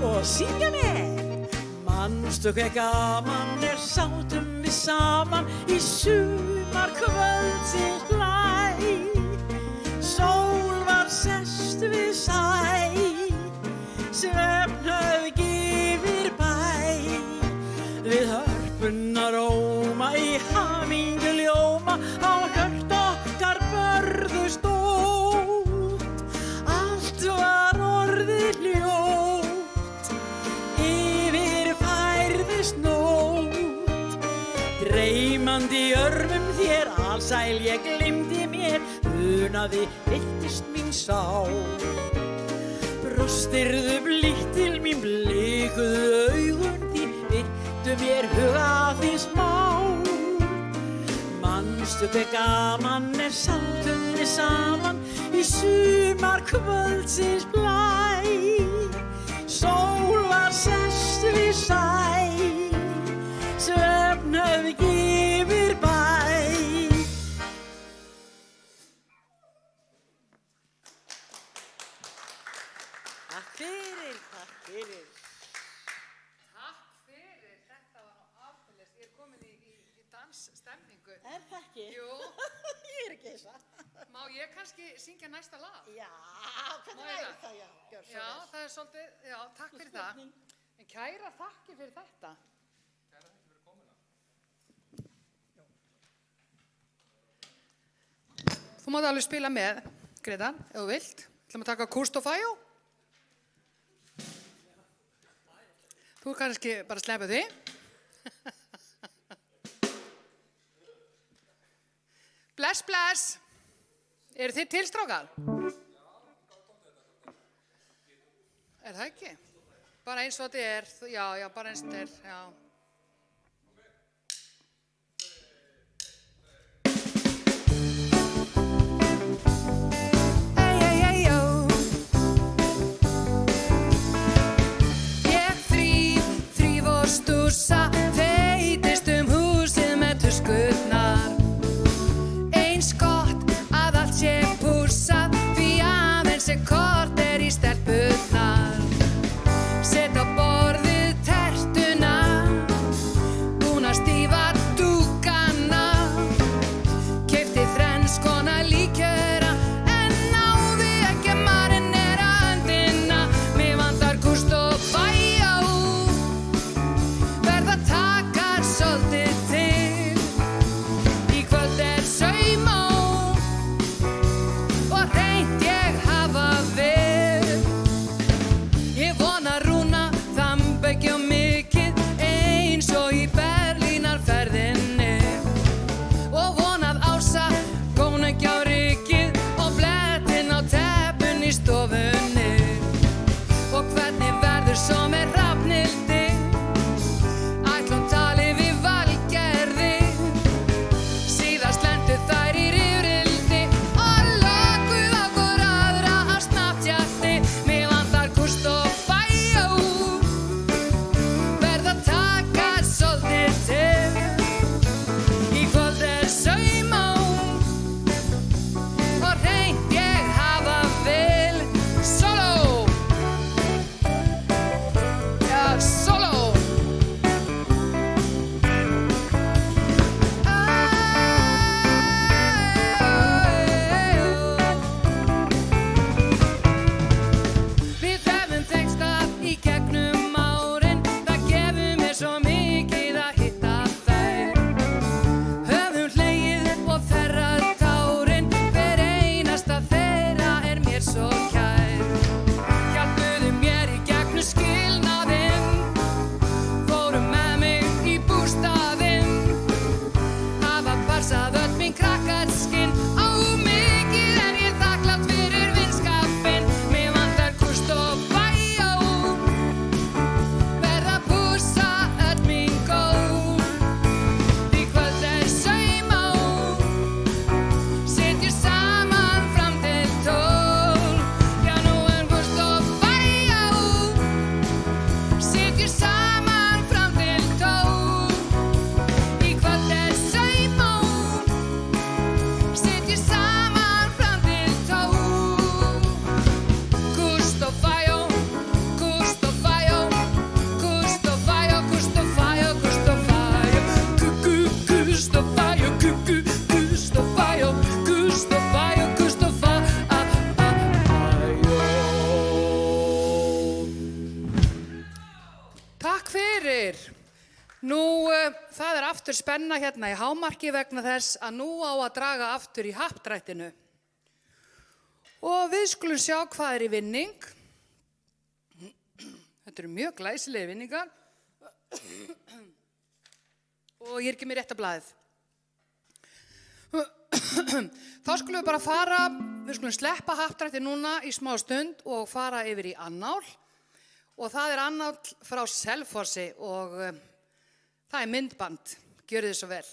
Speaker 4: Og syngja með. Manstu hve gaman sátum við saman í sumar kvöldsins blæ. Sól var sest við sæ, svefnhöfg yfir bæ. Við hörpunnar óma í hamingju ljóma, á hjört okkar börðust út. Allt var orðið ljótt, yfir færðist nótt. Dreymandi í örmum þér, alsæl ég gleymdi mér, unaði virtist mín sál. Brostirðu blítt til mín, blikuðu augun þín, virtu mér huga þín smál. Manstu hve gaman sátum við saman í sumar kvöldsins blæ. Sól var sest við sæ, svefnhöfg yfir bæ. Takk fyrir, takk fyrir.
Speaker 14: Takk fyrir, þetta var nú áfælis. Ég komin í dansstemningu.
Speaker 4: Það ekki?
Speaker 14: Jú.
Speaker 4: Ég ekki þessa.
Speaker 14: Má ég kannski syngja næsta lag?
Speaker 4: Já, hvernig væri það, já. Gjör svo
Speaker 14: Já,
Speaker 4: vel.
Speaker 14: það svolítið, já, takk fyrir það. En kæra þakkir fyrir þetta.
Speaker 9: Kæra þakkir fyrir komuna.
Speaker 14: Þú mátt alveg spila með, Greta, ef þú vilt. Ætlum að taka Kúst og Fæjó. Þú kannski bara sleppa því. Bless, bless. Eru þið til, strákar? Er það ekki? Bara eins og þetta er. Já, bara eins og þetta er, já.
Speaker 3: Stússa, þeytist húsið með tuskutnar. Eins gott að allt sé pússað, því aðeins korter í stelpurnar. Set á borðið tertuna, búin að stífa dúkana. Keypti þrenns konar líkjöra, en náði ekki að marinera öndina. Mig vantar kúst og bæjá, takar svolítið til. Í kvöld er saumó og reynt ég hafa vel. Ég vona rúna þamba ekki á mikið eins og í Berlínarferðinni. Og vonað Ása góna ekki á rykið og blettin á teppun í stofunni. Og hvernig verður svo með Hrafnhildi? Aftur spenna hérna í hámarki vegna þess að nú á að draga aftur í happdrættinu. Og við skulum sjá hvað er í vinning. Þetta eru mjög glæsilegir vinningar. Og ég er ekki með rétta blaðið. Þá skulum við bara fara, við skulum sleppa happdrætti núna í smá stund og fara yfir í annál. Og það er annál frá Selfossi og það er myndband. Gjörið þið svo vel.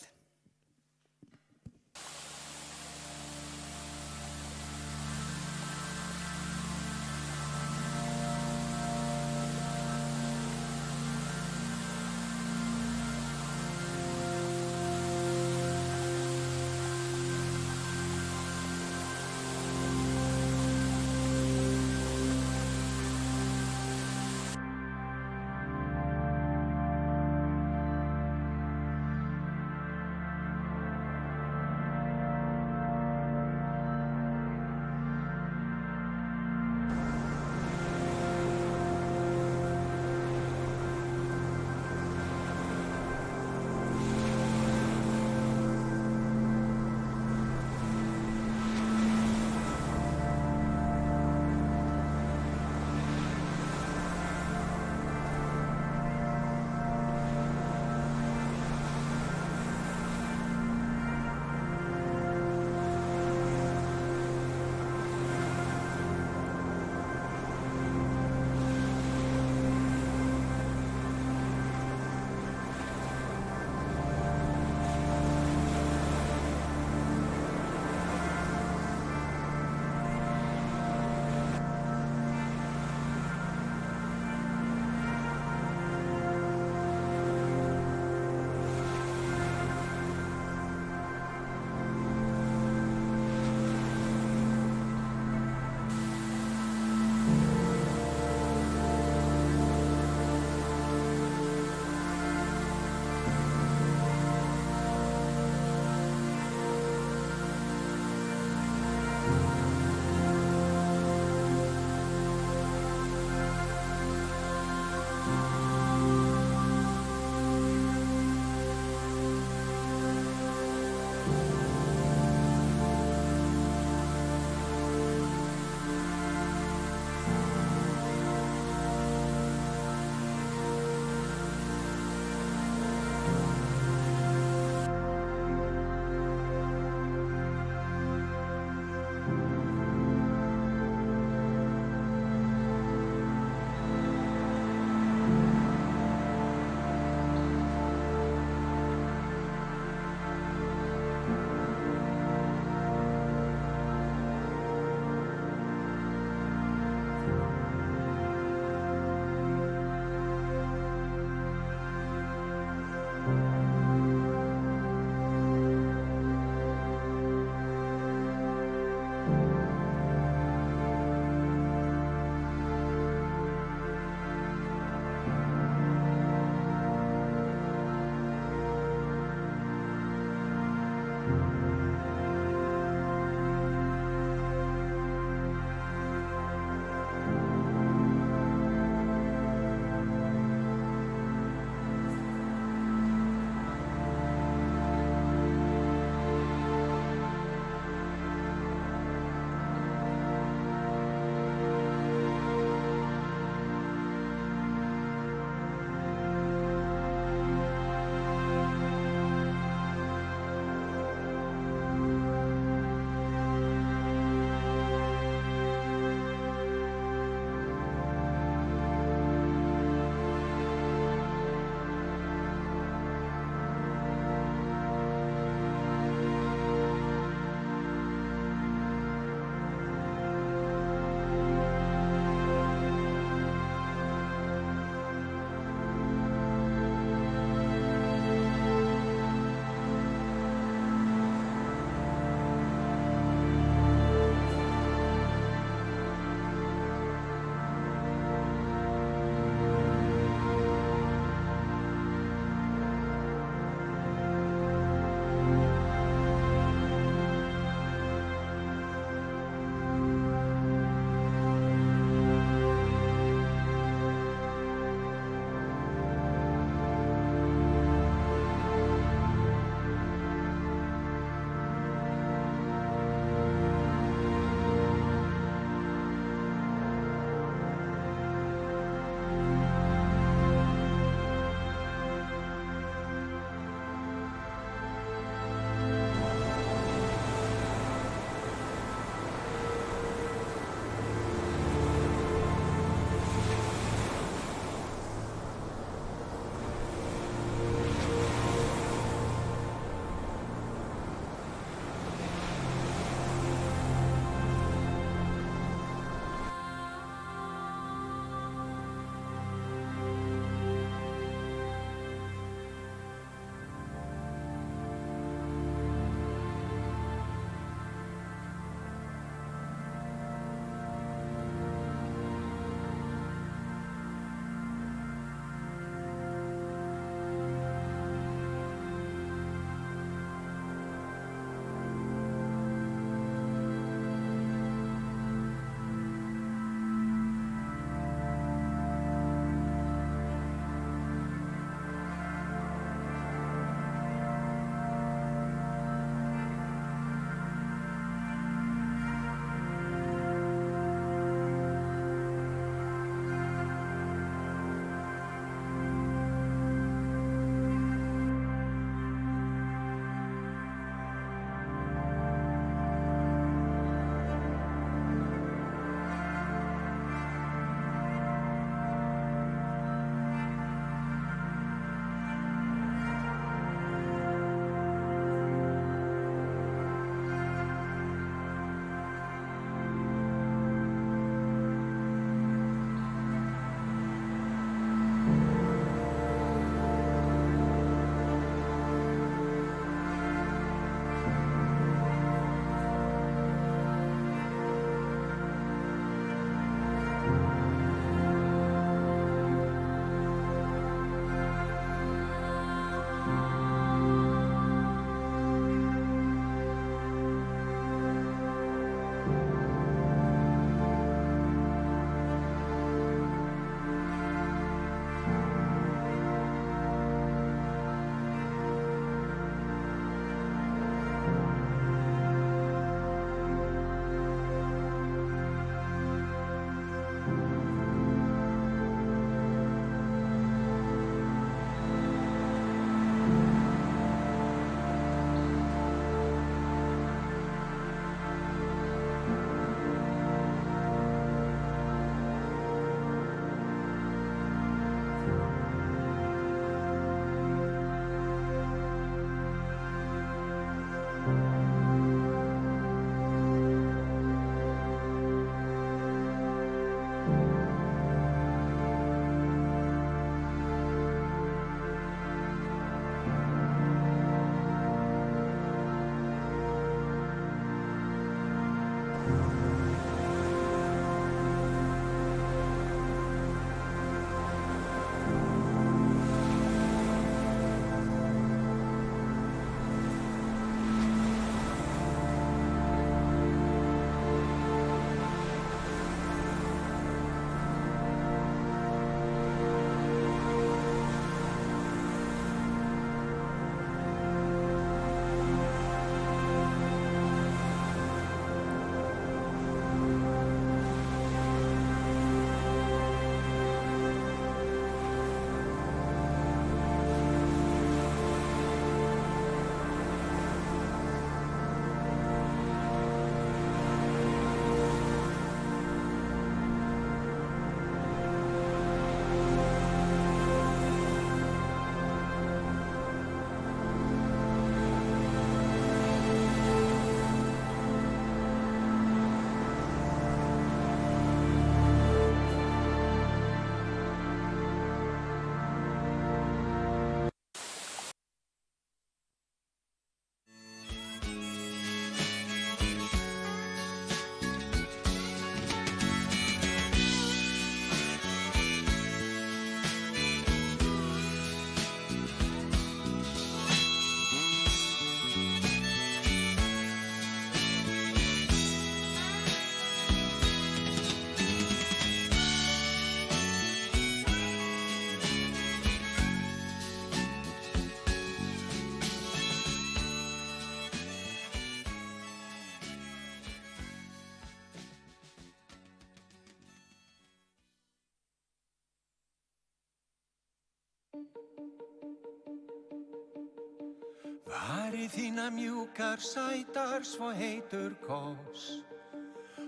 Speaker 18: Varir þína mjúkar, sætar, svo heitur koss.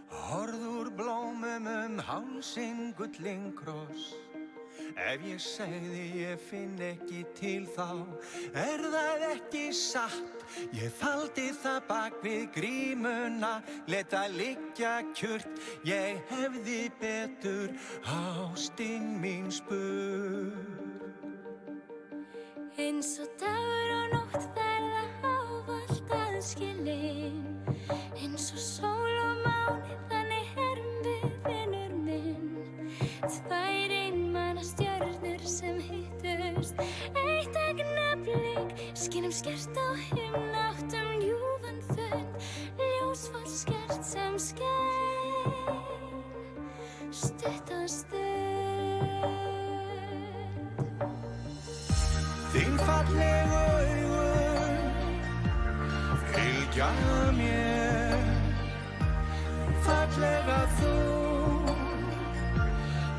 Speaker 18: Horður blómum hálsinn gullinn kross. Ef ég segði ég finn ekki til þá, það ekki satt. Ég faldi það bak við grímuna, let það liggja kjurt. Ég hefði betur ástin mín spurt.
Speaker 20: Eins og dagur og nótt verða ávallt aðskilin. Eins og sól og máni, þannig erum við vinur minn. Tvær einmana stjörnur sem hittust eitt augnablik, skinum skert á himnáttum ljúfan fund, ljósfall skert sem skein stutta stund.
Speaker 18: Þín fallegu augun fylgja mér, fallega þú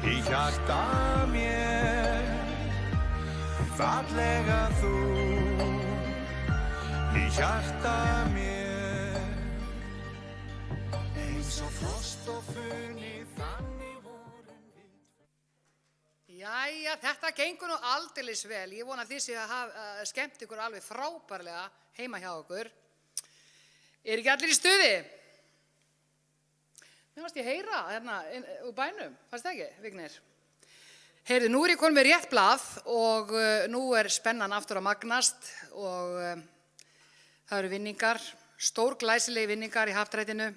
Speaker 18: í hjarta mér, fallega þú í hjarta mér. Eins og frost og funi þannig vorum við.
Speaker 14: Jæja, þetta gengur nú aldeilis vel. Ég vona að þið séu að hafa skemmt ykkur alveg frábærlega heima hjá okkur. Ekki allir í stuði? Mér fannst ég heyra hérna úr bænum, fannst það ekki, Vignir? Heyrðu, nú ég komin með rétt blað og nú spennan aftur að magnast og það eru vinningar, stórglæsilegi vinningar í Happdrættinu.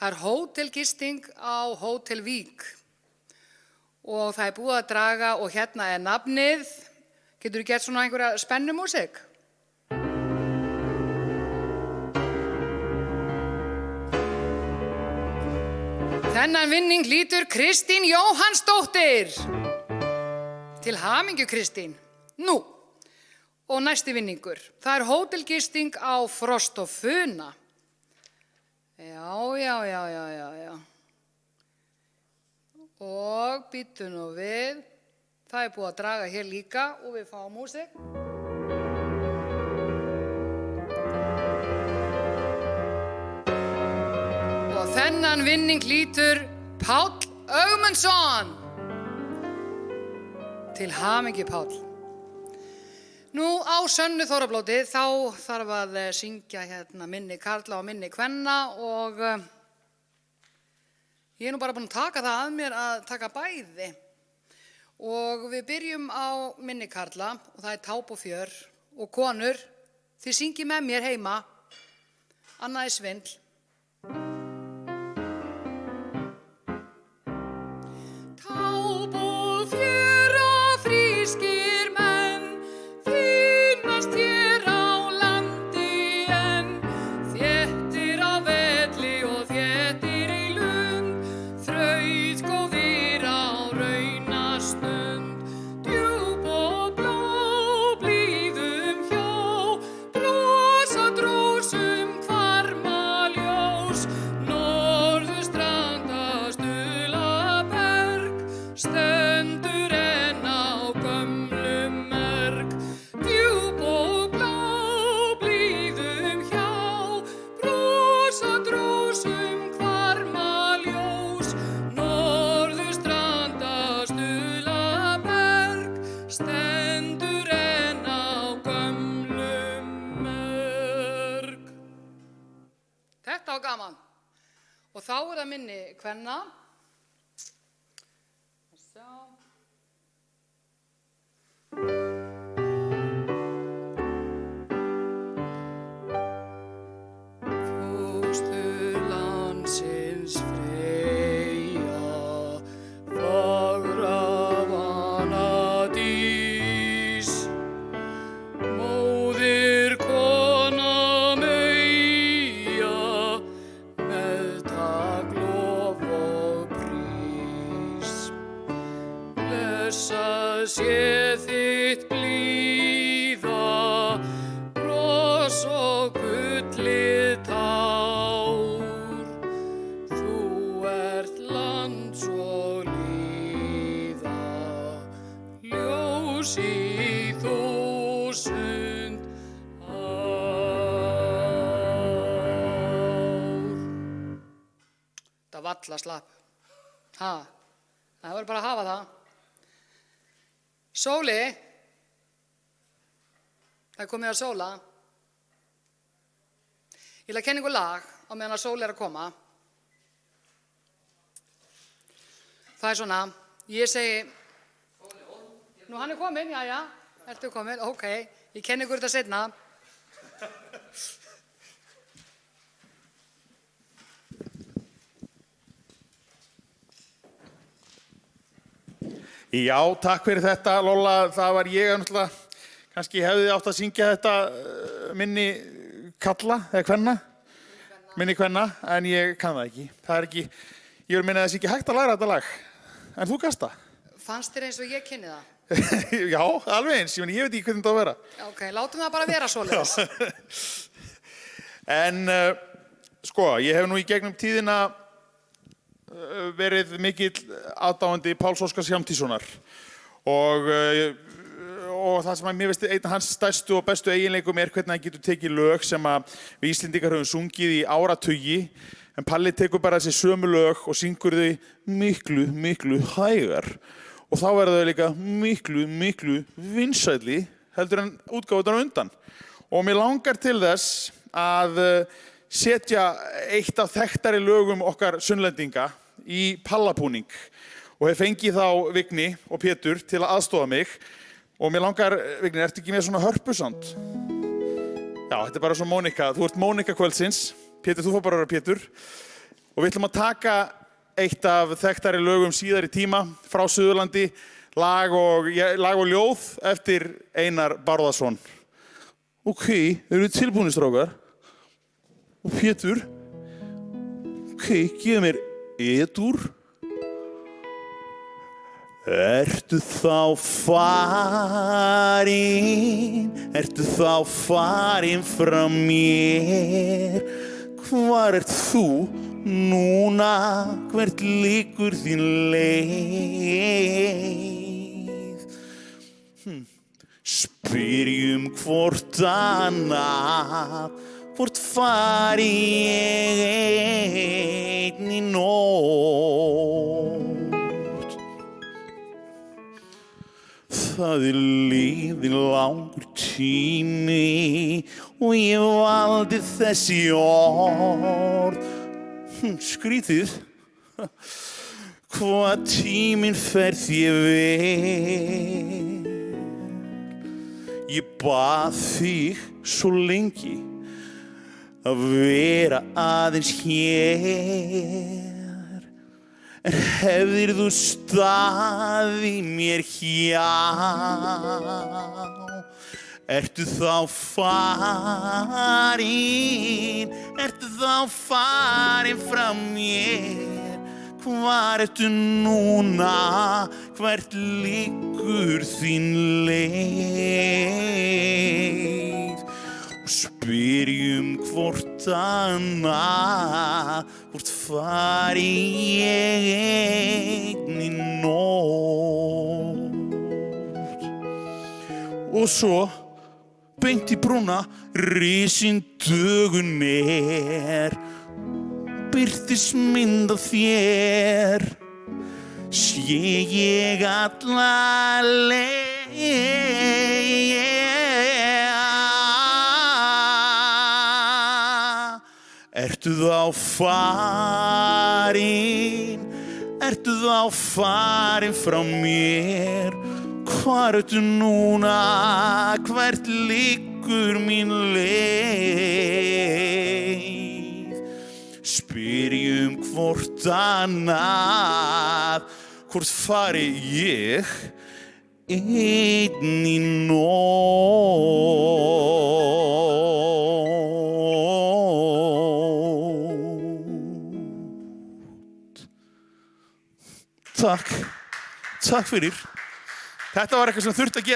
Speaker 14: Það hótelgisting á Hótel Vík og það búið að draga og hérna nafnið. Geturðu gert svona einhverja spennumúsík? Þennan vinning hlýtur Kristín Jóhannsdóttir. Til hamingju, Kristín. Nú, og næsti vinningur. Það hótelgisting á Frost og Funa. Já. Og býttu nú við. Það búið að draga hér líka og við fáum músík. Og þennan vinning hlýtur Páll Ögmundsson. Til hamingju, Páll. Nú á Sönnu Þórðarblóti þá þarf að syngja hérna minni karla og minni kvenna og ég nú bara búin að taka það að mér að taka bæði. Og við byrjum á minni karla og það Táp og Fjör og konur, þið syngið með mér heima, annað svindl. Táp og Fjör og frískir menn, finnast hér á landi en þéttir á velli og þéttir í lund, þrautgóðir á raunastund, djúp og blá, blíðum hjá, brosa drósum hvarma ljós, norðurstranda Stuðlaberg, stendur enn á gömlum merg, djúp og blá, blíðum hjá, brosa drósum hvarma ljós, norðurstranda Stuðlaberg, stendur enn á gömlum merg. Þetta var gaman. Og þá það minni kvenna. Sjá. Fóstur landsins Freyja, fagra vanadís, móðir kona meyja, meðtak lof og prís. Blessað sé þitt blíða bros og gullið tár, þú ert lands og líða, ljós í Halla slapp. Ha, það verður bara að hafa það. Sóli, það er komið að sóla. Ég ætla að kenna ykkur lag á meðan að Sóli er að koma. Það er svona, ég segi, nú hann er kominn, jæja, ertu kominn, ok, ég kenni ykkur þetta seinna.
Speaker 15: Já, takk fyrir þetta, Lolla. Það var ég náttúrulega, kannski hefði átt að syngja þetta minni kalla, eða kvenna. Minni kvenna, en ég kann það ekki. Það er ekki, ég vil minna að það sé ekki hægt að læra þetta lag. En þú gast það.
Speaker 14: Fannst þér eins og ég kynni það?
Speaker 15: Já, alveg eins. Ég veit ekki hvernig það á að vera.
Speaker 14: Ok, látum það bara vera svoleiðis.
Speaker 15: En, sko, ég hef nú í gegnum tíðina verið mikill aðdáandi Páls Óskars Hjálmtýssonar og það sem að mér veist einn af hans stærstu og bestu eiginleikum er hvernig hann getur tekið lög sem að við Íslendingar höfum sungið í áratugi en Palli tekur bara þessi sömu lög og syngur þau miklu, miklu hægar og þá verða þau líka miklu, miklu vinsælli heldur en útgáfuðan á undan og mér langar til þess að setja eitt af þekktari lögum okkar sunnlendinga í pallabúning og hef fengið þá Vigni og Pétur til að aðstofa mig og mér langar, Vigni, ertu ekki með svona hörpusand? Já, þetta er bara svo Mónika, þú ert Mónika kvöldsins, Pétur, þú fór bara að vera Pétur og við ætlum að taka eitt af þekktari lögum síðar í tíma frá Suðurlandi, lag og ljóð eftir Einar Bárðarson. Ok, eru þið tilbúnir, strákar? Og Pétur, ok, geðu mér edur. Ertu þá farin frá mér? Hvar ert þú núna? Hvert liggur þín leið? Spyrjum hvort annað hvort fari ég einn í nótt. Það er liðinn langur tími og ég valdi þessi orð. Skrítið, hvað tíminn fer þér vel. Ég bað þig svo lengi að vera aðeins hér en hefðir þú staðið mér hjá ertu þá farin frá mér hvar ertu núna hvert liggur þín leið og spyrjum hvort annað hvort fari ég einn í nótt og svo beint í brúna risinn dögun er birtist mynd af þér sé ég alla leið Ertu þá farin frá mér hvar ertu núna hvert liggur mín leið spyrjum hvort annað hvort fari ég einn í Takk fyrir. Þetta var eitthvað sem þurfti að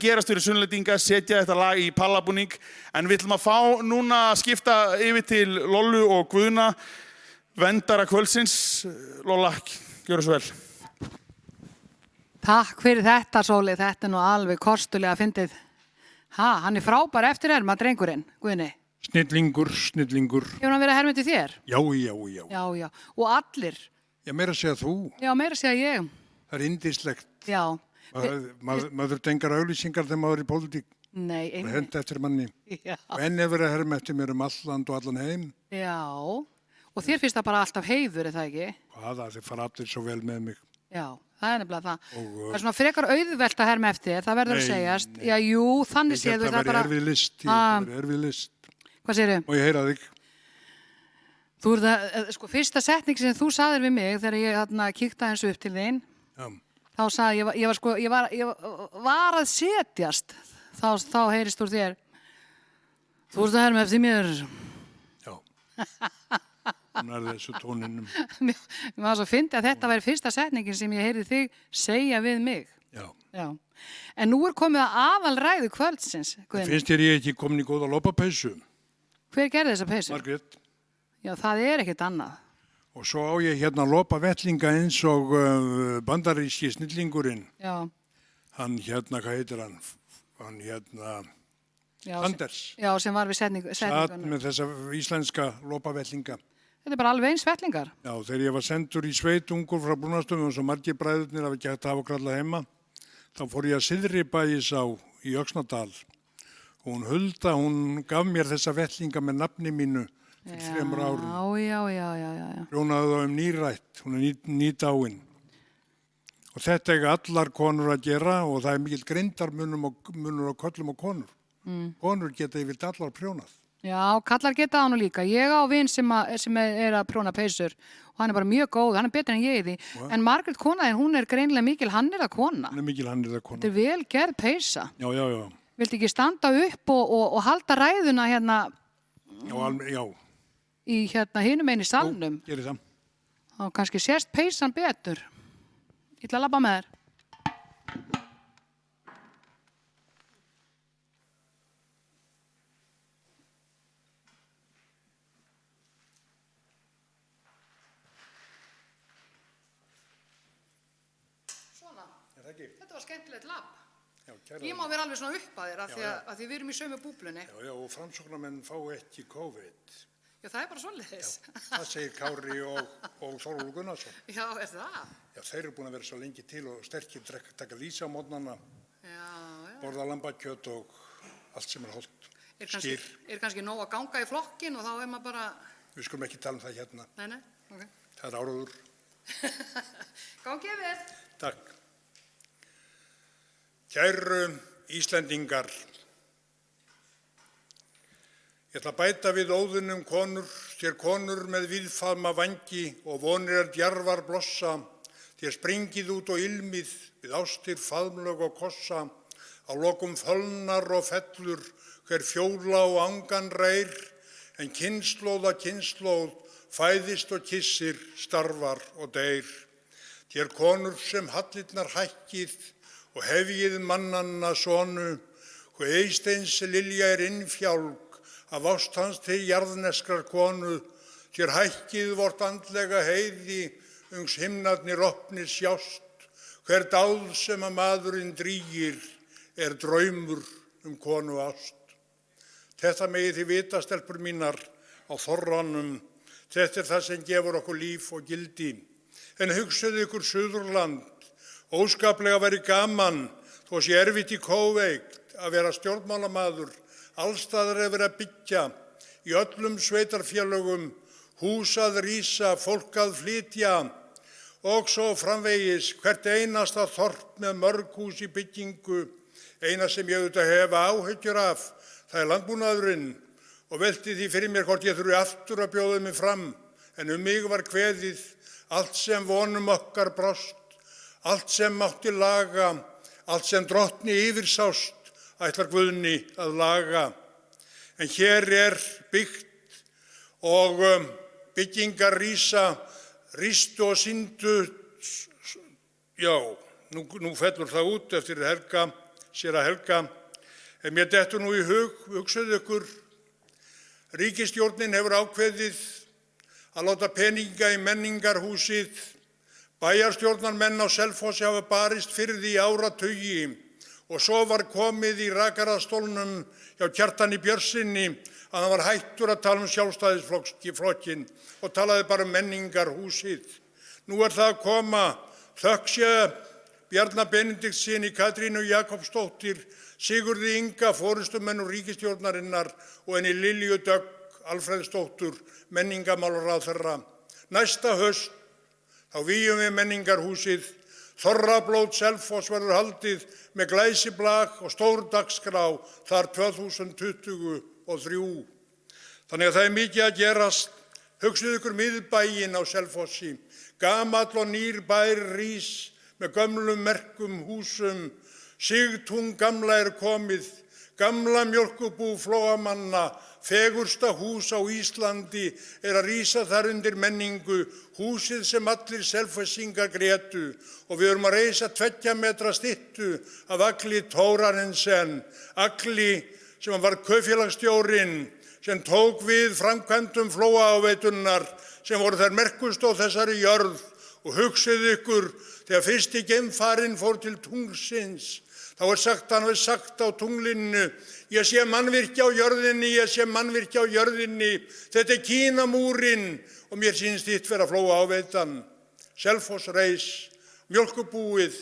Speaker 15: gerast. Fyrir Sunnlendinga, setja þetta lag í pallabúning. En við ætlum að fá núna að skipta yfir til Lollu og Guðna, vendara kvöldsins. Lolla, gjörðu svo vel.
Speaker 14: Takk fyrir þetta, Sóli. Þetta er nú alveg kostulega fyndið. Hann er frábær eftirherma, drengurinn, Guðni.
Speaker 19: Snillingur.
Speaker 14: Hefur hann verið að herma eftir þér?
Speaker 19: Já.
Speaker 14: Já. Og allir?
Speaker 19: Já, meira að segja þú.
Speaker 14: Já, meira að segja ég.
Speaker 19: Það er yndislegt.
Speaker 14: Já.
Speaker 19: Maður þurft engar auglýsingar þegar maður er í pólitík.
Speaker 14: Nei,
Speaker 19: einmitt. Það henda eftir manni.
Speaker 14: Já.
Speaker 19: Og enn hefur verið að herma eftir mér all land og allan heim.
Speaker 14: Já. Og þér finnst það bara alltaf heiður, er það ekki?
Speaker 19: Hvaða, þeir fara allir svo vel með mig.
Speaker 14: Já, það er nefnilega það. Það er svona frekar auðvelt að herma eftir, það verður að segjast. Já, jú, þannig séð þú það bara...
Speaker 19: Það verður erfið list.
Speaker 14: Hvað segirðu?
Speaker 19: Og ég heyra þig.
Speaker 14: Þú er það, sko, fyrsta setning sem þú saðir við mig þegar ég kíkti aðeins upp til þín, þá sagði ég var að setjast, þá heyrist úr þér, þú ert að herma eftir mér.
Speaker 19: Já, hún er þessu tóninum.
Speaker 14: Mér var svo fyndið að þetta væri fyrsta setningin sem ég heyrði þig segja við mig. Já. En nú er komið að aðalræðu kvöldsins.
Speaker 19: Finnst þér ég ekki komin í góða lopapeysu?
Speaker 14: Hver gerði þessa peysu?
Speaker 19: Margrét.
Speaker 14: Já, það er ekkert annað.
Speaker 19: Og svo á ég hérna lopavettlinga eins og bandaríski snillingurinn.
Speaker 14: Já.
Speaker 19: Hann hérna, hvað heitir hann? Hann hérna, Anders.
Speaker 14: Já, sem var við setningunum.
Speaker 19: Satt með þessa íslenska lopavettlinga.
Speaker 14: Þetta er bara alveg eins vettlingar.
Speaker 19: Já, þegar ég var sendur í sveit ungur frá Brúnastöðum og svo margir bræðurnir hafa ekki hægt að hafa kralla heima, þá fór ég að Syðri bæis í Öxnadal. Og hún Hulda, hún gaf mér þessa vettlinga með nafni mínu fyrir 3 árum.
Speaker 14: Já.
Speaker 19: Rjónaði það nýrætt, hún er nýdáin. Og þetta eiga allar konur að gera og það er mikill grindarmunur á köllum og konur. Konur geta yfir allar prjónað.
Speaker 14: Já, kallar geta það nú líka. Ég á vin sem er að prjóna peysur og hann er bara mjög góð, hann er betur en ég í því. En Margrét konaðin, hún er greinilega mikil hannyrða kona.
Speaker 19: Hún er mikil hannyrða kona.
Speaker 14: Þetta er vel gerð peysa.
Speaker 19: Já.
Speaker 14: Viltu ekki standa upp og halda ræðuna hérna?
Speaker 19: Já.
Speaker 14: Í hérna hinum einu salnum?
Speaker 19: Já, gerir það.
Speaker 14: Þá kannski sést peysan betur. Ég ætla að labba með þér. Svona. Þetta var skemmtilegt labb. Ég má vera alveg svona upp að þér af því við erum í sömu búblunni.
Speaker 19: Já, og framsóknarmenn fá ekki COVID.
Speaker 14: Já, það er bara svoleiðis.
Speaker 19: Það segir Kári og Þorvaldur Gunnarsson.
Speaker 14: Já, er það?
Speaker 19: Já, þeir eru búin að vera svo lengi til og sterkir taka lýsa á mótnana, borða lambakjöt og allt sem er holdt. Skýr.
Speaker 14: Er kannski nóg að ganga í flokkin og þá er maður bara...
Speaker 19: Við skulum ekki tala um það hérna.
Speaker 14: Nei, ok.
Speaker 19: Það er áraður.
Speaker 14: Gangið vel.
Speaker 19: Takk. Kæru Íslendingar, ég ætla að bæta við óðunum konur, þér konur með víðfaðma vangi og vonir djarfar blossa, þér springið út og ilmið við ástir faðmlög og kossa, á lokum fölnar og fellur, hver fjóla og angan reir, en kynslóð að kynslóð fæðist og kissir, starfar og deyr. Þér konur sem hallirnar hækkið, og hefjið mannanna sonu, hvað Eysteins Lilja er innfjálg af ást hans til jarðneskrar konu, þér hækkið vort andlega heiði, ungs himnarnir opnir sjást, hver dáð sem að maðurinn drýgir er draumur konu ást. Þetta megið þið vita, stelpur mínar, á þorranum, þetta er það sem gefur okkur líf og gildi. En hugsaðu ykkur Suðurland, óskaplega væri gaman, þó sé erfitt í kóveikt að vera stjórnmálamaður, allstaðar er verið að byggja, í öllum sveitarfélögum, hús að rísa, fólk að flytja, og svo framvegis hvert einasta þorp með mörg hús í byggingu, eina sem ég auðvitað hefa áhyggjur af, það er landbúnaðurinn, og velti því fyrir mér hvort ég þurfi aftur að bjóða mig fram, en mig var kveðið, allt sem vonum okkar brást, allt sem mátti laga, allt sem drottni yfirsást, ætlar Guðni að laga. En hér er byggt og byggingar rístu og síndu, já, nú fellur það út eftir séra Helga, en mér dettur nú í hugsaðu ykkur, ríkisstjórnin hefur ákveðið að láta peninga í menningarhúsið, bæjarstjórnarmenn á Selfossi hafa barist fyrir því áratugi og svo var komið í rakarastólnum hjá Kjartani Björnssyni að hann var hættur að tala sjálfstæðisflokkinn og talaði bara menningarhúsið. Nú það að koma, þökk sé Bjarna Benediktssyni, Katrínu Jakobsdóttir, Sigurði Inga, forystumenn úr ríkisstjórnarinnar og henni Lilju Dögg Alfreðsdóttur, menningarmálaráðherra. Næsta haust þá vígjum við menningarhúsið. Þorrablót Selfoss verður haldið með glæsiblag og stór dagskrá þar 2023. Þannig að það mikið að gerast. Hugsið ykkur miðbæinn á Selfossi. Gamall og nýr bær rís með gömlum merkum húsum. Sigtún gamla komið. Gamla mjólkubú Flóamanna, fegursta hús á Íslandi, að rísa þar undir menningu, húsið sem allir Selfossingar grétu, og við að reisa 2 metra styttu af Agli Thorarinsson, Agli sem var kaupfélagsstjórinn, sem tók við framkvæmdum Flóaáveitunar, sem voru þær merkust á þessari jörð, og hugsið ykkur, þegar fyrsti geimfarinn fór til tunglsins, þá sagt, hann hefur sagt á tunglinu, ég sé mannvirki á jörðinni, ég sé mannvirki á jörðinni, þetta Kínamúrinn og mér sýnst þitt vera Flóaáveitan. Selfoss reis, mjólkubúið,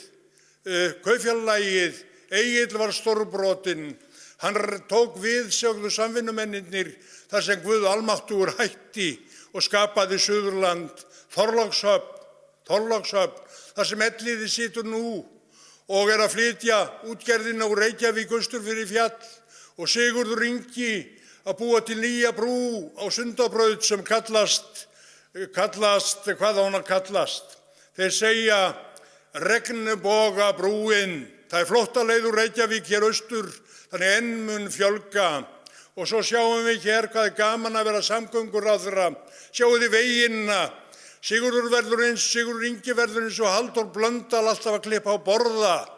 Speaker 19: kaupfélagið, Egill var stórbrotinn, hann tók við, sögðu samvinnumennirnir, þar sem Guð almáttugur hætti og skapaði Suðurland, Þorlákshöfn, þar sem Elliði situr nú, og að flytja útgerðina úr Reykjavík austur fyrir fjall, og Sigurður Ingi að búa til nýja brú á Sundabraut sem kallast, hvað á hún að kallast? Þeir segja Regnbogabrúin. Það flóttaleið úr Reykjavík hér austur, þannig enn mun fjölga. Og svo sjáum við hér hvað gaman að vera samgönguráðherra. Sjáu þið veginna. Sigurður Ingi verður eins og Halldór Blöndal alltaf að klippa á borða.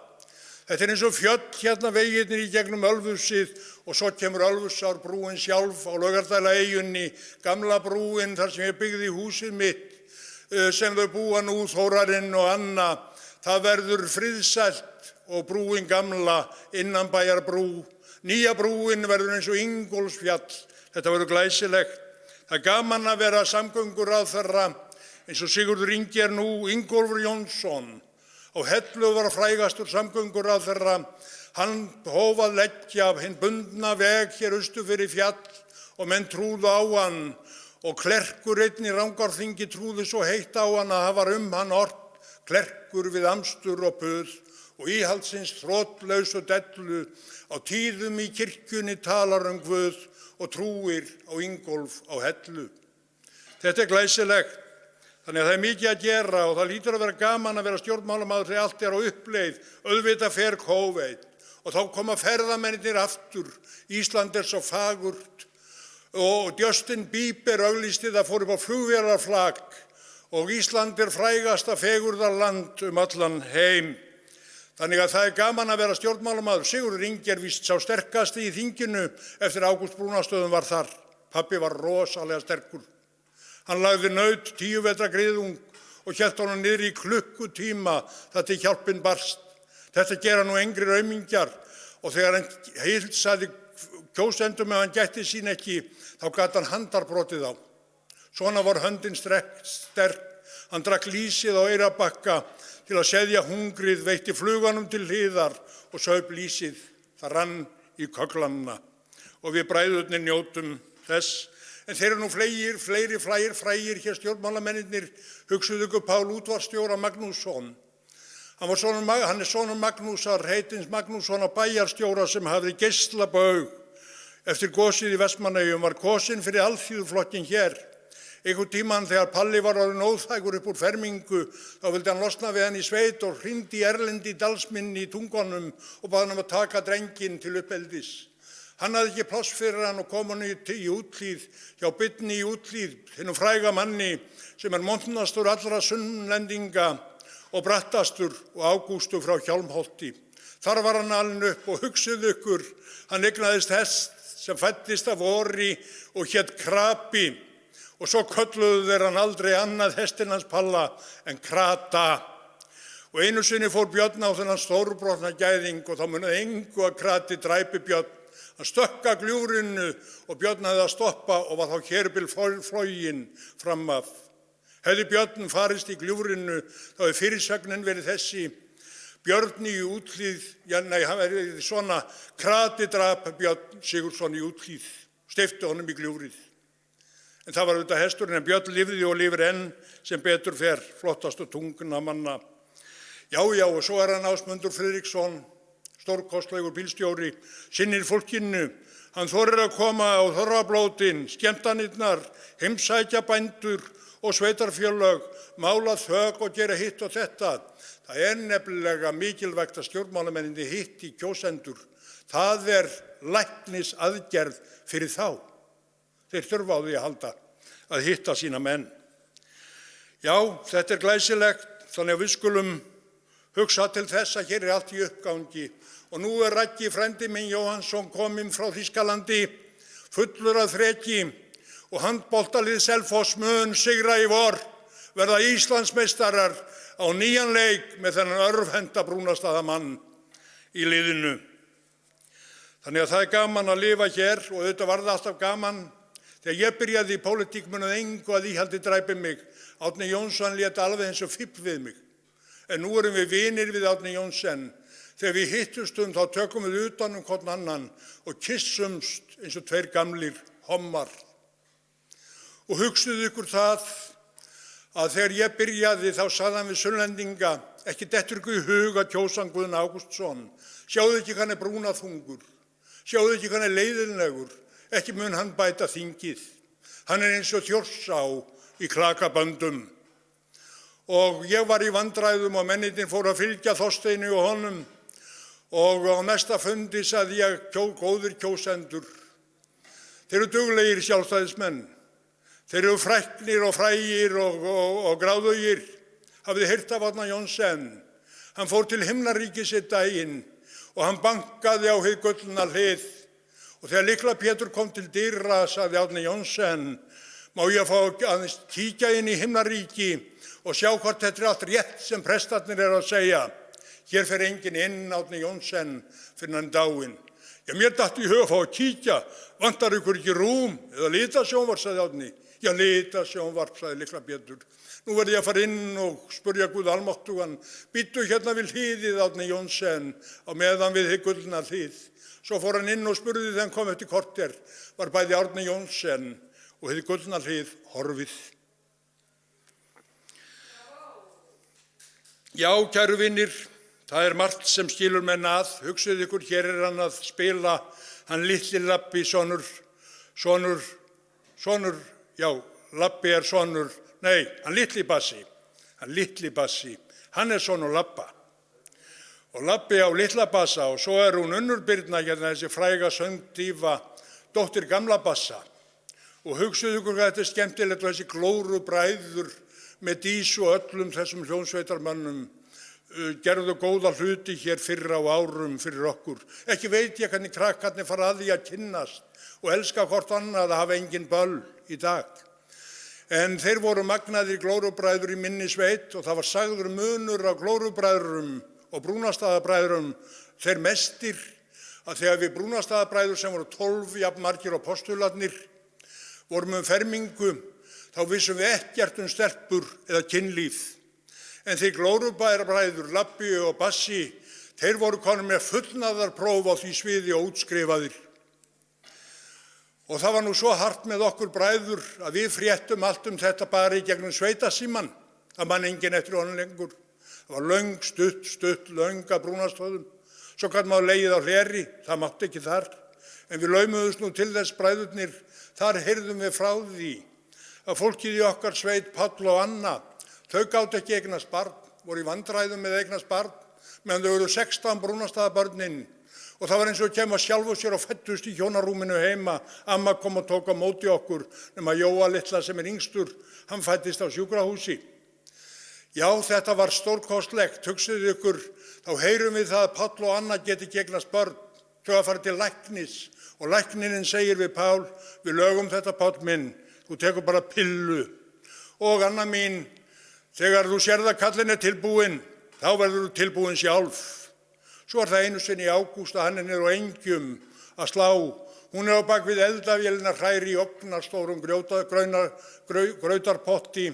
Speaker 19: Þetta eins og fjöll hérna veginnir í gegnum Ölfusið og svo kemur Ölfusárbrúin sjálf á Laugardælaeyjunni, gamla brúin þar sem ég byggði húsið mitt sem þau búa nú, Þórarinn og Anna. Það verður friðsælt og brúin gamla, innanbæjarbrú. Nýja brúin verður eins og Ingólfsfjall. Þetta verður glæsilegt. Það er gaman að vera samgönguráðherra. Eins og Sigurður Ingi nú, Ingólfur Jónsson. Á Hellu var frægastur samgönguráðherra. Hann hóf að leggja hinn bundna veg hér austur fyrir fjall og menn trúðu á hann. Og Klerkur einn í Rangárþingi trúði svo heitt á hann að það var hann ort, Klerkur við amstur og puð og íhaldsins þrotlausu dellu. Á tíðum í kirkjunni talar Guð og trúir á Ingólf á Hellu. Þetta glæsilegt. Þannig að það mikið að gera og það lítur að vera gaman að vera stjórnmálamaður þegar allt á uppleið, auðvitað fer COVID og þá koma ferðamennir aftur. Ísland svo fagurt og Justin Bieber auglýsti það fór upp á flugvélarflak og Ísland frægasta fegurðarland allan heim. Þannig að það gaman að vera stjórnmálamaður. Sigurður Ingi víst sá sterkasti í þinginu eftir Ágúst Brúnarstöðum var þar. Pabbi var rosalega sterkur. Hann lagði naut 10 vetra griðung og hélt honum niður í klukkutíma þar til hjálpin barst. Þetta gera nú engri aumingjar og þegar hann heilsaði kjósendum ef hann gætti sín ekki, þá gat hann handarbrotið á. Svona var höndin sterk. Hann drakk lýsið á Eyrarbakka til að seðja hungrið, veitti fluganum til hliðar og saup lýsið. Það rann í kögglanna og við bræðurnir njótum þess. En þeir nú fleiri frægir hér stjórnmálamennirnir, hugsuðu ykkur Pál útvarpsstjóra Magnússon. Hann sonur Magnúsar, heitins Magnússonar bæjarstjóra sem hafði geislabaug eftir gosið í Vestmannaeyjum, var kosinn fyrir Alþýðuflokkinn hér. Einhvern tímann þegar Palli var orðinn óþægur upp úr fermingu, þá vildi hann losna við hann í sveit og hringdi í Erlendi Dalsminni í Tungonum og bað hann að taka drenginn til uppeldis. Hann hafði ekki pláss fyrir hann og kom hann í Úthlíð, hjá Byrni í Úthlíð, hinn fræga manni sem montnastur allra sunnlendinga og brattastur og Ágústur frá Hjálmholti. Þar var hann alinn upp og hugsið ykkur, hann eignaðist hest sem fæddist af vori og hét Krapi og svo kölluðu þeir hann aldrei annað hestinn hans Palla en Krata. Og einu sinni fór Björn á þennan stórbrotna gæðing og þá munaði engu að Krati dræpi Björn. Hann stökk að gljúfrinu og Björn hefði að stoppa og var þá hérbil floginn fram af. Hefði Björn farist í gljúfrinu þá hefði fyrirsögnin verið þessi: Björn í Úthlíð, hann verið svona: krati drap Björn Sigurðsson í Úthlíð, steypti honum í gljúfrið. En það var auðvitað hesturinn, en Björn lifði og lifir enn sem betur fer, flottastu tungna manna. Já, og svo hann Ásmundur Friðriksson, stórkostlegur bílstjóri, sinnir fólkinu. Hann þorir að koma á þorrablótin, skemmtanirnar, heimsækja bændur og sveitarfélög, mála þök og gera hitt og þetta. Það nefnilega mikilvægt að stjórnmálamenninni hitti kjósendur. Það læknis aðgerð fyrir þá. Þeir þurfa á því að halda að hitta sína menn. Já, þetta glæsilegt, þannig að við skulum hugsa til þess að hér allt í uppgangi. Og nú Raggi frændi minn Jóhannsson kominn frá Þýskalandi, fullur að þreki, og handboltalið Selfoss mun sigra í vor, verða Íslandsmeistarar á nýjan leik með þennan örvhenta Brúnastaðamann í liðinu. Þannig að það gaman að lifa hér og auðvitað var það alltaf gaman. Þegar ég byrjaði í pólitík munið engu að íhaldi dræpi mig. Árni Jónsson lét alveg eins og fipp við mig. En nú erum við vinir við Árni Jónsson. Þegar við hittumstum þá tökum við utan hvern annan og kyssumst eins og tveir gamlir hommar. Og hugsuðu ykkur það að þegar ég byrjaði þá sagði hann við Sunnlendinga: ekki dettur ykkur í hug að kjósa Guðna Ágústsson. Sjáðu ekki hann brúnaþungur. Sjáðu ekki hann leiðinlegur. Ekki mun hann bæta þingið. Hann eins og Þjórsá í klakaböndum. Og ég var í vandræðum og mennirnir fóru að fylgja Þorsteini og honum. Og á næsta fundi sagði ég: góðir kjósendur. Þeir eru duglegir sjálfstæðismenn. Þeir eru fræknir og frægir og gráðugir. Hafið þið heyrt af Árna Jónsson? Hann fór til himnaríkis einn daginn og hann bankaði á hið gullna hlið. Og þegar Lykla Pétur kom til dyra, sagði Árni Jónsson: má ég fá að kíkja inn í himnaríki og sjá hvort þetta allt rétt sem prestarnir að segja. Hér fer enginn inn, Árni Jónsson, fyrir hann dáinn. Já, mér datt í hug að fá að kíkja. Vantar ykkur ekki rúm eða litasjónvarp, sagði Árni. Já, litasjónvarp, sagði Lykla Pétur. Nú verði ég að fara inn og spurja Guð almáttugan: býttu hérna við hliðið, Árni Jónsson, á meðan við hið gullna hlið. Svo fór hann inn og spurði þegar hann kom eftir korter, var bæði Árni Jónsson og hið gullna hlið horfið. Já, kæru vinir, það margt sem skilur menn að. Hugsið ykkur, hér hann að spila, hann litli Labbi sonur, Labbi sonur, nei, hann litli Bassi, hann sonur Labba. Og Labbi á litla bassa og svo hún Unnur Birna, hérna þessi fræga söngdífa, dóttir gamla bassa. Og hugsuðu ykkur hvað þetta skemmtilegt og þessi glóru bræður með Dísu og öllum þessum hljómsveitarmönnum gerðu góða hluti hér fyrr á árum fyrir okkur. Ekki veit ég hvernig krakkarnir fara að því að kynnast og elska hvort annað að hafa engin böll í dag. En þeir voru magnaðir glórubræður í minni sveit og það var sagður munur á glórubræðurum og Brúnastaðabræðurum, þeir mestir, að þegar við Brúnastaðabræður sem voru 12 jafn margir og postularnir vorum fermingu, þá vissum við ekkert stelpur eða kynlíf. En þeir glórubræður, Labbi og Bassi, þeir voru konur með fullnaðarpróf á því sviði og útskrifaðir. Og það var nú svo hart með okkur bræður að við fréttum allt þetta bara í gegnum sveitasímann, að mann enginn eftir honum lengur. Það var löng, stutt, löng að Brúnastöðum. Svo gat maður legið á hleri, það mátti ekki þar. En við laumuðumst nú til þess bræðurnir, þar heyrðum við frá því að fólkið í okkar sveit, Páll og Anna, þau gátu ekki eignast barn, voru í vandræðum með eignast barn, meðan þau eru 16 Brúnastaðabörnin. Og það var eins og kemur sjálfu sér og fættust í hjónarúminu heima. Amma kom og tók á móti okkur, nema Jóa litla sem yngstur, hann fættist á sjúkrahúsi. Já, þetta var stórkostlegt, hugsuðu ykkur, þá heyrum við það að Páll og Anna geti ekki eignast börn, þau að fara til læknis og læknirinn segir við Pál: við lögum þetta, Páll minn, þú tekur bara pillu. Og Anna mín, þegar þú sérð að kallinn tilbúinn, þá verður þú tilbúinn sjálf. Svo það einu sinni í ágúst að hann niður á Engjum að slá. Hún á bak við eldavélina hræri í ógnarstórum grautarpotti.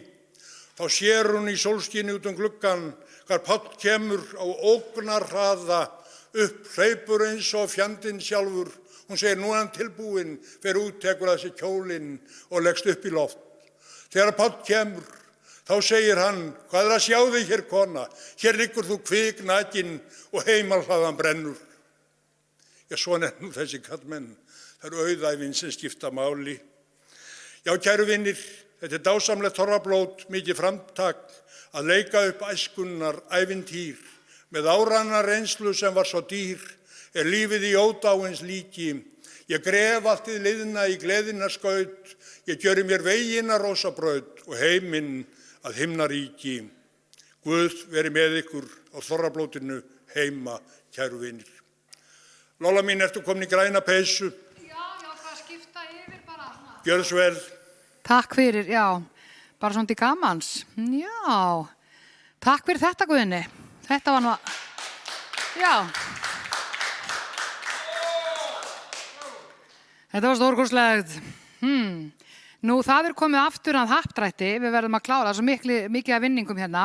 Speaker 19: Þá sér hún í sólskini út gluggan hvar Páll kemur á ógnarhraða upp, hleypur eins og fjandinn sjálfur. Hún segir nú er hann tilbúinn, fer út, tekur að sér kjólinn og leggst upp í loft. Þegar Páll kemur, þá segir hann, hvað er að sjá þig hér kona? Hér liggur þú kviknakin og heimalhlaðan brennur. Já, svona nú þessi kallmenn. Það auðæfin sem skipta máli. Já, kæru vinnir, þetta dásamlegt þorrablót, mikið framtak að leika upp æskunnar ævintýr. Með áranna reynslu sem var svo dýr, lífið í ódáins líki. Ég gref allt í liðna í gleðina skaut, ég gjöri mér vegina rósabraut og heiminn að himnaríki. Guð veri með ykkur á þorrablótinu heima, kæru vinnir. Lolla mín, ertu komin í græna peysu? Gjörðu svo vel.
Speaker 14: Takk fyrir, já. Bara svona til gamans. Já. Takk fyrir þetta, Guðni. Þetta var nú að... Já. Þetta var stórkostlegt. Nú, það komið aftur að happdrætti. Við verðum að klára svo mikið af vinningum hérna.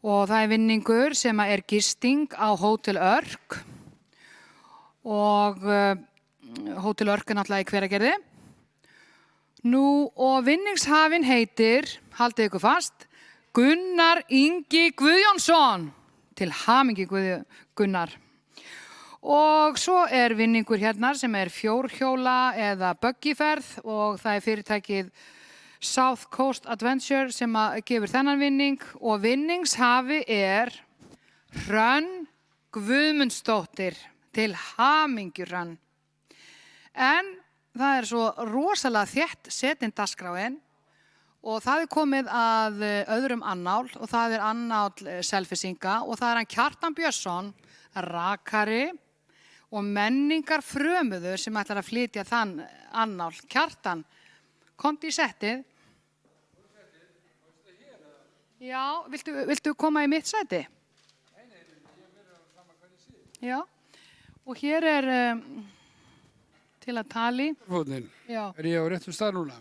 Speaker 14: Og það vinningur sem er gisting á Hótel Örk. Og Hótel Örk náttúrulega í Hveragerði. Nú, og vinningshafinn heitir, haldið ykkur fast, Gunnar Ingi Guðjónsson. Til hamingju Gunnar. Og svo vinningur hérna sem fjórhjóla eða buggyferð og það fyrirtækið South Coast Adventure sem gefur þennan vinning og vinningshafi Hrönn Guðmundsdóttir. Til hamingju Hrönn. En það svo rosalega þétt setin dagskráin og það komið að öðrum annál og það annál selfisinga og það hann Kjartan Björnsson, rakari og menningarfrömuður sem ætlar að flytja þann annál. Kjartan, komdu í settið. Já, viltu koma í mitt seti? Já, og hér til að tali. Já.
Speaker 11: Ég á réttum stað núna?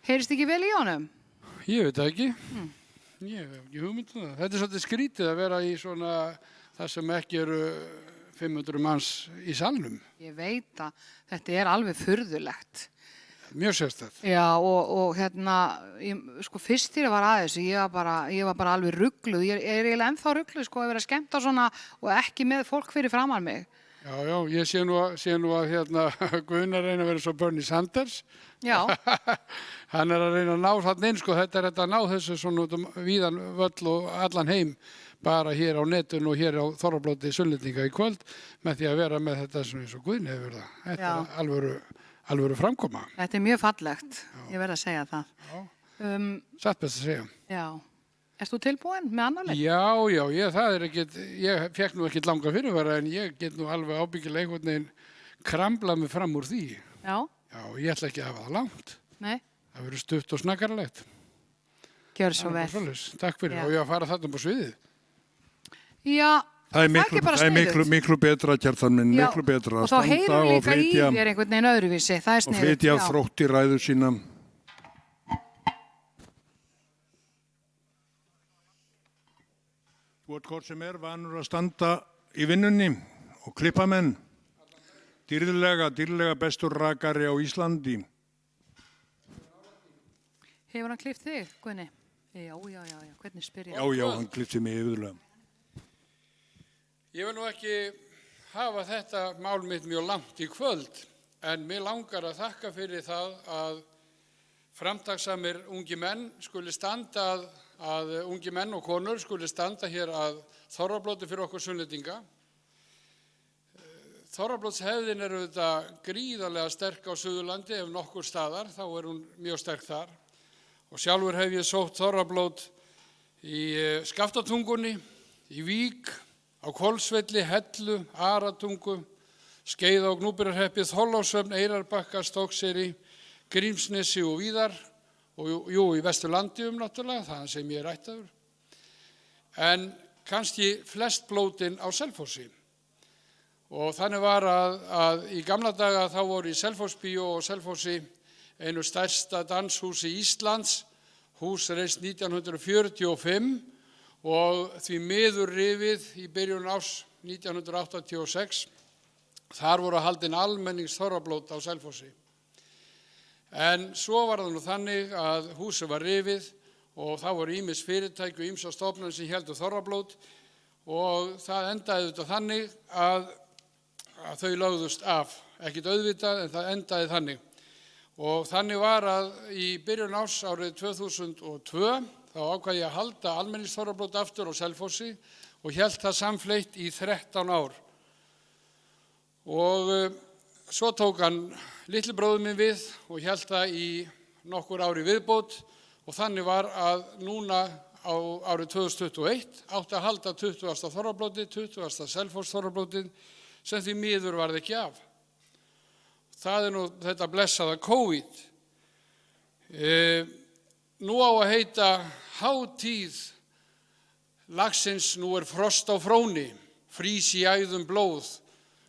Speaker 14: Heyrist ekki vel í honum?
Speaker 11: Ég veit það ekki. Ég hef ekki hugmynd um það. Þetta svolítið skrítið að vera í svona það sem ekki eru 500 manns í salnum.
Speaker 14: Ég veit það. Þetta alveg furðulegt.
Speaker 11: Mjög sérstætt.
Speaker 14: Já, og hérna, fyrst þegar ég var að þessu, ég var bara alveg rugluð. Ég eiginlega ennþá rugluð, að vera skemmt á svona og ekki með fólk fyrir framan mig.
Speaker 11: Já, ég sé nú að hérna Gunnar reyna að vera svo Bernie Sanders.
Speaker 14: Já.
Speaker 11: Hann að reyna að ná þarna inn, þetta að ná þessu svona víðan völl og allan heim bara hér á netun og hér á Þorrablóti Sunnlendinga í kvöld með því að vera með þetta svona eins og Guðni hefur það. Þetta alvöru framkoma.
Speaker 14: Þetta mjög fallegt, ég verð að segja það.
Speaker 11: Já, satt best að segja.
Speaker 14: Já. Erst þú tilbúin með annar leik?
Speaker 11: Já, ég fekk nú ekkert langa fyrirvara en ég get nú alveg ábyggilega einhvern veginn kramlað mig fram úr því.
Speaker 14: Já.
Speaker 11: Já, ég ætla ekki að hafa það langt.
Speaker 14: Nei.
Speaker 11: Það verður stutt og snakkarlegt.
Speaker 14: Gjör svo vel.
Speaker 11: Takk fyrir og ég að fara þarna upp á sviðið.
Speaker 14: Já, það ekki bara sniðugt.
Speaker 19: Það miklu betra, Kjartan minn, miklu betra að standa og flytja. Og þá heyrum líka í þér einhvern veginn öðruvísi, það sniðugt. Og flytja þrótt í ræðu sína. Þú hvort sem vanur að standa í vinnunni og klippa menn. Dýrlega bestur rakari á Íslandi.
Speaker 14: Hefur hann klippt þig, Guðni? Já, hvernig spyr ég?
Speaker 19: Já, hann klippti mig yfirlega.
Speaker 11: Ég vil nú ekki hafa þetta mál mitt mjög langt í kvöld, en mér langar að þakka fyrir það að framtaksamir ungi menn skuli standa að ungi menn og konur skuli standa hér að Þorrablóti fyrir okkur Sunnlendinga. Þorrablótshefðin þetta gríðarlega sterk á Suðurlandi, ef nokkur staðar, þá hún mjög sterk þar. Og sjálfur hef ég sótt Þorrablót í Skaftatungunni, í Vík, á Hvolsvelli, Hellu, Aratungu, Skeiða og Gnúpverjahreppi, Þorlákshöfn, Eyrarbakka, Stokkseyri, Grímsnesi og víðar og í Vesturlandi náttúrulega, það sem ég ættaður. En kannski flest blótin á Selfossi. Og þannig var að í gamla daga þá voru í Selfossbíó og Selfossi einu stærsta danshúsi Íslands, hús reist 1945 og því miður rifið í byrjun árs 1986. Þar voru haldin almenningsþorrablót á Selfossi. En svo var það nú þannig að húsið var rifið og það voru ýmis fyrirtæki og ýmsar stofnanir sem héldu þorrablót og það endaði auðvitað þannig að þau lögðust af. Ekkert auðvitað en það endaði þannig. Og þannig var að í byrjun árs árið 2002 þá ákvað ég að halda almenningsþorrablót aftur á Selfossi og hélt það samfleytt í 13 ár. Og svo tók hann litli bróðir minn við og hélt það í nokkur ári viðbót og þannig var að núna á árið 2021 átti að halda 20. þorrablótið, 20. Selfoss þorrablótið sem því miður varð ekki af. Það nú þetta blessaða COVID. Nú á að heita hátíð lagsins, nú frost á fróni, frís í æðum blóð,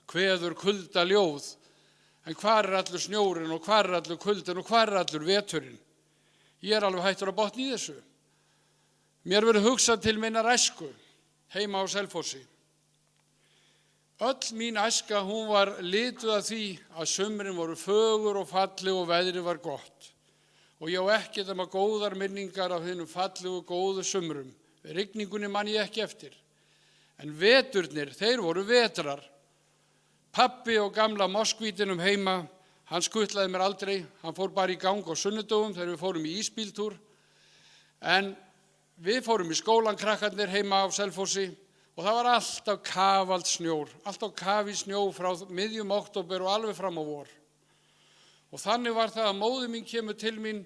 Speaker 11: kveður kulda ljóð. En hvar allur snjórinn og hvar allur kuldin og hvar allur veturinn? Ég alveg hættur að botna í þessu. Mér verður hugsað til minnar æsku, heima á Selfossi. Öll mín æska, hún var lituð af því að sumrin voru fögur og falleg og veðrið var gott. Og ég á ekkert góðar minningar af hinum fallegu góðu sumrum. Rigningunni man ég ekki eftir. En veturnir, þeir voru vetrar. Pabbi og gamla moskvítinum heima, hann skutlaði mér aldrei, hann fór bara í gang á sunnudögum þegar við fórum í ísbíltúr. En við fórum í skólan krakkarnir heima á Selfossi og það var alltaf kafald snjór, alltaf kafi snjó frá miðjum október og alveg fram á vor. Og þannig var það að móðir mín kemur til mín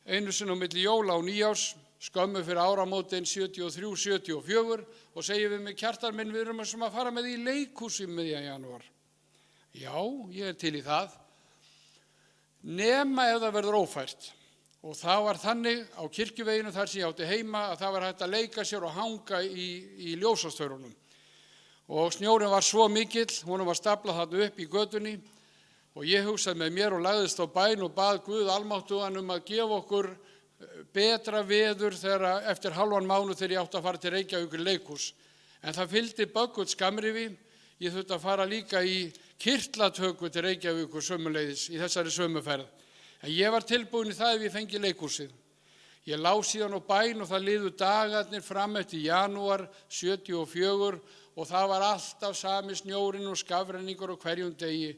Speaker 11: einu sinni á milli jóla og nýjárs, skömmu fyrir áramótin 73-74 og segir við mig, Kjartan minn, við erum að fara með í leikhúsi miðjan janúar. Já, ég til í það. Nema ef það verður ófært. Og það var þannig á kirkjuveginu þar sem ég átti heima að það var hægt að leika sér og hanga í ljósastörunum. Og snjórinn var svo mikill, honum var staplað þarna upp í götunni og ég hugsaði með mér og lagðist á bæn og bað Guð almáttugan að gefa okkur betra veður þegar eftir halvan mánuð þegar ég átti að fara til Reykjavíkur leikhús. En það fylgdi böggull skamrifi, ég þurfti að fara líka í kirtlatöku til Reykjavíkur sömuleiðis í þessari sömuferð. En ég var tilbúin í það ef ég fengi leikhúsið. Ég lá síðan á bæn og það liðu dagarnir fram eftir janúar 74 og það var alltaf sami snjórinn og skafrenningur á hverjum degi.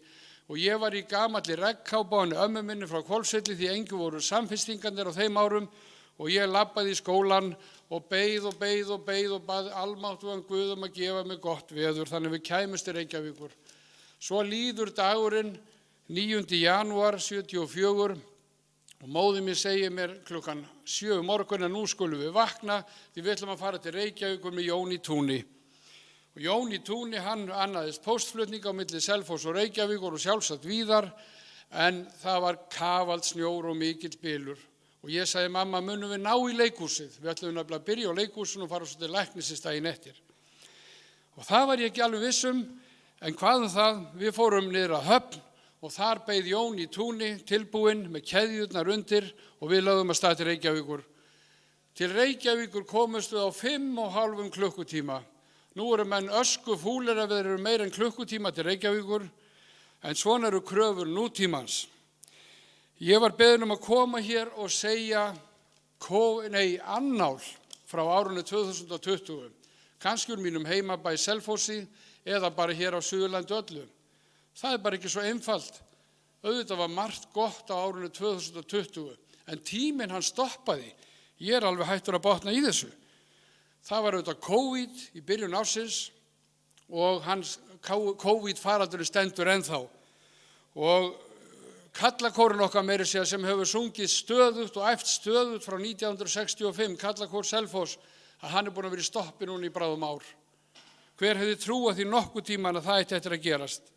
Speaker 11: Og ég var í gamalli regnkápu á henni ömmu minni frá Hvolsvelli því engu voru samfestingarnir á þeim árum og ég labbaði í skólan og beið og bað almáttugan Guð að gefa mig gott veður þannig við kæmust til Reykjavíkur. Svo líður dagurinn 9. janúar 74 og móðir mér segir mér klukkan 7 morgun að nú skulum við vakna því við ætlum að fara til Reykjavíkur með Jón í Túni. Og Jón í Túni, hann annaðist póstflutning á milli Selfoss og Reykjavíkur og sjálfsagt víðar en það var kafald snjór og mikill bylur. Og ég sagði, mamma, munum við ná í leikhúsið? Við ætlum nefnilega að byrja á leikhúsinu og fara svo til læknisins daginn eftir. Og það var ég ekki alveg viss en hvað það, við fórum niður að Höfn og þar beið Jón í Túni tilbúinn með keðjurnar undir og við lögðum að stað til Reykjavíkur. Til Reykjavíkur komust við á 5,5 klukkutíma. Nú eru menn ösku fúlir ef þeir eru meira en klukkutíma til Reykjavíkur, en svona eru kröfur nútímans. Ég var beðinn að koma hér og segja annál frá árinu 2020, kannski úr mínum heimabæ Selfossi eða bara hér á Suðurlandi öllu. Það bara ekki svo einfalt. Auðvitað var margt gott á árinu 2020, en tíminn hann stoppaði. Ég alveg hættur að botna í þessu. Það var auðvitað COVID í byrjun ársins og hans COVID-faraldurinn stendur ennþá. Og kallakórinn okkar meiri segja sem hefur sungið stöðugt og æft stöðugt frá 1965, kallakór Selfoss, að hann búinn að vera í stoppi núna í bráðum ár. Hver hefði trúað því nokkuð tíman að það eitt eftir að gerast?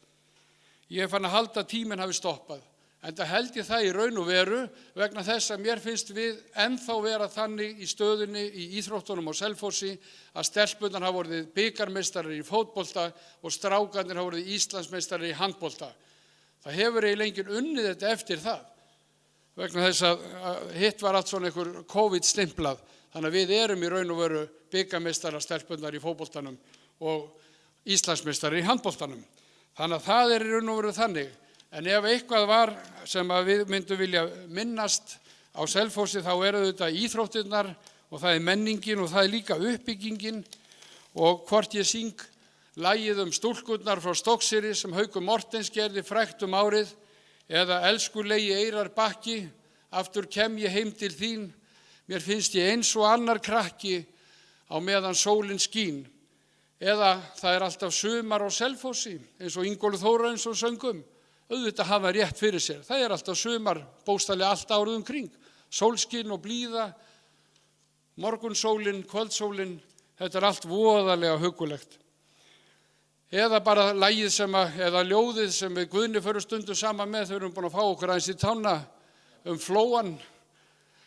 Speaker 11: Ég fann að halda að tíminn hafi stoppað, En það held ég það í raun og veru vegna þess að mér finnst við ennþá vera þannig í stöðunni í íþróttunum á Selfossi að stelpurnar hafa orðið bikarmeistarar í fótbolta og strákarnir hafa orðið Íslandsmeistarar í handbolta. Það hefur eiginlega enginn unnið þetta eftir það vegna þess að hitt var allt svona einhver COVID-stimplað. Þannig að við erum í raun og veru bikarmeistarar stelpurnar í fótboltanum og Íslandsmeistarar í handboltanum. Þannig að það í raun og veru þannig. En ef eitthvað var sem að við myndum vilja minnast á Selfossi þá eru þetta íþróttirnar og það menningin og það líka uppbyggingin og hvort ég syng lagið stúlkurnar frá Stokkseyri sem Haukur Mortens gerði frægt árið eða elskulegi Eyrar bakki, aftur kem ég heim til þín, mér finnst ég eins og annar krakki á meðan sólin skín. Eða það alltaf sumar á Selfossi eins og Ingólfur Þórarinsson söng auðvitað hafa rétt fyrir sér. Það alltaf sumar bókstaflega allt árið kring. Sólskin og blíða, morgunsólin, kvöldsólin, þetta allt voðalega huggulegt. Eða bara lagið eða ljóðið sem við Guðni förum stundum saman með, þau erum búin að fá okkur aðeins í tána flóan.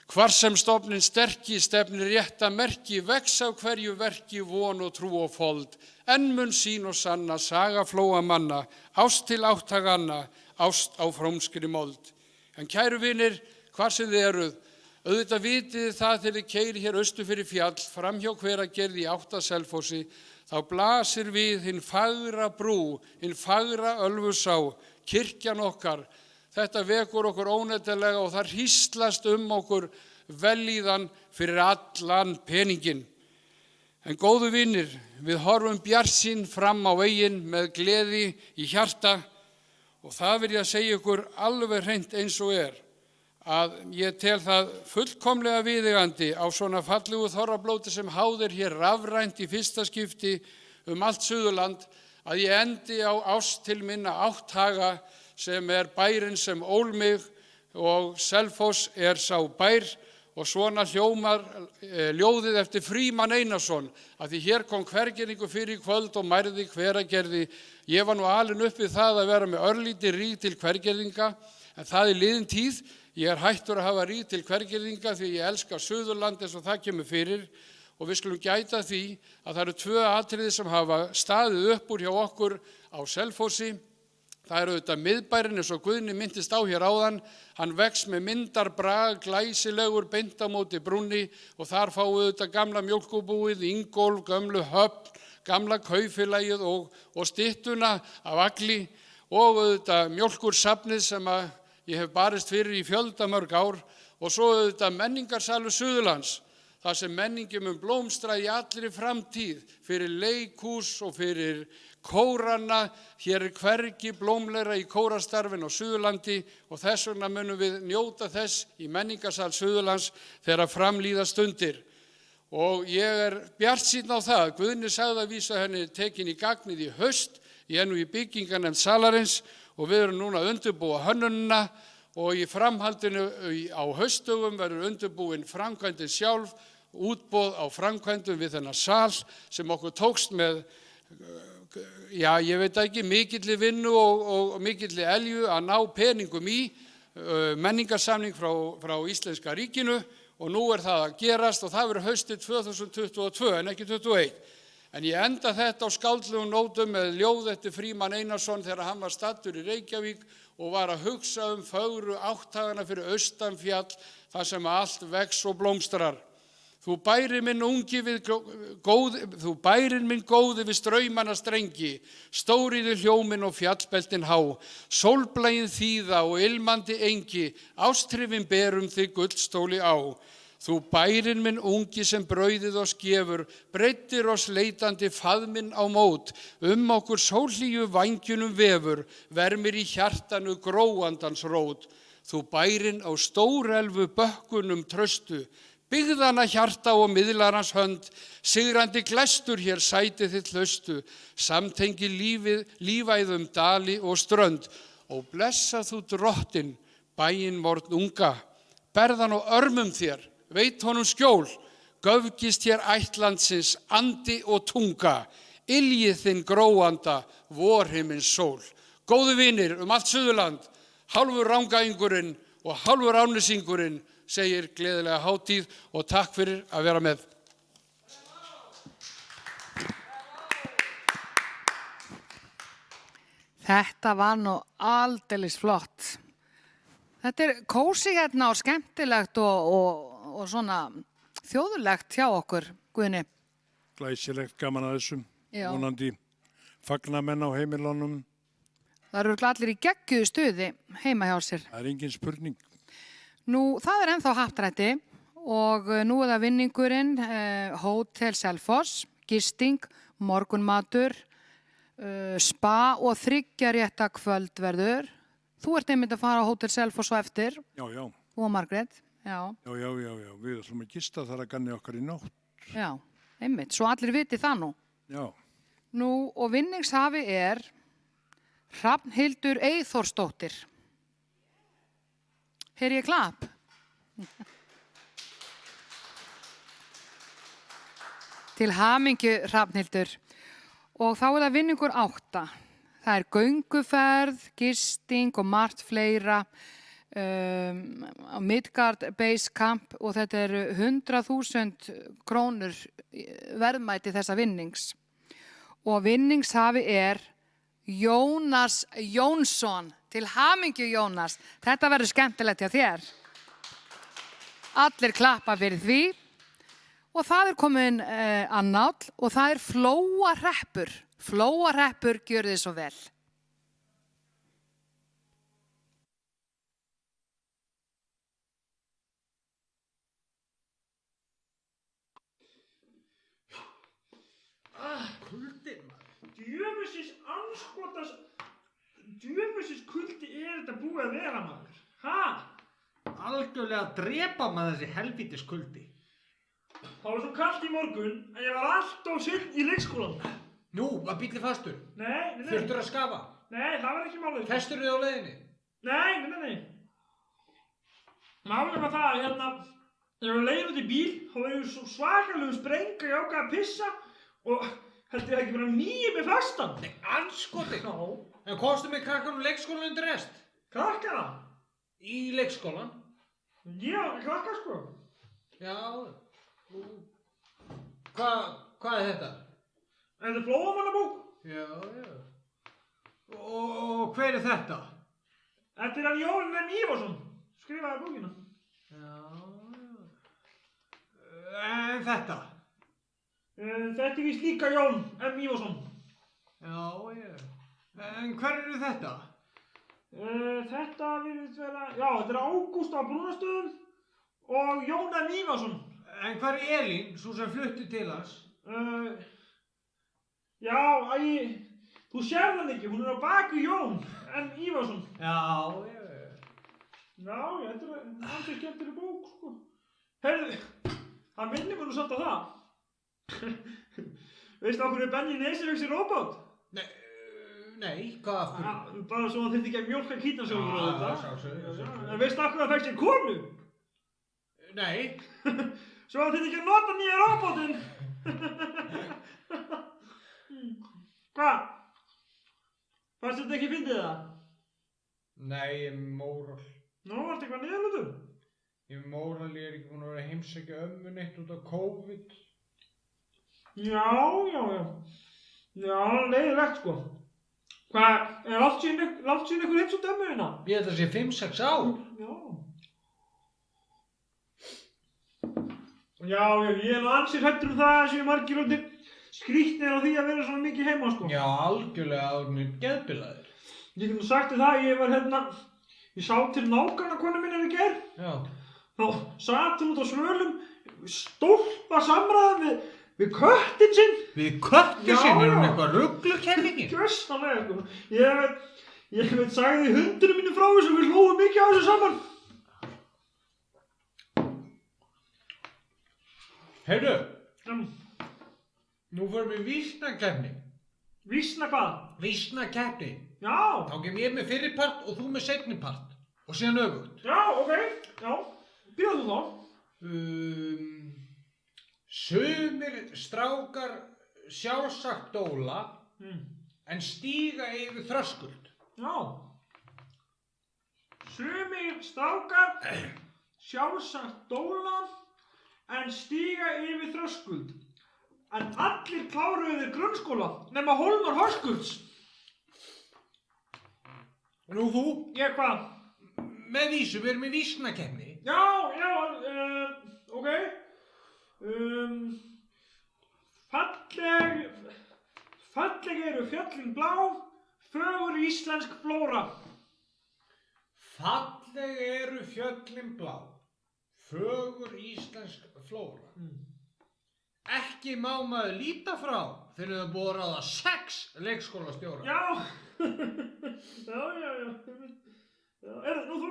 Speaker 11: Hvar sem stofnin sterki, stefnir rétta merki, vex af hverju verki, von og trú og fold. En mun sín og sanna, saga flóa manna, ást til áttaganna, ást á frómskri mold. En kæru vinir, hvar sem þið eruð, auðvitað vitið það þegar þið keiri hér austur fyrir fjall, framhjá Hveragerði í átt að Selfossi, þá blasir við hinn fagra brú, hinn fagra Ölfusá, kirkjan okkar. Þetta vekur okkur óneitanlega og það hríslast okkur vellíðan fyrir allan peningin. En góðu vinir, við horfum bjartsýn fram á veginn með gleði í hjarta og það vil ég að segja ykkur alveg hreint eins og að ég tel það fullkomlega viðeigandi á svona fallegu þorrablóti sem háðir hér rafrænt í fyrsta skipti allt Suðurland að ég endi á ást til minna Átthaga sem bærinn sem ól mig og Selfoss sá bær og svona hljómar ljóðið eftir Frímann Einarsson að því hér kom Hvergerðingur fyrir kvöld og mærði Hveragerði. Ég var nú alinn upp við það að vera með örlítið rík til Hvergerðinga en það liðin tíð. Ég hættur að hafa rík til Hvergerðinga því ég elska Suðurland eins og það kemur fyrir og við skulum gæta því að það eru tvö atriði sem hafa staðið upp úr hjá okkur á Selfossi. Það auðvitað miðbærinn eins og Guðni minntist á hér áðan, hann vex með myndarbrag, glæsilegur beint á móti brúnni og þar fáum við auðvitað gamla mjólkubúið, Ingólf, gömlu Höfn, gamla kaupfélagið og styttuna af Agli og auðvitað mjólkursafnið sem ég hef barist fyrir í fjöldamörg ár og svo auðvitað menningarsalur Suðurlands. Það sem menningin blómstra í allri framtíð fyrir leikhús og fyrir kórana, hér hvergi blómleira í kórastarfin á Suðurlandi og þess vegna munum við njóta þess í menningarsal Suðurlands þegar framlíða stundir. Og ég bjartsýnn á það, Guðni sagði að vísa henni tekin í gagnið í haust, ég nú í byggingarnefnd salarins og við erum núna að undirbúa hönnunina og í framhaldinu á haustdögum verður undirbúin framkvæmdin sjálf, útboð á framkvæmdum við þennan sal sem okkur tókst með ég veit ekki, mikilli vinnu og mikilli elju að ná peningum í menningarsamning frá Íslenska ríkinu og nú það að gerast og það verður haustið 2022 en ekki 2021. En ég enda þetta á skáldlegum nótum með ljóð eftir Frímann Einarsson þegar hann var staddur í Reykjavík og var að hugsa fögru Átthagana fyrir austan fjall þar sem allt vex og blómstrar. Þú bærinn minn góði við straumana strengi, stóriðu hljóminn og fjallbeltin há, sólblægin þýða og ilmandi engi, ástrifin berum þig gullstóli á. Þú bærinn minn ungi sem brauðið oss gefur, breiddir oss leitandi faðminn á mót, okkur sólhlíu vængjunum vefur, vermir í hjartanu gróandans rót. Þú bærinn á stórelfu bökkunum tröstu, byggðana hjarta og miðlarans hönd, sigrandi glæstur hér sætið þitt hlaustu, samtengi lífæðum dali og strönd, og blessa þú drottin, bæinn morgn unga, berðan á örmum þér, veit honum skjól, göfgist hér ættlandsins andi og tunga, iljið þinn gróanda, vorhimins sól. Góðu vinir allt Suðurland, hálfur rangæingurinn og hálfur árnesingurinn segir gleðilega hátíð og takk fyrir að vera með.
Speaker 14: Þetta var nú aldeilis flott. Þetta er kósi hérna og skemmtilegt og svona þjóðulegt hjá okkur, Guðni.
Speaker 19: Glæsilegt, gaman að þessum.
Speaker 14: Já.
Speaker 19: Vonandi fagnamenn á heimilunum.
Speaker 14: Það eru allir í geggjuðu stuði heima hjá sér.
Speaker 19: Það er engin spurning.
Speaker 14: Nú, það er ennþá happdrætti og nú er það vinningurinn, Hótel Selfoss, gisting, morgunmatur, spa og 3 rétta kvöldverður. Þú ert einmitt að fara á Hótel Selfoss og eftir.
Speaker 19: Já, já.
Speaker 14: Þú og Margrét. Já.
Speaker 19: Já. Við ætlum að gista þar að ganni okkar í nótt.
Speaker 14: Já, einmitt. Svo allir viti það nú.
Speaker 19: Já.
Speaker 14: Nú, og vinningshafi er Hrafnhildur Eyþórsdóttir. Heyri ég klapp? Til hamingju, Hrafnhildur. Og þá er það vinningur 8. Það er gönguferð, gisting og margt fleira á Midgard Base Camp og þetta eru 100.000 krónur verðmæti þessa vinnings. Og vinningshafi er Jónas Jónsson. Til hamingju, Jónas. Þetta verður skemmtilegt hjá þér. Allir klappa fyrir því. Og það er komin annáll og það er Flóahreppur. Flóahreppur, gjörðu þið svo vel.
Speaker 13: Kuldi, djöfusins anskotas, djöfusins kuldi er þetta búið að vera, maður. Algjörlega að drepa maður þessi helvítis kuldi. Það var svo kallt í morgun að ég var alltof seinn í leikskólanum. Nú, var bíllinn fastur? Nei. Þurftur að skafa? Nei, það var ekki málið. Festur þið á leiðinni? Nei. Málið var það að ég var leiðin út í bíl og það var svo svakalegu spreng að ég ákvað að pissa og heldur ég ekki bara nýja mig fastan. Nei, anskoti. Já. En komstu með krakkanum leikskólan undir rest? Krakkana? Í leikskólan? Já, krakka sko. Já. Hvað er þetta? Þetta er Flóamannabók. Já. Og hver er þetta? Þetta er hann Jón M. Ívarsson, skrifaði bókina. Já. En þetta? Þetta er víst líka Jón M. Ívarsson. Já. En hver eru þetta? Þetta virðist vera, þetta er Ágúst á Brúnastöðum og Jón M. Ívarsson. En hver er Elín, svo sem flutti til hans? Þú sér hann ekki, hún er á baku Jón M. Ívarsson. Já, þetta er ansið skemmtileg bók, sko. Heyrðu, það minnir mér nú samt á það. Veistu okkur er Benni Nesivöks í róbót? Nei, hvað af hverju? Bara svo hann þurfti ekki að mjólka kýtnarsjóður og þetta. En veistu okkur það fekk sér konu? Nei. Svo hann þurfti ekki að nota nýja róbótinn. Hvað? Fannst þetta ekki fyndið það? Nei, ég er móral. Nú, varstu eitthvað niðurlutur? Ég er móral, ég er ekki búinn að vera að heimsækja ömmu neitt út af COVID. Já, leiðilegt sko. Hvað, er langt síðan ykkur heimsótt ömmu hérna? Ég held að það sé 5-6 ár. Já, ég er nú ansið hrættur það að séu margir orðnir skrýtnir á því að vera svona mikið heima, sko. Já, algjörlega orðnir geðbilaðir. Ég get nú sagt þér það, ég sá til nágrannakonu minni í gær. Já. Þá satt hún út á svölum, stólpa samræðan við köttin sinn. Við köttin sinn? Er hún eitthvað ruglukenningin? Gjörsamlega, sko. Ég sagði hundinu mínu frá þessu og við hlóðum mikið á þessu saman. Heyrðu, nú förum við vísnakeppni. Vísna hvað? Vísnakeppni. Já. Þá kem ég með fyrirpart og þú með seinnipart. Og síðan öfugt. Já, ok. Já. Byrjaðu þú þá. Sumir strákar sjálfsagt dóla, en stíga yfir þröskuld. Já. Sumir strákar sjálfsagt dóla en stíga yfir þröskuld. En allir kláruðu þeir grunnskóla nema Hólmar Höskulds.
Speaker 9: Nú þú?
Speaker 13: Ég hvað?
Speaker 9: Með vísu, við erum í vísnakeppni.
Speaker 13: Já, ok. Falleg eru fjöllin blá, fögur íslensk flóra.
Speaker 9: Falleg eru fjöllin blá, fögur íslensk flóra. Ekki má maður líta frá þegar þau búið að ráða 6 leikskólastjóra.
Speaker 13: Já. Já. Nú þú?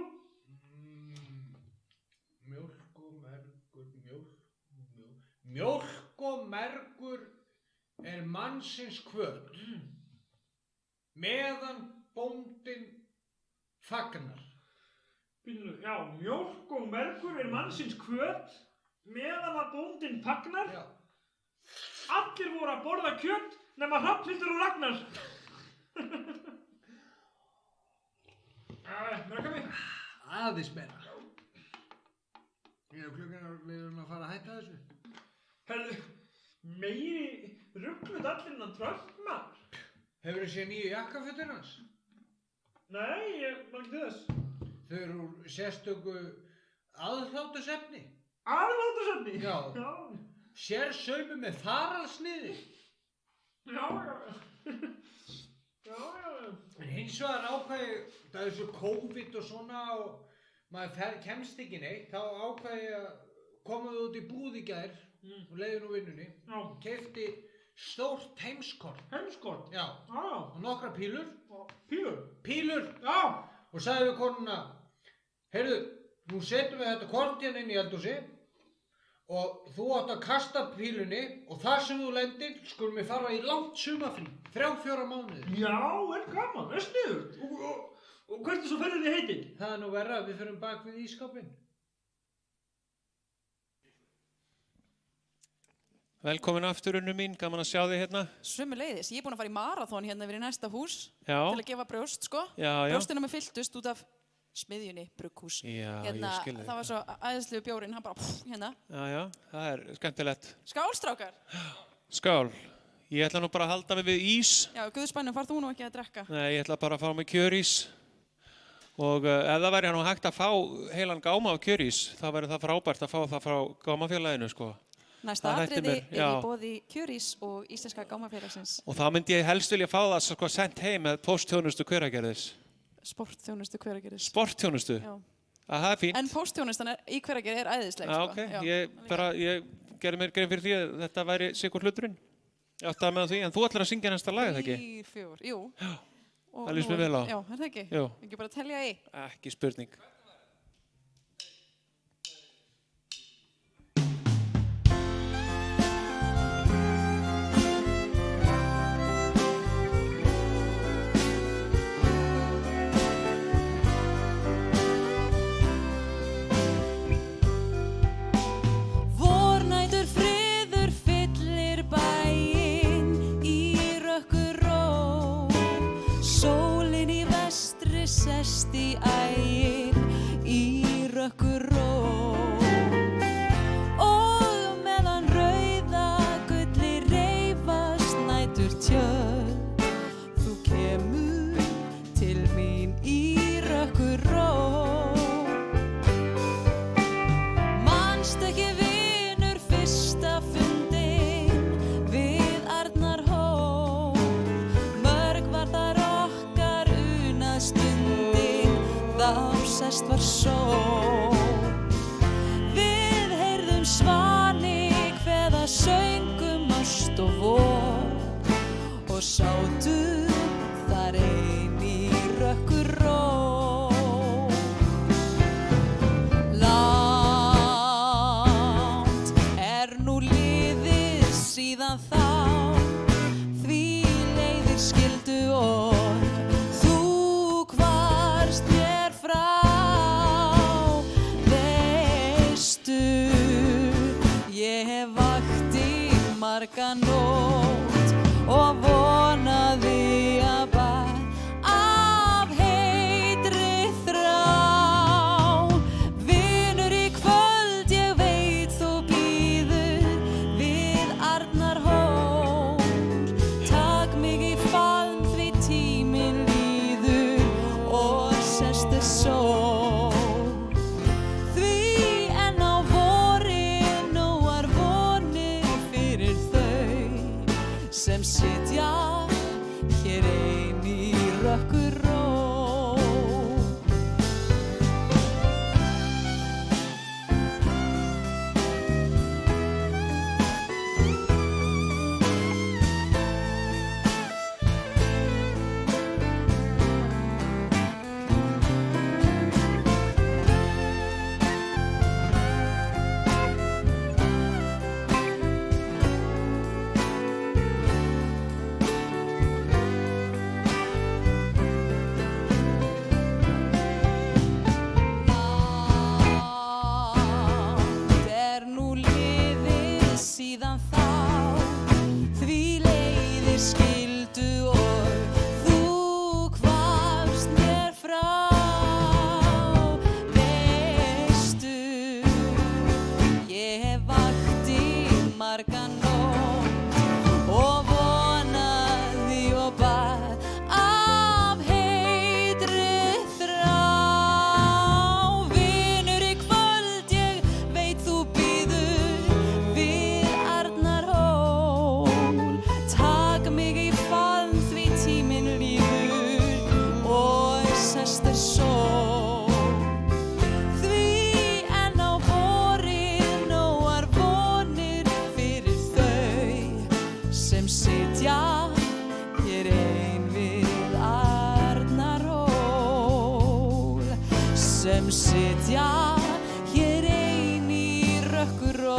Speaker 9: Mjólk og mergur er mannsins kvöt, meðan bóndinn fagnar.
Speaker 13: Já, mjólk og mergur er mannsins kvöt, meðan að bóndinn fagnar.
Speaker 9: Já.
Speaker 13: Allir voru að borða kjöt nema Hrafnhildur og Ragnar. Merka mig?
Speaker 9: Aðeins meira. Klukkan við erum að fara að hætta þessu.
Speaker 13: Herðu, meiri rugglut allir innan Trump, maður.
Speaker 9: Hefurðu séð nýju jakkafötin hans?
Speaker 13: Nei, ég var ekki til þess.
Speaker 9: Þau eru úr sérstöku aðhlátusefni.
Speaker 13: Aðhlátusefni?
Speaker 9: Já.
Speaker 13: Já.
Speaker 9: Sérsaumi með faralsniði.
Speaker 13: Já.
Speaker 9: En hins vegar ákvæði, það er svo COVID og svona og maður kemst ekki neitt, þá ákvæði að komaðu út í búð í gær og leiði nú vinnunni.
Speaker 13: Já.
Speaker 9: Keypti stórt heimskort.
Speaker 13: Heimskort?
Speaker 9: Já. Og nokkra pílur.
Speaker 13: Pílur?
Speaker 9: Pílur.
Speaker 13: Já.
Speaker 9: Og sagði við konuna, heyrðu, nú setjum við þetta kort hérna inn í eldhúsi og þú átt að kasta pílunni og þar sem þú lendir skulum við fara í langt sumafrí, 3-4 mánuði.
Speaker 13: Já, gaman, sniðugt. Og hvert er svo ferðinni heitin?
Speaker 9: Það er nú verra, við förum bak við ísskápinn.
Speaker 17: Velkomin aftur, Unnu mín, gaman að sjá þig hérna.
Speaker 16: Sömuleiðis, ég er búin að fara í marathon hérna yfir í næsta hús.
Speaker 17: Já.
Speaker 16: Til að gefa brjóst, sko.
Speaker 17: Já.
Speaker 16: Brjóstina með fylltust út af smiðjunni, brugghús.
Speaker 17: Já,
Speaker 16: hérna,
Speaker 17: ég skil þig.
Speaker 16: það var svo æðislegu bjórinn, hann bara, hérna.
Speaker 17: Já, það er skemmtilegt.
Speaker 16: Skálstrákar.
Speaker 17: Skál. Ég ætla nú bara að halda mig við ís.
Speaker 16: Já, guðspænum, farð þú nú ekki að drekka?
Speaker 17: Nei, ég ætla bara að fá mig kjörís. Og ef það væri nú hægt að fá heilan gáma af kjörís, þá væri það frábært að fá það frá gámafélaginu, sko.
Speaker 16: Næsta atriði er í boði Kjörís og Íslenska gámafélagsins.
Speaker 17: Og þá myndi ég helst vilja fá það sko sent heim með póstþjónustu Hveragerðis.
Speaker 16: Sportþjónustu Hveragerðis.
Speaker 17: Sportþjónustu?
Speaker 16: Já.
Speaker 17: Það er fínt.
Speaker 16: En póstþjónustan í Hveragerði er æðisleg,
Speaker 17: sko.
Speaker 16: Ok,
Speaker 17: ég gerði mér grein fyrir því að þetta væri sigur hluturinn. Ég átti að með því, en þú ætlar að syngja næsta lag, eða ekki?
Speaker 16: 3, 4, jú.
Speaker 17: Það lýst mér vel á.
Speaker 16: Já, er það ekki?
Speaker 17: Jú.
Speaker 16: Ekki bara telja í?
Speaker 17: Ekki spurning.
Speaker 20: Sest í ægir í rökkurró og meðan rauða gulli reifast nætur tjöld þú kemur til mín í rökkurró manstu ekki vinur fyrsta fundin við Arnarhól mörg var þar okkar unað stundin þá sest var sól við heyrðum svani kveða söngum ást og vor og sátum þar ein í rökkurró langt er nú liðið síðan þá því leiðir skildu og marga nótt og vonaði að bað af heitri þrá
Speaker 16: sem sitja hér ein í rökkurró. Síðan þá, því leiðir skildu og þú hvarfst mér frá. Veistu, ég hef vakti marga nótt og vonaði og bað af heitri þrá. Vinur, í kvöld ég veit þú bíður við Arnarhól. Takk mig í faðm því tíminn líður og sest sól. Því enn á vorið nógar vonir fyrir þau sem sitja hér ein við Arnarhól. Sem sitja hér ein í rökkurró.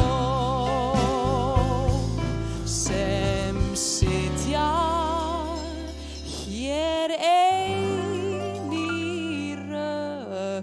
Speaker 16: Sem sitja hér ein í rökkurró.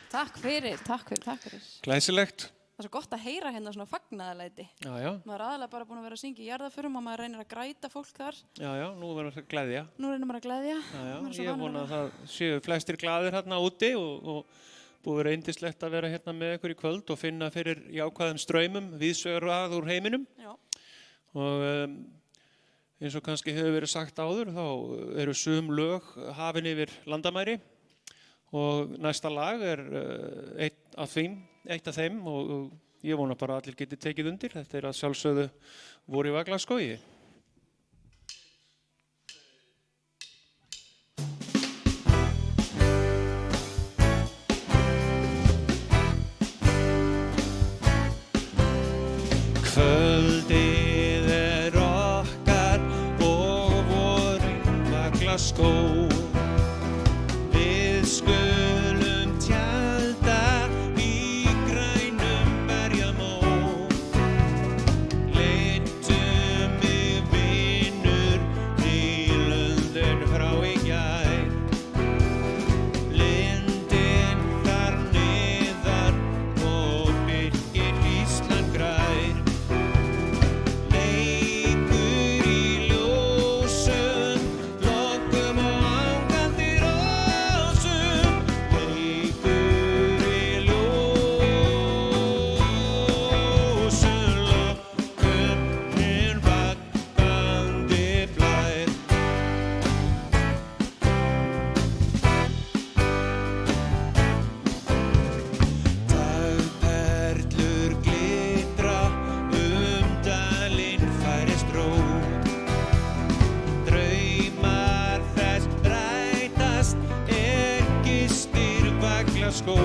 Speaker 16: Takk fyrir, takk fyrir, takk fyrir.
Speaker 17: Glæsilegt.
Speaker 16: Það er svo gott að heyra hérna svona fagnaðarlæti.
Speaker 17: Já, já.
Speaker 16: Maður er aðalega bara búin að vera að syngja í jarðarförum og maður reynir að græta fólk þar.
Speaker 17: Já, já, nú verður það gleðja.
Speaker 16: Nú reynir maður að gleðja.
Speaker 17: Já, já,
Speaker 16: Maður er svo
Speaker 17: ég
Speaker 16: vanur
Speaker 17: vona
Speaker 16: að-
Speaker 17: að það séu flestir glaðir hérna úti og búið að vera yndislegt að vera hérna með ykkur í kvöld og finna fyrir jákvæðum straumum víðsvegar að úr heiminum.
Speaker 16: Já.
Speaker 17: Og eins og kannski hefur verið sagt áður þá eru sum lög hafin yfir landamæri og næsta lag er eitt af þeim og ég vona bara að allir geti tekið undir. Þetta er að sjálfsögðu Vor í Vaglaskógi. Kvöldið er okkar og vorin Vaglaskó. Við skulum tjalda í grænum berjamó. Leiddu mig vinur í Lundin frá í gær. Lindin þar niðar og byrgir Ísland grær. Leikur í ljósum, lokum og hangandi rósum. Leikur í ljósum, lokum hinn vaggandi blær. Dagperlur glitra, dalinn færist ró. Draumar þess rætast gistir Vaglaskó.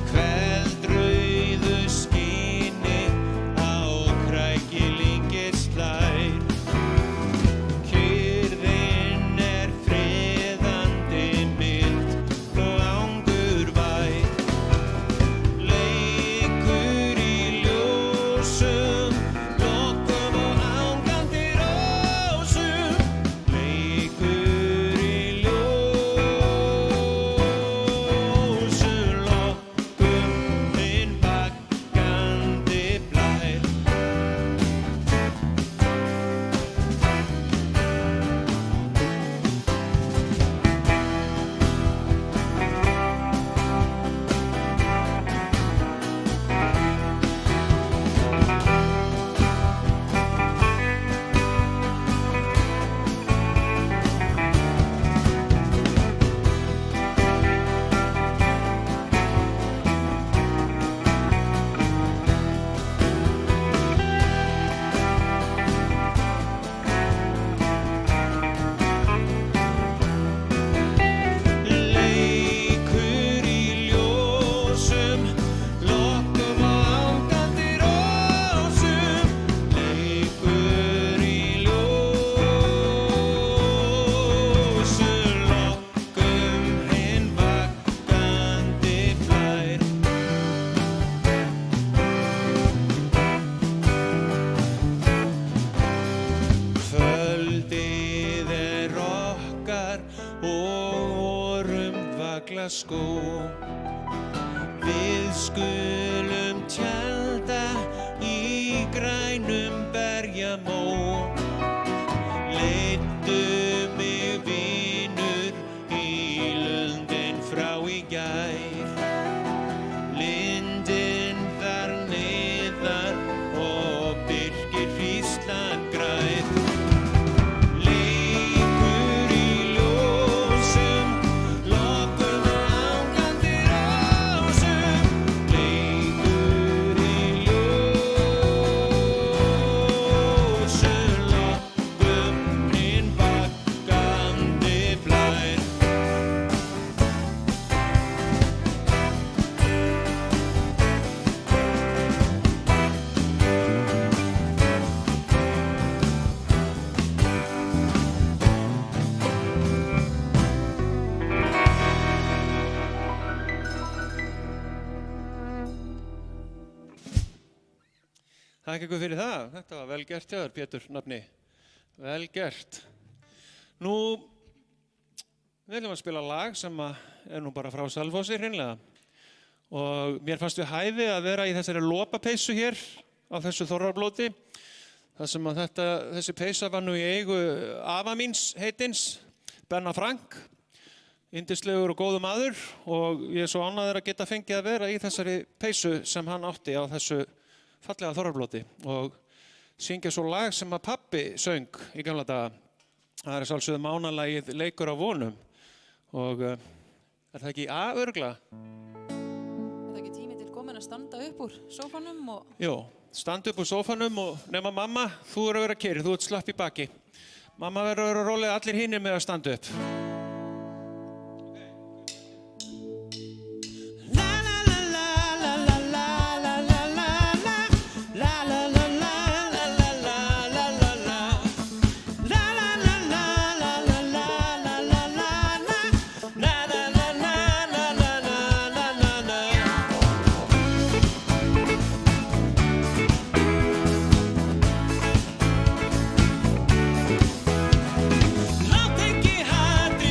Speaker 17: Kveldrauðu skini á krækilingir slær. Kyrrðin er friðandi mild og ángur vær. Leikur í ljósum, lokum og hangandi rósum. Leikur í ljósum, fallega skó. Við skulum tjalda í grænum berjamó. Leiddu mig vinur í lundin frá í gær. Lindin þar neðar og birkir hríslan grær. Leikur í ljósum, lokum angandi rósum. Leikur í ljósum, lokum hinn bakkandi blær. Þakka ykkur fyrir það. Þetta var vel gert hjá þér, Pétur nafni. Vel gert. Nú, við ætlum að spila lag sem er nú bara frá Selfossi hreinlega. Og mér fannst við hæfi að vera í þessari lopapeysu hér á þessu Þorrablóti. Það sem að þessi peysa var nú í eigu afa míns heitins, Benna Frank. Yndislegur og góður maður og ég er svo ánægður að geta fengið að vera í þessari peysu sem hann átti á þessu fallega Þorrablóti og syngja svo lag sem að pabbi söng í gamla daga. Það er sjálfsögðu mánalagið Leikur á vonum og er það ekki A-örgla?
Speaker 16: Er það ekki tími til komin að standa upp úr sófanum og...
Speaker 17: Jú, standa upp úr sófanum og nema mamma, þú er að vera kyrr, þú ert slapp í baki. Mamma verður að vera rólega, allir hinir með að standa upp.
Speaker 20: Lát ekki hatrið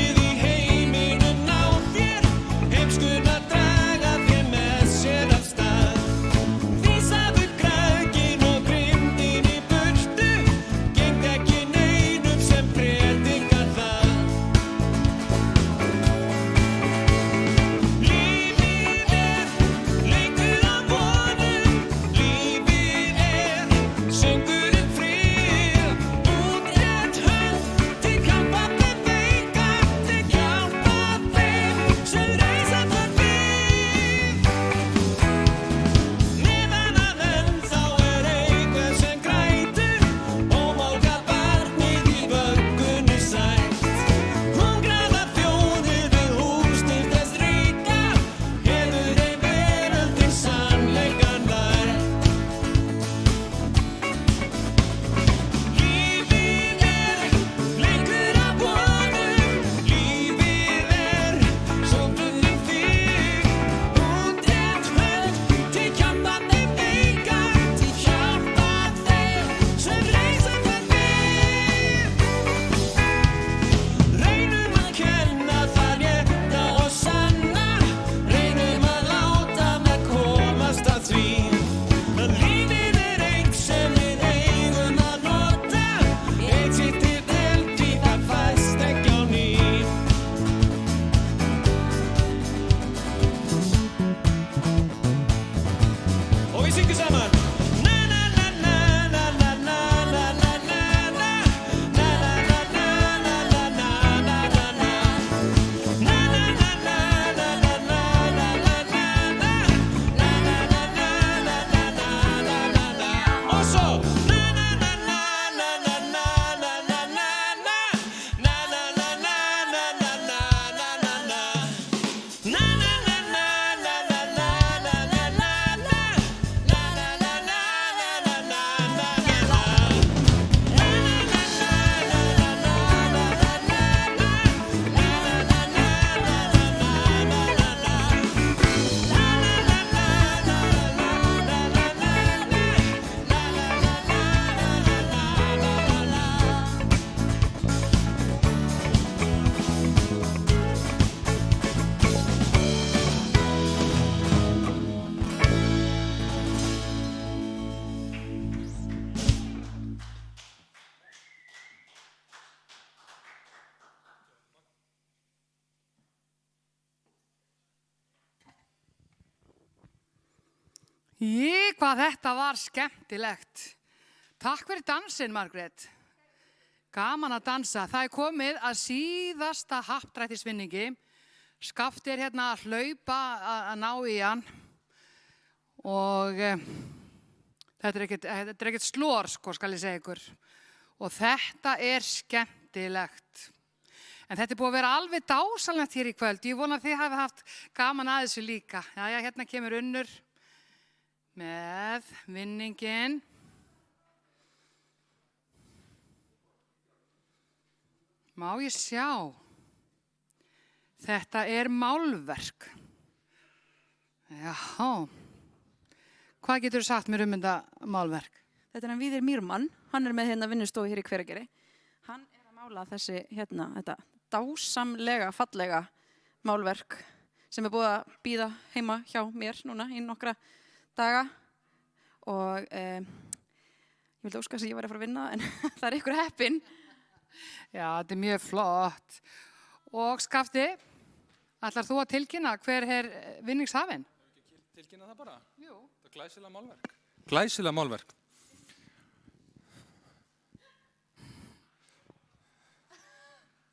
Speaker 14: Hvað þetta var skemmtilegt. Takk fyrir dansinn, Margrét. Gaman að dansa. Það komið að síðasta happdrættisvinningi. Skafti hérna að hlaupa að ná í hann. Og þetta er ekkert slór, sko, skal ég segja ykkur. Og þetta skemmtilegt. En þetta búið að vera alveg dásamlegt hér í kvöld. Ég vona að þið hafi haft gaman að þessu líka. Jæja, hérna kemur Unnur með vinningin. Má ég sjá? Þetta málverk. Já. Hvað getur þú sagt mér þetta málverk?
Speaker 16: Þetta hann Víðir Mýrmann. Hann með hérna vinnustofu hér í Hveragerði. Hann að mála þessi hérna, þetta dásamlega, fallega málverk sem búið að bíða heima hjá mér núna í nokkra daga og ég vildi óska að ég væri að fara að vinna en það ykkur heppin.
Speaker 14: Já, þetta mjög flott. Og Skafti, ætlar þú að tilkynna hver vinningshafinn?
Speaker 9: Tilkynna það bara?
Speaker 14: Jú.
Speaker 9: Það glæsilega málverk. Glæsilega málverk.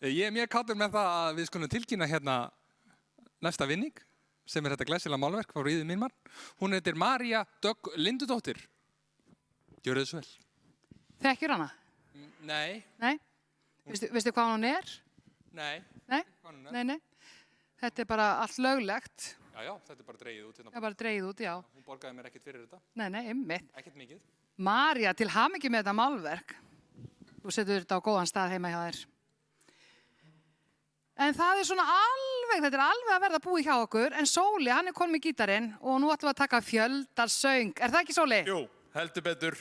Speaker 9: Ég mjög kátur með það að við skulum tilkynna hérna næsta vinning sem þetta glæsilega málverk frá Víði Mýrmann. Hún heitir María Dögg Lindudóttir. Gjörðu þess vel.
Speaker 14: Þekkjur hana?
Speaker 9: Nei.
Speaker 14: Nei? Veistu hvað hún er?
Speaker 9: Nei.
Speaker 14: Nei? Nei. Þetta bara allt löglegt.
Speaker 9: Já, þetta bara dregið út.
Speaker 14: Það bara dregið út, já.
Speaker 9: Hún borgaði mér ekkert fyrir þetta.
Speaker 14: Nei, einmitt.
Speaker 9: Ekkert mikið.
Speaker 14: María, til hamingju með þetta málverk. Þú setur þetta á góðan stað heima hjá þér. En það svona alveg, þetta alveg að verða búið hjá okkur, en Sóli, hann komin með gítarinn og nú ætlum við að taka fjöldarsöng. Það ekki, Sóli?
Speaker 15: Jú, heldur betur.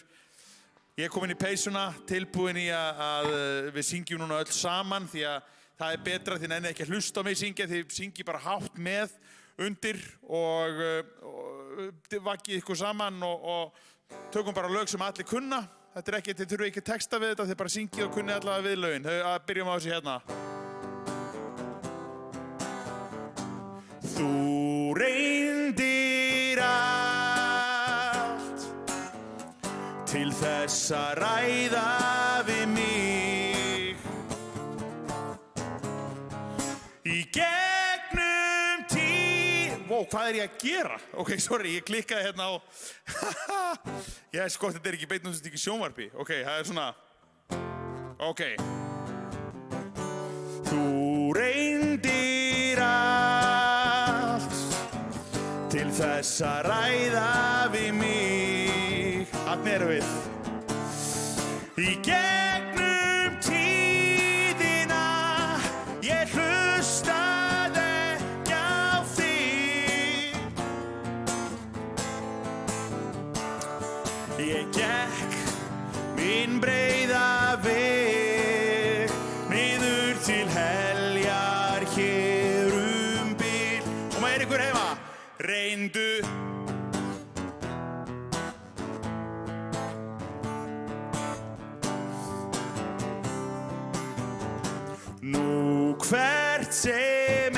Speaker 15: Ég komin í peysuna, tilbúin í að við syngjum núna öll saman því að það betra því nenni ekki að hlusta á mig syngja, því syngi bara hátt með undir og vakið ykkur saman og tökum bara lög sem allir kunna. Þetta ekki, þið þurfum ekki texta við þetta, þið bara syngið og kunni allavega við lögin. Byrjum á þessu hérna. Þú reyndir allt til þess að ræða við mig í gegnum tíð. Wow, hvað ég að gera? Ok, sorry, ég klikkaði hérna á. Sko, þetta ekki beinum sem þetta ekki sjónvarpi. Ok, það svona. Ok. Þú reyndir allt til þess að ræða við mig. Þarna erum við. Í gegnum tíðina ég hlustaði ekki á þig. Ég gekk minn breiða veg niður til heljar hér bil. Og maður ykkur heima. Reyndu nú hvert sem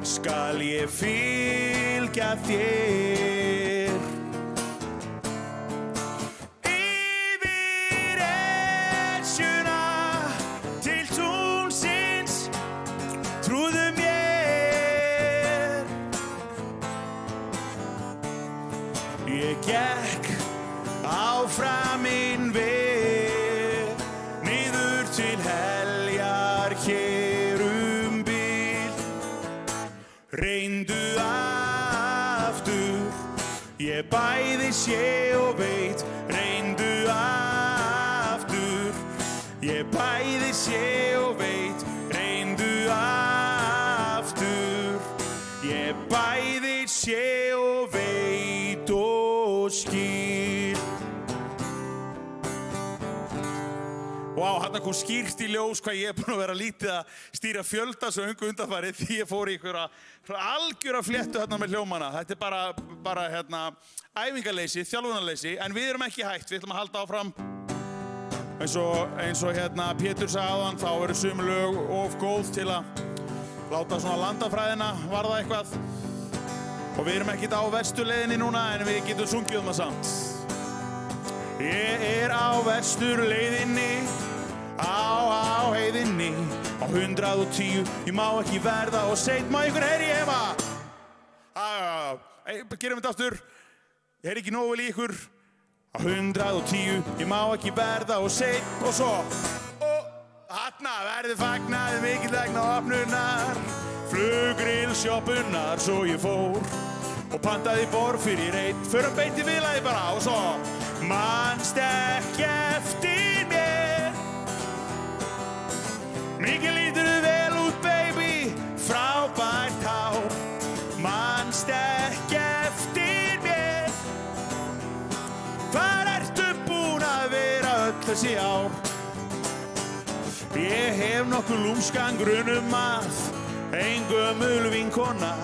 Speaker 15: skal ég fylgja þér yfir esjuna til túnsins. Trúðu mér, ég gekk áfram minn veg niður til heljar hér bil. Reyndu aftur, ég bæði sé og veit. Reyndu aftur, ég bæði sé og veit. Reyndu aftur, ég bæði sé og veit og skil. Vá, hérna kom skýrt í ljós hvað ég búinn að vera lítið að stýra fjöldasöngu undanfarið því ég fór í einhverja algjöra fléttu hérna með hljómana. Þetta bara æfingarleysi, þjálfunarleysi, en við erum ekki hætt, við ætlum að halda áfram. Eins og Pétur sagði áðan, þá eru sum lög of góð til að láta svona landafræðina varða eitthvað.
Speaker 21: Og við erum ekkert á verstu leiðinni núna en við getum sungið það samt. Ég á vestur leiðinni, á heiðinni, á 110, ég má ekki verða og seint, má ykkur heyri ég heima? Gerum þetta aftur, ég heyri ekki nógu vel í ykkur. Á 110, ég má ekki verða og seint og svo. Þarna verði fagnaði mikill vegna opnunar, fluggrillsjoppunar, svo ég fór og pantaði borð fyrir einn, fyrir að beiti viðlagi bara og svo. Manst ekki eftir mér, mikið lítur vel út baby, frábært hár. Manst ekki eftir mér, hvar ertu búin að vera öll þessi ár? Ég hef nokkuð lúmskan grun að ein gömul vinkona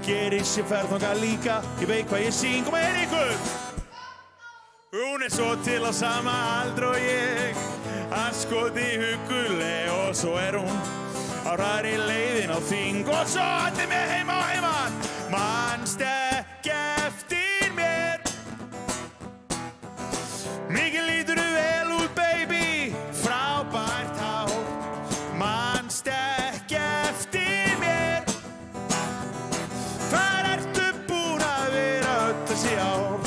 Speaker 21: gerir sér ferð þangað líka, ég veit hvað ég syng og maður ykkur. Hún svo til á sama aldri og ég, anskoti hugguleg og svo hún á rari leiðin á þing og svo allir með heima og heiman. Manst ekki eftir mér, mikið lítur vel út baby, frábært hár. Manst ekki eftir mér, hvar ertu búin að vera öll þessi ár?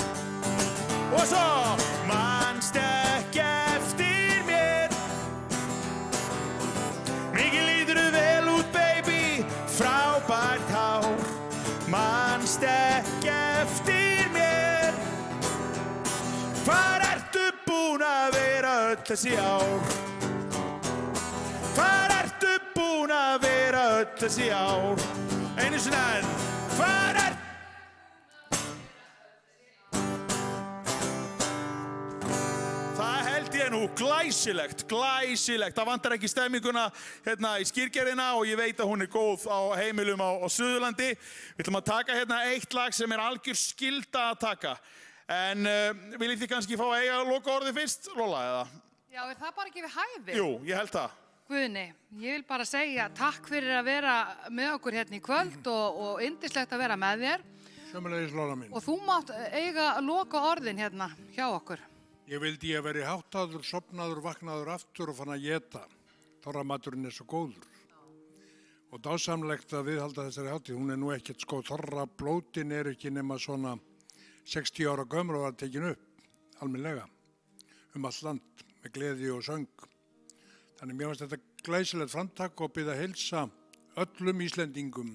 Speaker 21: Og svo, manst ekki eftir mér, mikið lítur vel út baby, frábært hár. Manst ekki eftir mér, hvar ertu búin að vera öll þessi ár? Hvar ertu búin að vera öll þessi ár? Einu sinni enn, hvar ertu? Það held ég nú glæsilegt. Það vantar ekki stemminguna hérna í Skýrgerðina og ég veit að hún góð á heimilum á Suðurlandi. Við ætlum að taka hérna eitt lag sem algjör skylda að taka. En viljið þið kannski fá að eiga lokaorðið fyrst, Lolla, eða?
Speaker 14: Já, er það bara ekki við hæfi?
Speaker 21: Jú, ég held það.
Speaker 14: Guðni, ég vil bara segja takk fyrir að vera með okkur hérna í kvöld og yndislegt að vera með þér.
Speaker 19: Sömulegis, Lolla mín.
Speaker 14: Og þú mátt eiga lokaorðin hérna hjá okkur.
Speaker 19: Ég vildi ég veri háttaður, sofnaður, vaknaður aftur og fann að éta. Þorramaturinn svo góður. Og dásamlegt að viðhalda þessari hátíð. Hún nú ekkert sko, þorrablótin ekki nema svona 60 ára gömur og var tekin upp, almennilega, allt land, með gleði og söng. Þannig mér fannst þetta glæsilegt framtak og bið að heilsa öllum Íslendingum,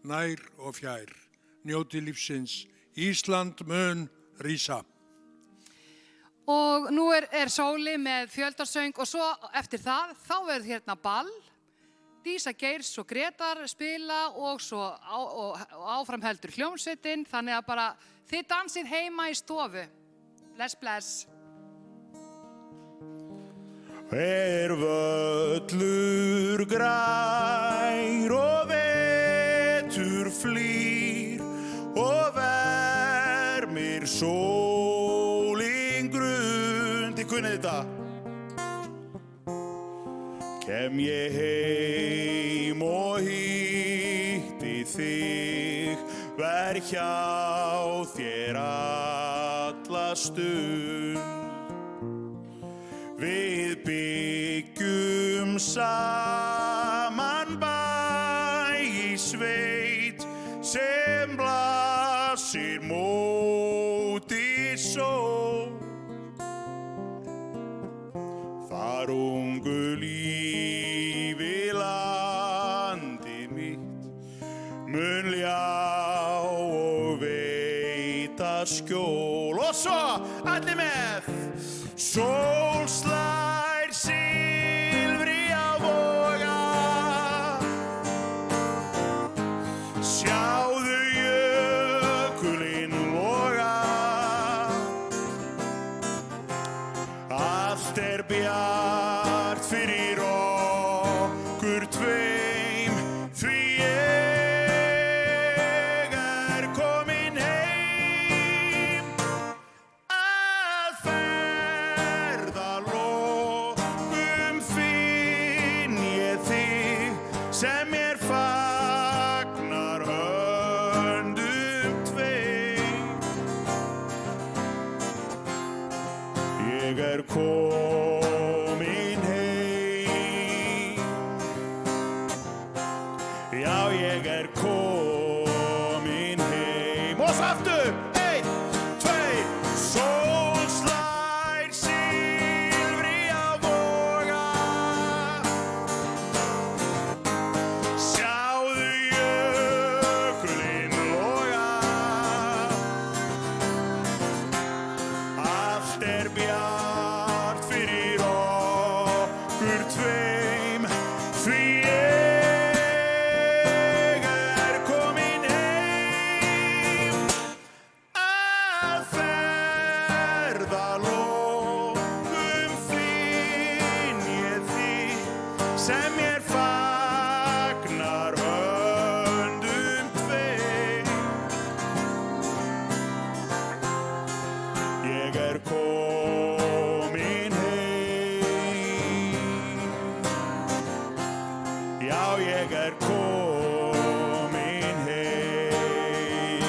Speaker 19: nær og fjær. Njóti lífsins, Ísland mun rísa.
Speaker 14: Og nú er Sóli með fjöldarsöng og svo eftir það, þá verður hérna ball. Dísa Geirs og Gretar spila og svo áfram heldur hljómsveitin. Þannig að bara þið dansið heima í stofu. Bless, bless.
Speaker 21: Völlur grær og vetur flýr og vermir sólin grund. Þið kunnið þetta. Kem ég heim og hitti þig, ver hjá þér alla stund. Við byggjum saman bæ í sveit sem blasir móti sól. Þar ungu lífi landi mitt mun ljá og veita skjól. Og svo allir með! Sól slær silfri á voga, sjáðu jökulinn loga. Allt bjart fyrir okkur tveim, því ég kominn heim. Að ferðalokum finn ég þig sem mér fagnar höndum sem mér fagnar höndum tveim. Ég komin heim. Já, ég komin heim.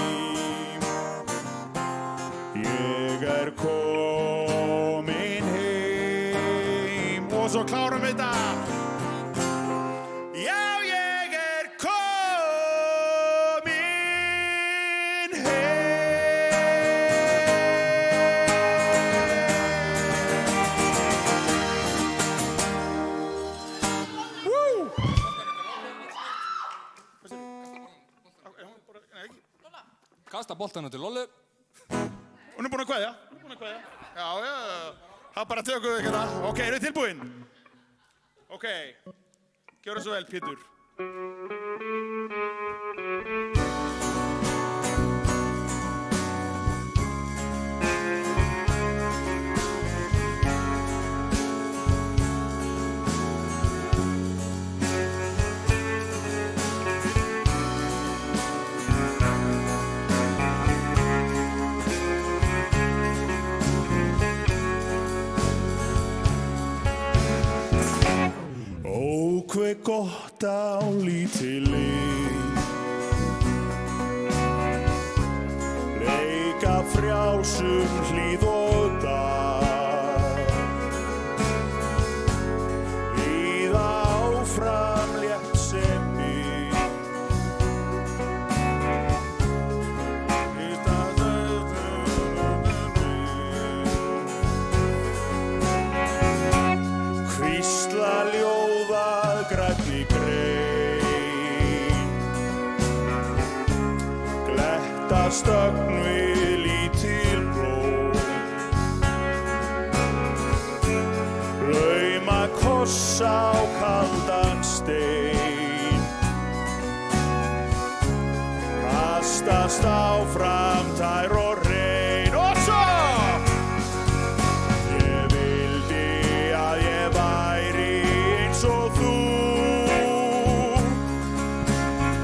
Speaker 21: Ég komin heim. Og svo klárum við þetta. Já, ég komin
Speaker 9: Kasta boltanum til Lollu.
Speaker 21: Hún er búin að kveðja. Já. Það bara tökum við þetta. Ok, eru þið tilbúin? Ok. Gjörðu svo vel, Pétur. Ó, hve gott á lítilli, leika frjálsum hlíð og dag, víða áfram léttsemi, hvísla ljóða grænni grein, glettast ögn við lítil blóm, lauma koss á kaldan stein, kastast áfram tær og rein. Og svo! Ég vildi að ég væri eins og þú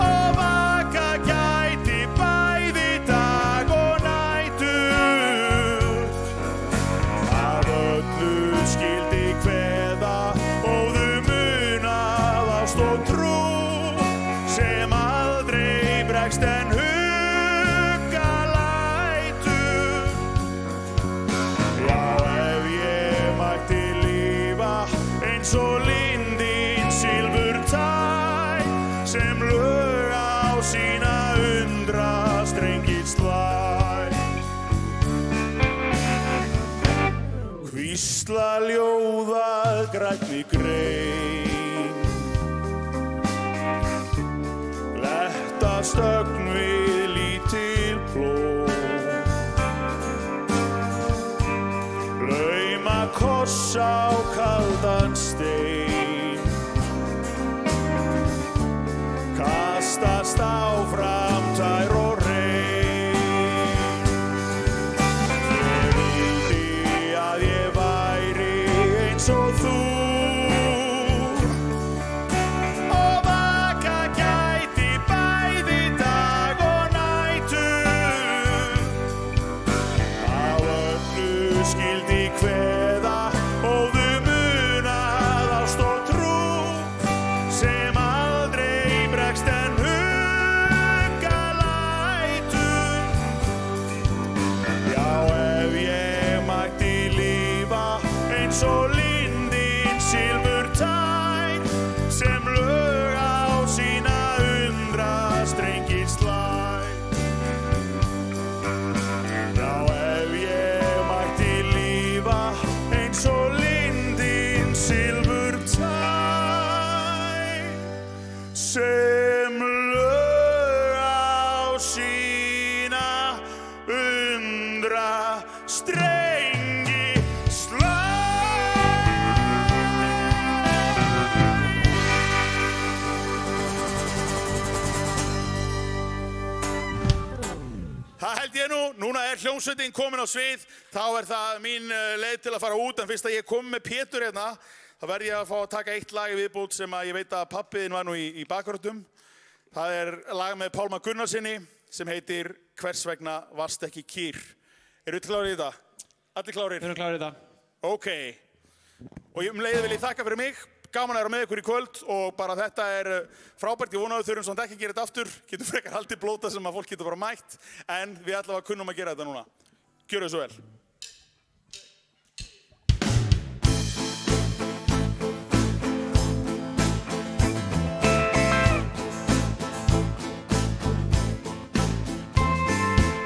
Speaker 21: og vaka gæti bæði dag og nætur, að öllu skyldi kveða óðu munað ást og trú sem aldrei bregst en hugga lætur. Já, ef ég mætti lífa eins og lindin silfurtæ sem lög á sína undra strengir slæ. Hvísla ljóðað grænni grein, glettast ögn við lítil blóm, lauma koss á kaldan stein, kastast áfram tær og rein. Ég vildi að ég væri eins og þú og vaka gæti bæði dag og nætur, á öllu skyldi kveða óðu munað ást og trú sem aldrei bregst en hugga lætur. Já, ef ég mætti lífa eins og lindin silfurtæk sem lög á sína undra strengir slæ. Já, ef ég mætti lífa eins og lindin silfurtæk sem lög á sína undra strengi slá. Það held ég nú. Núna er hljómsveitin komin á svið. Þá er það mín leið til að fara út, en fyrst að ég kom með Pétur hérna, þá
Speaker 15: þá verð ég að fá að taka eitt lag í viðbót sem að ég veit að pabbiðin var nú í bakgröndum. Það lag með Pálma Gunnarsinni sem heitir Hvers vegna varst ekki kýr. Eru þið klárir í þetta? Allir klárir?
Speaker 17: Við erum klárir í þetta.
Speaker 15: Ok. Og leiði vil ég þakka fyrir mig. Gaman að vera með ykkur í kvöld og bara þetta frábært. Ég vona að við þurfum svona ekki að gera þetta aftur. Getum frekar haldið blóta sem að fólk getur bara mætt. En við allavega kunnum að gera þetta núna. Gjörðu svo vel.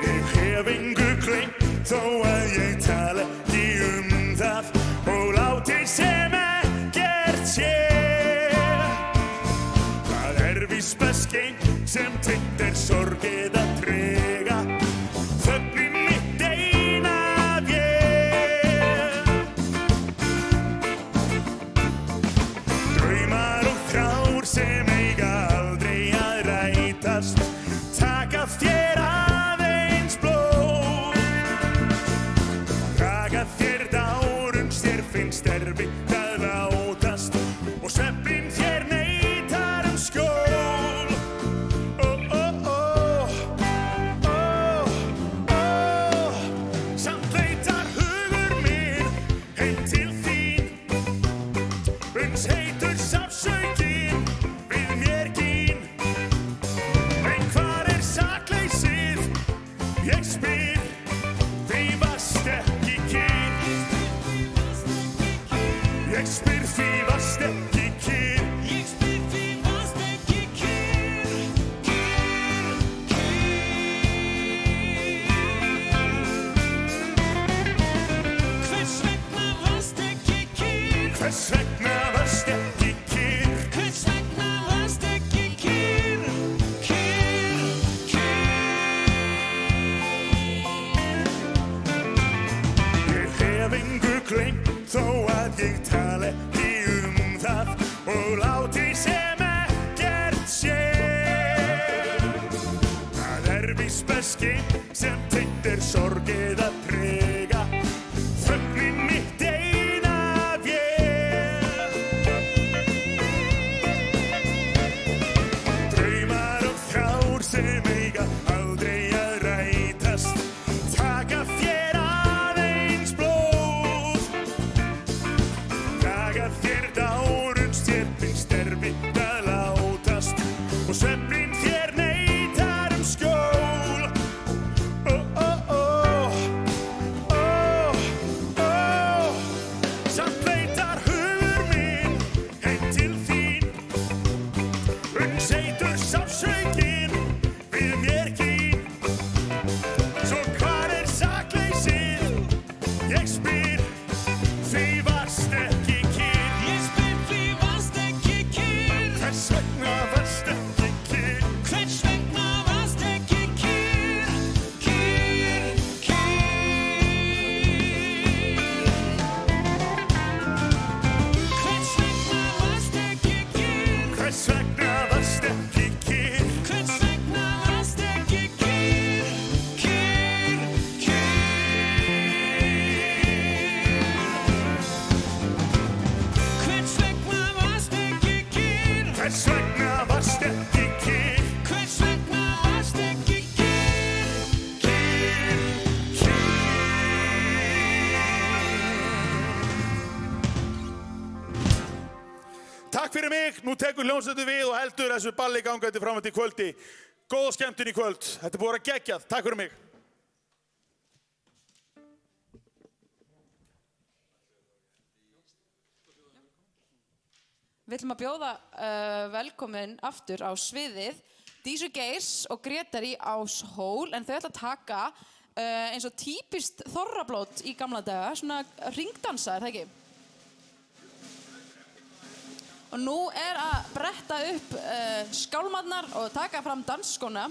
Speaker 15: Ég hef engu gleymt þó að ég tala ekki það og láti sem ekkert sé. Það víst beskein sem tengt sorg eða trega, þögnin mitt eina vél. Draumar og þrár sem eiga aldrei að rætast, taka þér aðeins blóð. Draga þér dárums þér finnst erfitt að látast og svefninn þér neitar skjól. Samt leitar hugur minn heim til þín, uns heitur sársaukin við mér gín. En hvar sakleysið? Ég spyr, því varst ekki kyrr. Ég spyr, því varst ekki kyrr. Ég spyr, því varst ekki kyrr. Hvers vegna varst ekki kyrr? Hvers vegna varst ekki kyrr? Hvers vegna varst ekki kyrr? Ég hef engu gleymt þó að ég tala ekki það og láti sem ekkert sé. Það víst beskein sem tengt sorg eða trega, þögnin mitt eina vél. Draumar og þrár sem eiga aldrei að rætast, taka þér aðeins blóð. Draga þér dárums þér finnst erfitt að látast og svefninn þér neitar skjól. Samt leitar hugur minn heim til þín, uns heitur sársaukin við mér gín. Svo hvar sakleysið? Ég spyr, því varst ekki kyrr. Ég spyr, því varst ekki kyrr. Hvers vegna varst ekki kyrr? Hvers vegna varst ekki kyrr? Kyrr, Hvers vegna varst ekki kyrr? Hvers vegna varst ekki kyrr? Hvers vegna varst ekki kyrr? Hvers vegna varst ekki kyrr? Hvers vegna varst ekki kyrr? Hvers vegna varst ekki Takk fyrir mig, nú tekur hljómsveitin við og heldur þessu balli gangandi fram til kvöldi. Góða skemmtun í kvöld, þetta búið að vera geggjað, takk fyrir mig.
Speaker 16: Við ætlum að bjóða velkomin aftur á sviðið Dísu Geirs og Grétari Áshól, en þau ætla að taka eins og típist þorrablót í gamla daga, svona hringdansa, er það ekki? Og nú að bretta upp skálmarnar og taka fram dansskóna,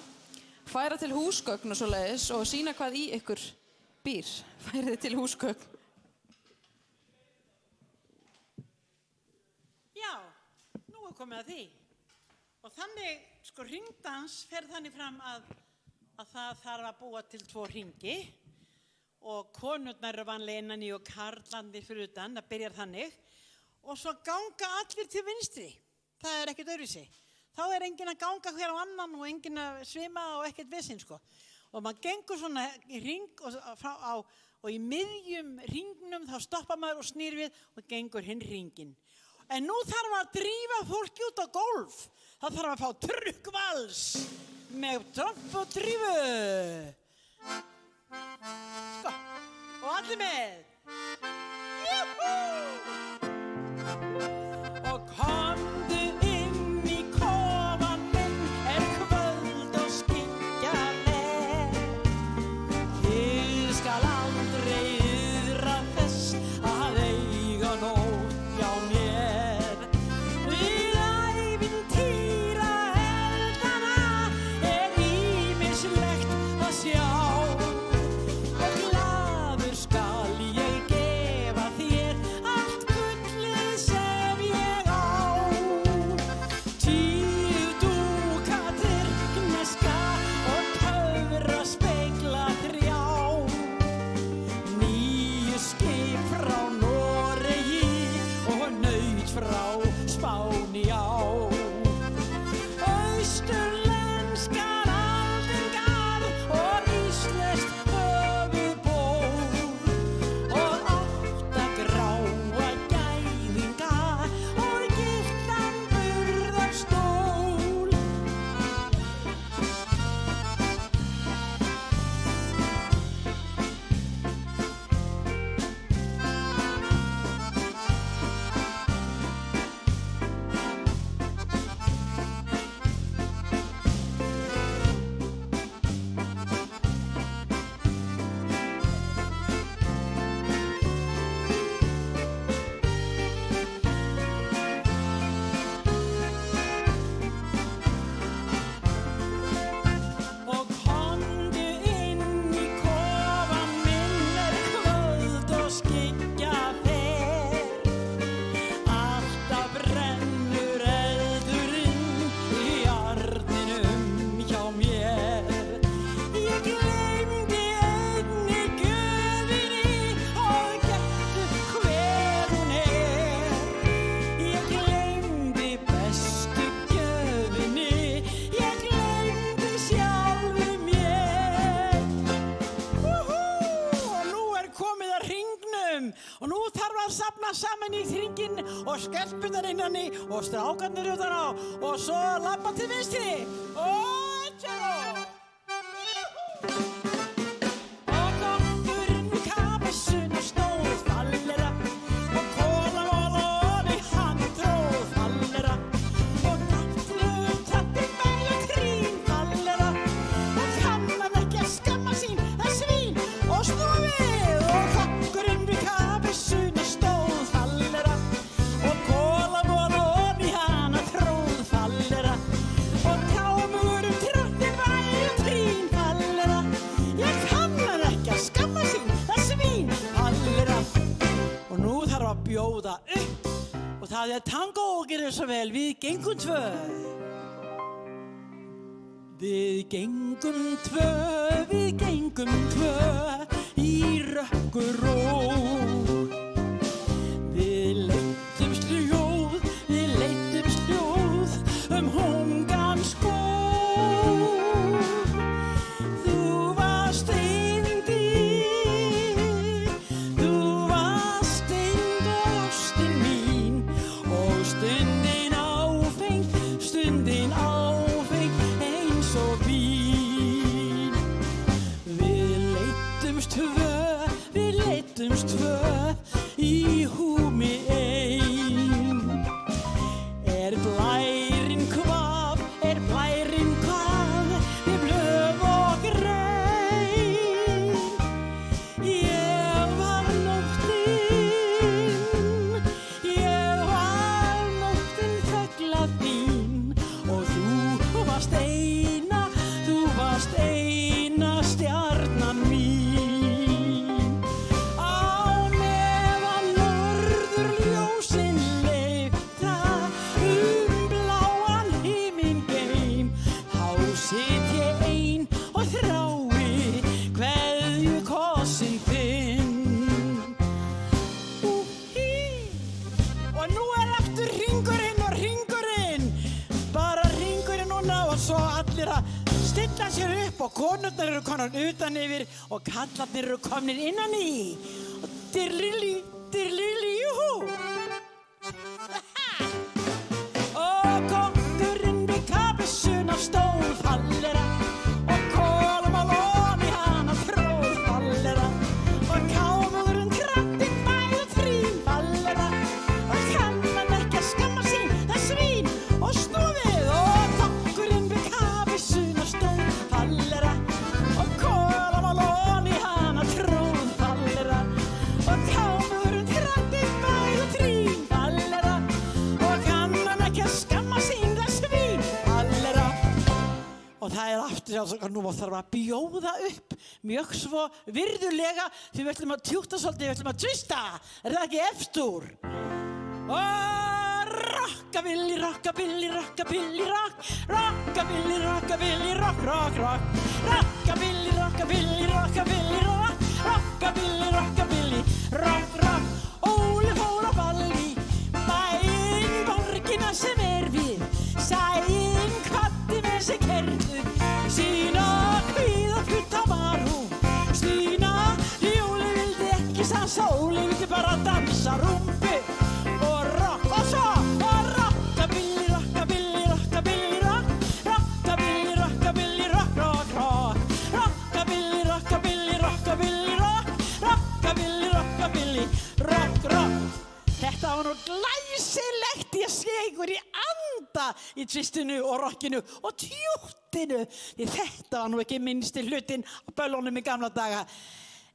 Speaker 16: færa til húsgögn og svoleiðis og sýna hvað í ykkur býr. Færið til húsgögn.
Speaker 4: Já, nú komið að því. Og þannig, hringdans fer þannig fram að það þarf að búa til 2 hringi og konurnar eru vanlega innan í og karlarnir fyrir utan, það byrjar þannig. og svo ganga allir til vinstri. Það er ekkert öðruvísi. Þá er enginn að ganga hver á annan og enginn að svima og ekkert vesinn, sko. Og maður gengur svona í hring og í miðjum hringnum þá stoppar maður og snýr við og gengur hinn hringinn. En nú þarf að drífa fólki út á gólf. Það þarf að fá trukkvals með tromp og drífu. Sko, og allir með. Júhú! Og komdu inn í kofan minn, kvöld og skyggja ver. Þið skal aldrei yðra þess að eiga nótt hjá mér. Við ævintýra eldana ýmislegt að sjá. Og glaður skal ég gefa þér allt gullið sem ég á. 10 dúkatir, gneska og töfraspegla 3. 9 skip frá Noregi og naut frá Spáni á. Austurlenskar aldingar og íslenskt höfuðból og 8 gráa gæðinga og gylltan burðarstól. Og komdu inn í kofan minn kvöld og skyggja fer. Alltaf brennur eldurinn í arninum hjá mér. Ég gleymdi einni gjöfinni og gettu hver hún er. Ég gleymdi bestu gjöfinni, ég gleymdi sjálfum mér. Og nú er komið að hringnum og nú þarf að safna saman í hringinn og stelpunar innan í og strákarnir utan á og svo labba til vinstri. Og tjáló! Og kokkurinn við kapissuna stóð fallera og kólan ofan í hann tróð fallera og allir tætti með krín fallera og kann hann ekki að skamma sín það svín og snúa við og kokkurinn við kapissuna stóð fallera og kólan ofan í hann tróð fallera og kámugurinn tröttin væri trín fallera. Ég kann hann ekki að skamma sín það svín fallera. Og nú þarf að bjóða upp og það er tangó og gerir svo vel. Við gengum tvö. Við gengum tvö í rökkuró. Við leidtumst hljóð hungan skóg. Þú varst yndi ástin mín og stundin áfeng eins og vín. Við leidtumst tvö í húmi ein. Er blærinn hvað við blöð og grein. Ég var nóttin Og nú aftur hringurinn og hringurinn. Bara hringurinn núna og svo allir að stilla sér upp og konurnar eru konar utan yfir og kallarnir eru komnir innan í. Og dirlili, júhú. Og kóngurinn við kapissuna stól fallera og kólum á lón í hana tróð fallera og kámugurinn krabbinn bæð og þrín fallera og kann hann ekki að skamma sín það svín og snúfið og kóngurinn við kapissuna stól fallera og kólum á lón í hana tróð fallera og kámugurinn krabbinn bæð og þrín fallera og kann hann ekki að skamma sín það svín fallera. Og það aftur að nú þarf að bjóða upp mjög svo virðulega því við ætlum að tjúkta svolítið, við ætlum að twista. Það ekki eftir? Og rockabilly, rockabilly, rockabilly, rock. Rockabilly, rockabilly, rock, rock, rock. Rockabilly, rockabilly, rockabilly, rock. Rockabilly, rockabilly, rock, rock. Óli fór á ball í bæinn borgina sem við. Sæinn kvaddi með sig kertu sína hvíða flutta var hún. Stína, Jóli vildi ekki sansa, Óli vildi bara dansa rúmbi og rock og svo og rockabilly, rockabilly, rockabilly, rock. Rockabilly, rockabilly, rock, rock, rock. Rockabilly, rockabilly, rockabilly, rock. Rockabilly, rockabilly, rock, rock. Þetta var nú glæsilegt, ég sé ykkur í anda í twistinu og rockinu og tjúttinu. Því þetta var nú ekki minnsti hlutinn á böllunum í gamla daga.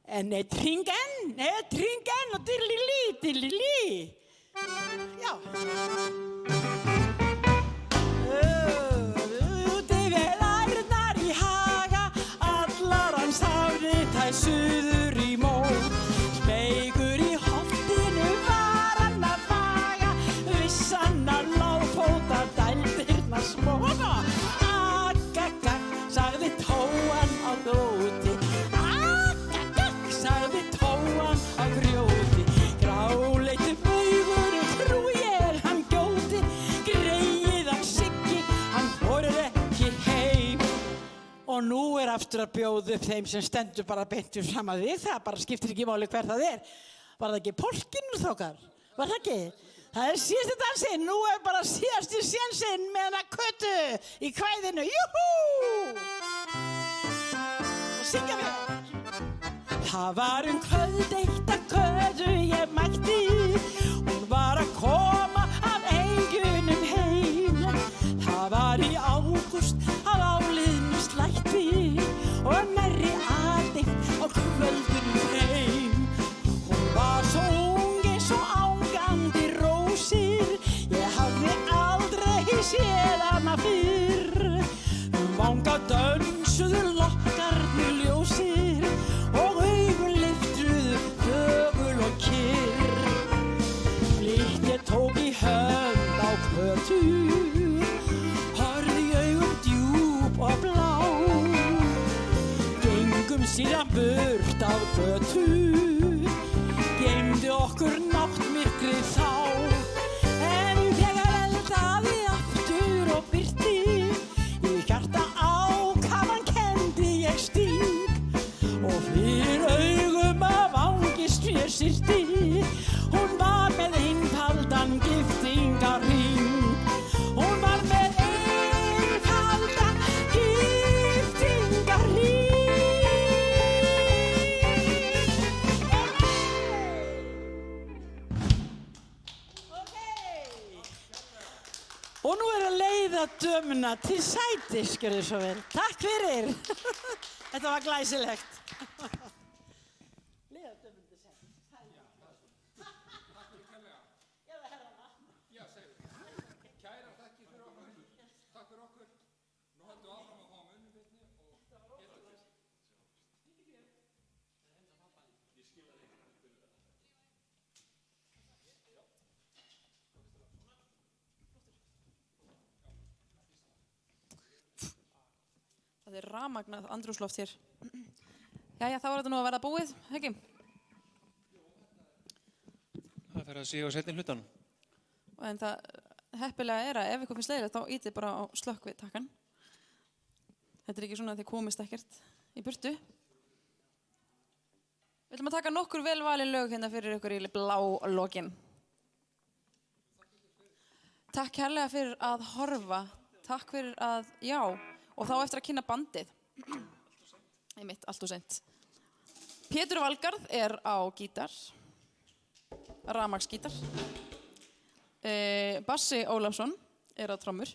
Speaker 4: En tringen og dirlili. Já. Úti við ærnar í haga, allar hans hafði þær suður í mól. Smeygur í holtinu var hann að vaga, vissannar lágfóta dældirnar smóka. Agagag, sagði tóan á gróti. Agagag, sagði tóan á grjóti. Gráleitum augunum trúi ég hann gjóti. Greyið af Siggi, hann fór ekki heim. Og nú aftur að bjóða upp þeim sem stendur bara beint um sama við. Það bara skiptir ekki máli hver það er. Var það ekki polkinn þokkar? Var það ekki? Það síðasti dansinn, nú bara síðasti sénsinn með hana Kötu í kvæðinu. Júhú! Og syngja við. Það var kvöld eitt að Kötu ég mætti. Hún var að koma af eigunum heim. Það var í ágúst af áliðnum slætti og nærri aðeitt á kvöldunum heim. Hún var svo ung eins og ángandi rósir, ég hafði aldrei séð hana fyrr. Vanga dönsuðu lokkarnir ljósir og augun lyftruðu þögul og kyrr. Blítt ég tók í hönd á Kötu, horfði í augum djúp og blá. Gengum síðan burt af Kötu, geymdi okkur náttmyrkrið þá. En þegar eldaði aftur og birti, í hjarta ákafan kenndi ég sting. Og fyrir augum af angist mér syrti, hún var með einfaldan giftingarhring. Hún var með einfaldan giftingarhring. Og nú að leiða dömuna til sætis, gjörðu svo vel. Takk fyrir. Þetta var glæsilegt. Leiða dömuna til sætis.
Speaker 9: Takk fyrir kærlega.
Speaker 4: Eða herrana.
Speaker 9: Já, segðu. Kærar þakkir fyrir okkur. Takk fyrir okkur. Nú höldum við áfram að fá munnbitni og geta þess. Ég skil að þig.
Speaker 16: Það er rafmagnað andrúmsloft hér. Jæja, þá er þetta nú að verða búið, ekki?
Speaker 17: Það fer að síga á seinni hlutanum.
Speaker 16: En það heppilega að ef eitthvað finnst leiðilegt þá ítið bara á slökk við takkan. Þetta ekki svona að þið komist ekkert í burtu. Við ætlum að taka nokkur velvalin lög hérna fyrir ykkur í blá lokin. Takk kærlega fyrir að horfa. Takk fyrir að, já, og þá eftir að kynna bandið. Einmitt, allt og seint. Pétur Valgarð á gítar, rafmagnsgítar. Bassi Ólafsson á trommur.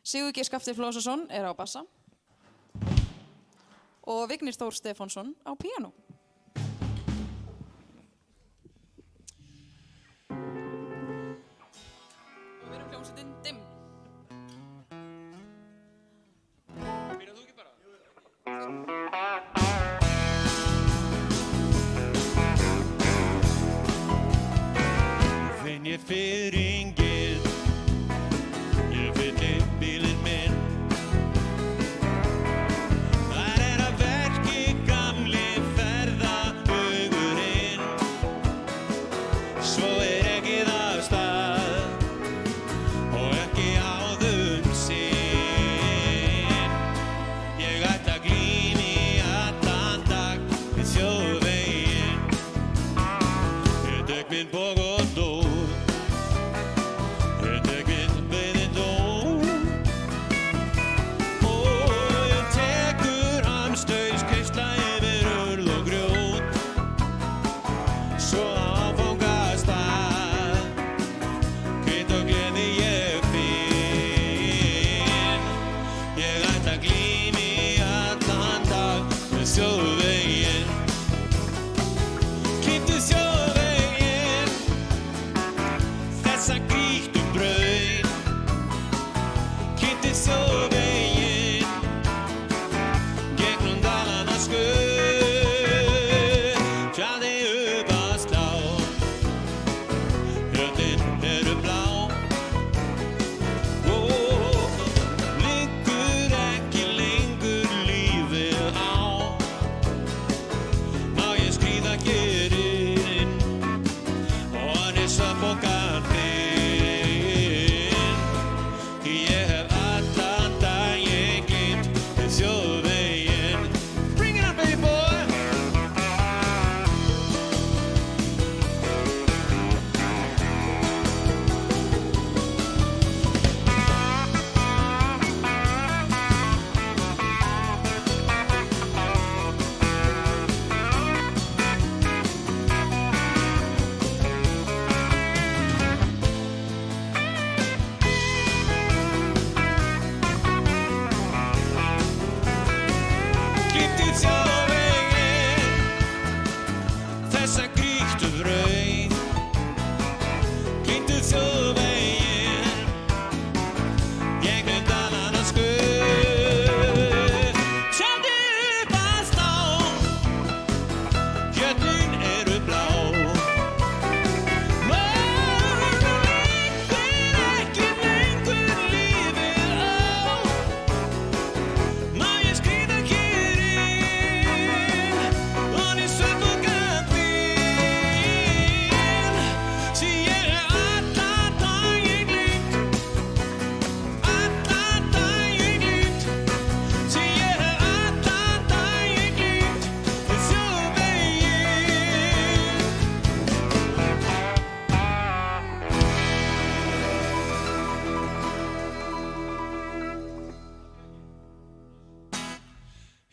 Speaker 16: Sigur G. Skafti Flósason á bassa. Og Vignir Þór Stefánsson á píanó. Og við erum hljómsveitin Dimm.
Speaker 17: Byrjar þú ekki bara?
Speaker 10: Finn ég fyrringið, ég fylli bílinn minn. Þar að verki gamli ferðahugurinn. Svo ekið af stað og ekki áðum sinn. Ég ætla að glíma í allan dag við þjóðveginn. Ég tek minn bók og dót.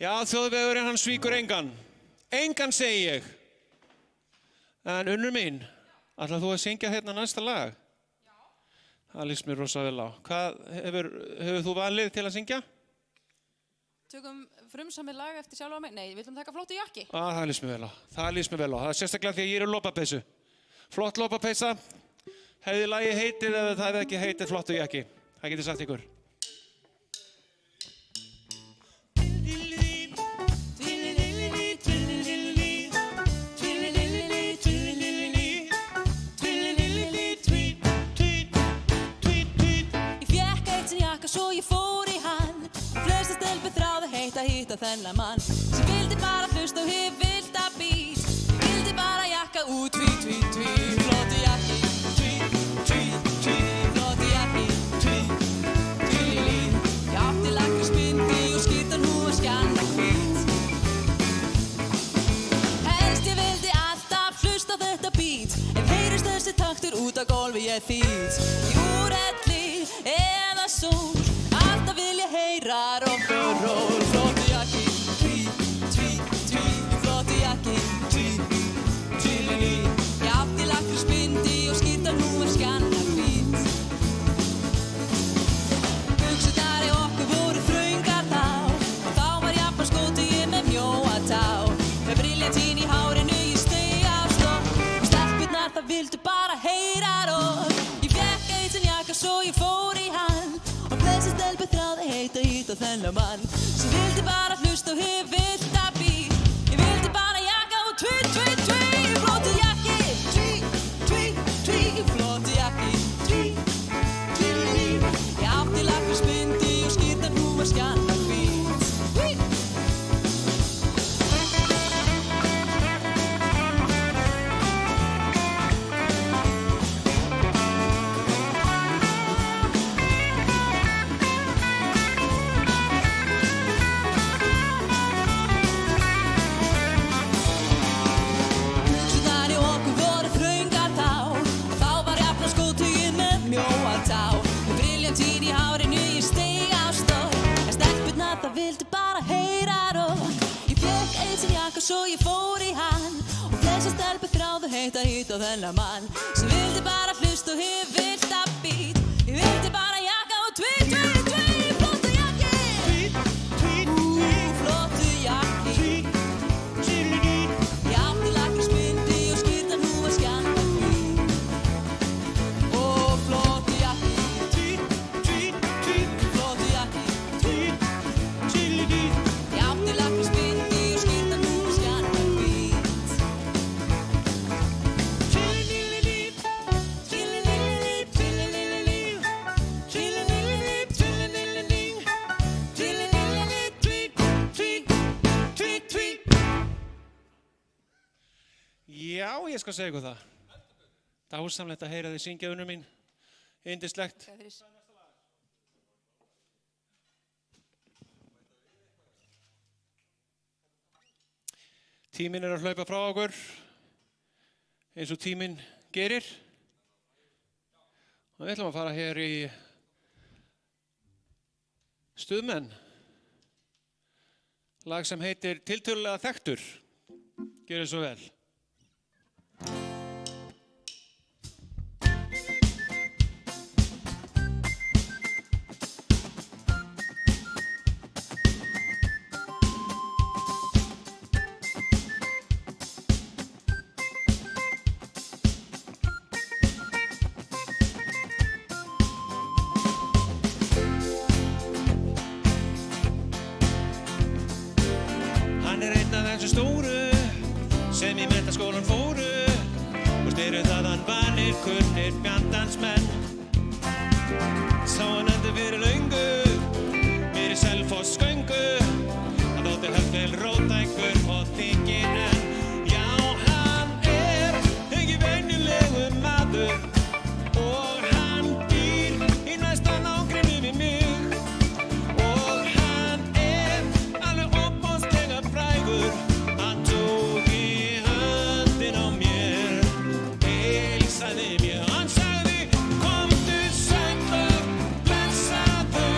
Speaker 17: Já, þjóðvegurinn hann svíkur engan. Engan segi ég. En Unnur mín, ætlar þú að syngja hérna næsta lag? Já. Það líst mér rosa vel á. Hvað hefur þú valið til að syngja?
Speaker 16: Tökum frumsamið lag eftir sjálfa mig. Nei, við viljum taka Flottu jakki.
Speaker 17: Það líst mér vel á. Það líst mér vel á. Það er sérstaklega því að ég er í lopapeysu. Flott lopapeysa. Hefði lagið heitið eða það hefði ekki heitið Flottu jakki. Það getur sagt ykkur.
Speaker 22: Svo ég fór í hann og flestir stelpur þráðu heitt að hitta þennan mann sem vildi bara hlusta og hef vilt að být. Vildi bara jakka ég þýð Úr elli eða sól Alltaf vil ég heyra rock'n'roll Flottu jakki, tví, tví, tví Flottu jakki, tví, tví Ég átti lakrísbindi og skírtan nú skanna hvít Buxurnar í okkur voru þröngar þá Og þá var japanskóti ég með mjóa tá Með briljantín í hárinu ég steig á stokk Og stelpurnar það vildu bara heyra rock Ég fékk eitt jakka svo ég fór í hann Og flestir stelpur þráði heita hít á þennan mann Sem vildi bara hlusta og hef vilt að bí Ég vildi bara jakka og tví, tví, tví Flottu jakki, tví, tví, tví Flottu jakki, tví, tví, tví Ég átti lakrísbindi og skírtan nú var skanna hvít Buxurnar í okkur voru þröngar þá Og þá var jafnaskótuginn með mjóa tá Með briljantín í hárinu ég steig á stokk En stelpurnar það vildu bara heyra rock Ég fékk eitt jakka svo ég fór í hann Og flestar stelpur þráðu heita hít á þennan mann Sem vildi bara hlusta og hef vilt að být Ég vildi bara jakka og tví, tví, tví Flottu jakki, tví, tví, tví Flottu jakki, tví, tví, tví Ég átti lakrísbindi og skírtan nú var skanna hvít Ó, flottu jakki, tví, tví, tví Flottu jakki, tví, tví, tví Ég átti lakrísbindi og skírtan nú var skanna hvít
Speaker 17: Já, ég skal segja ykkur það. Dásamlegt að heyra þið syngja unnu mín. Yndislegt. Tíminn að hlaupa frá okkur eins og tíminn gerir. Og við ætlum að fara hér í Stuðmenn. Lag sem heitir Tiltölulega þekktur. Gjörið svo vel.
Speaker 10: Hann einn af þessu stóru sem í menntaskólan fóru og styru þaðan vanir kunnir bjandansmenn. Sá hann endur fyrir löngu, mér í Selfoss sköngu, hann þótti höfð vel róttækur og þykir enn. Já, hann ekki venjulegu maður og hann býr í næsta nágrenni við mig og hann alveg opbóðslega frægur. Hann tók í höndin á mér, heilsaði mér, hann sagði komdu sæll og blessaður.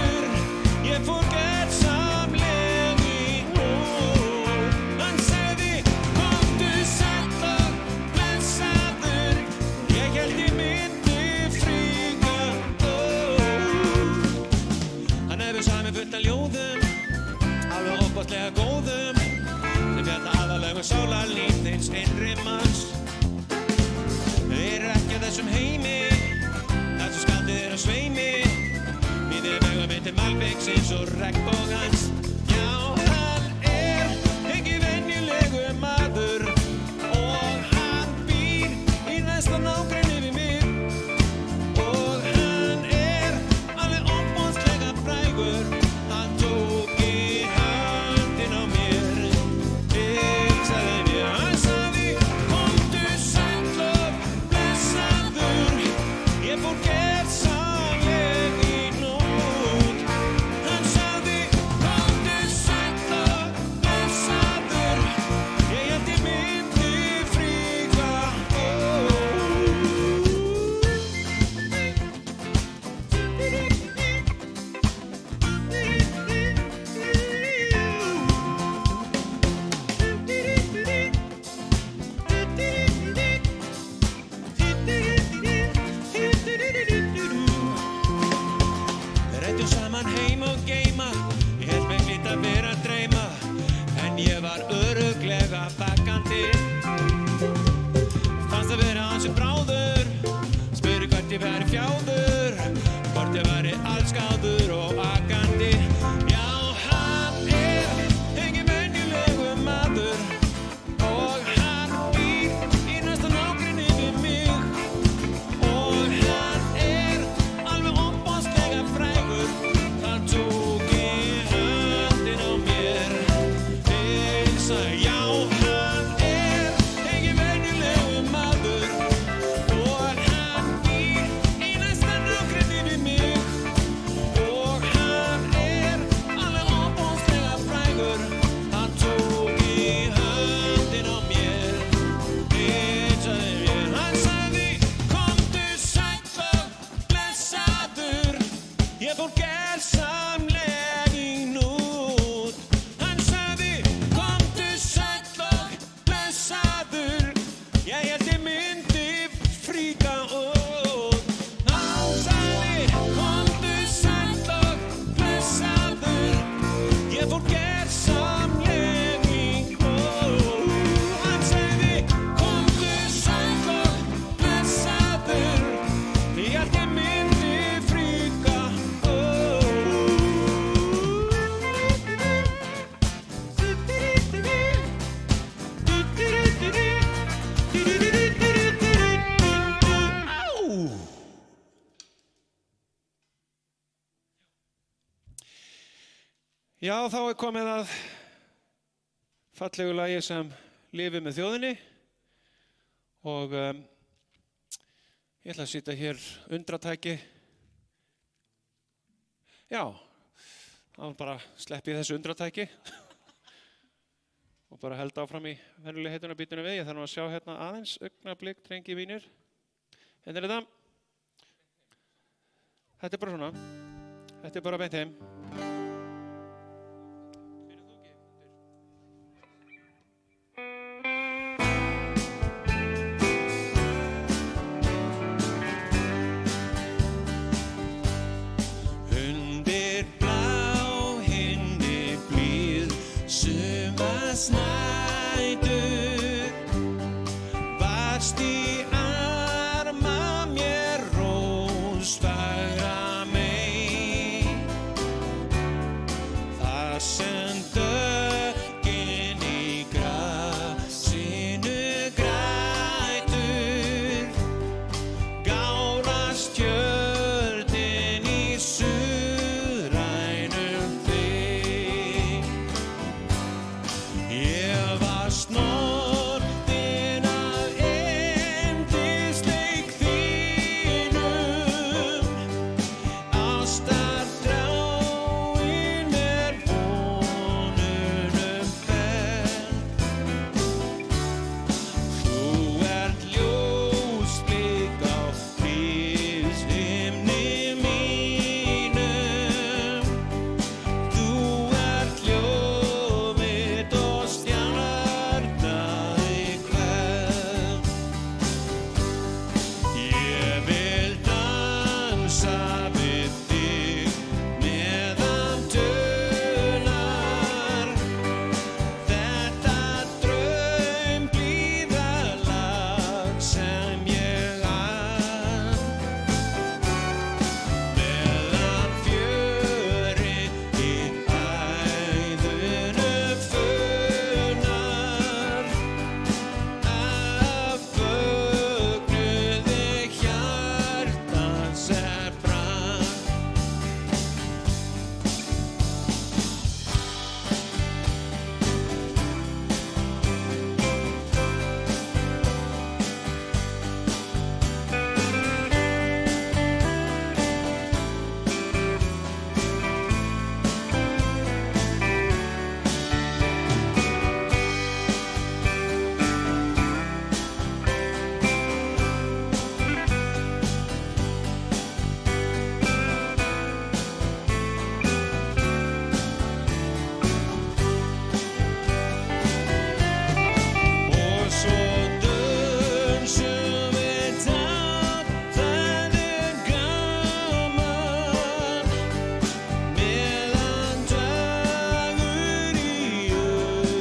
Speaker 10: fríka út. Hann sagði, komdu sæll og blessaður, ég fór gersamlega í kór. Hann sagði, komdu sæll og blessaður, ég held ég myndi fríka út.
Speaker 17: Já, þá er komið að fallegu lagi sem lifir með þjóðinni og ég ætla að sýta hér undratæki. Já, þá bara slepp ég þessu undratæki og bara held áfram í venjuleg heitunarbítinu við. Ég þarf nú að sjá hérna aðeins augnablik, drengi mínir. Hérna er þetta. Þetta er bara svona. Þetta er bara beint heim.
Speaker 10: Undir blá himni blíð sumarsnætur, varst í arma mér rósfagra mey. Þar sem döggin í grasinu grætur, gárast tjörnin í suðrænum þig. Ég var snortinn af yndisleik þínum, ástardráin er vonunum felld. Þú ert ljósblik á hríðshimni mínum, þú ert ljóð mitt og stjarna í kvöld. Ég vil dansa við þig meðan dunar þetta draumblíða lag sem ég ann. Meðan fjörið í æðunum funar af fögnuði hjartans er brann. Og svo dönsum við dans, það er gaman, meðan dagur í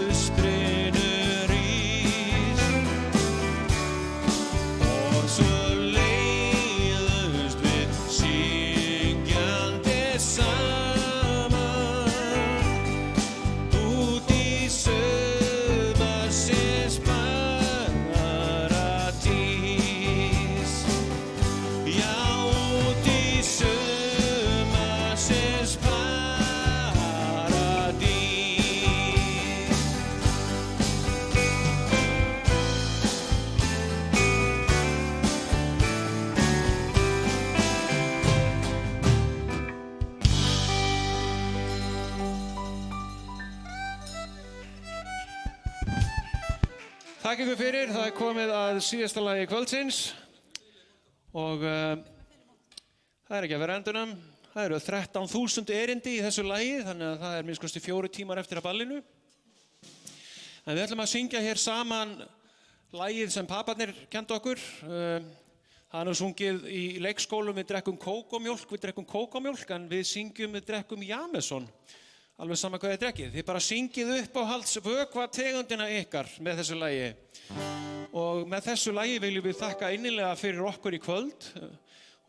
Speaker 10: austrinu rís. Og svo leiðumst við syngjandi saman út í sumarsins paradís. Já, út í sumarsins paradís.
Speaker 17: Takk ykkur fyrir, það er komið að síðasta lagi kvöldsins og það er ekki að vera endunum. Það eru 13.000 erindi í þessu lagi, þannig að það er minnst 4 tímar eftir að ballinu. En við ætlum að syngja hér saman lagið sem papparnir kendu okkur. Það er sungið í leikskólum, við drekkum kókomjólk, en við syngjum, við drekkum Jameson. Alveg sama hvað þið drekkið. Þið bara syngið uppáhalds vökva tegundina ykkar með þessu lagi. Og með þessu lagi viljum við þakka innilega fyrir okkur í kvöld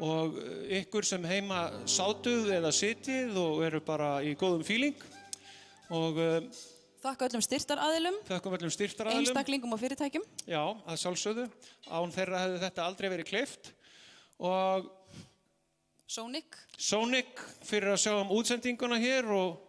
Speaker 17: og ykkur sem heima sátuð eða sitjið og eru bara í góðum feeling. Og
Speaker 16: Þakka öllum styrktaraðilum.
Speaker 17: Þakkum öllum styrktaraðilum.
Speaker 16: Einstaklingum og fyrirtækjum.
Speaker 17: Já, að sjálfsögðu. Án þeirra hefði þetta aldrei verið kleift. Og Sonic fyrir að sjá útsendinguna hér og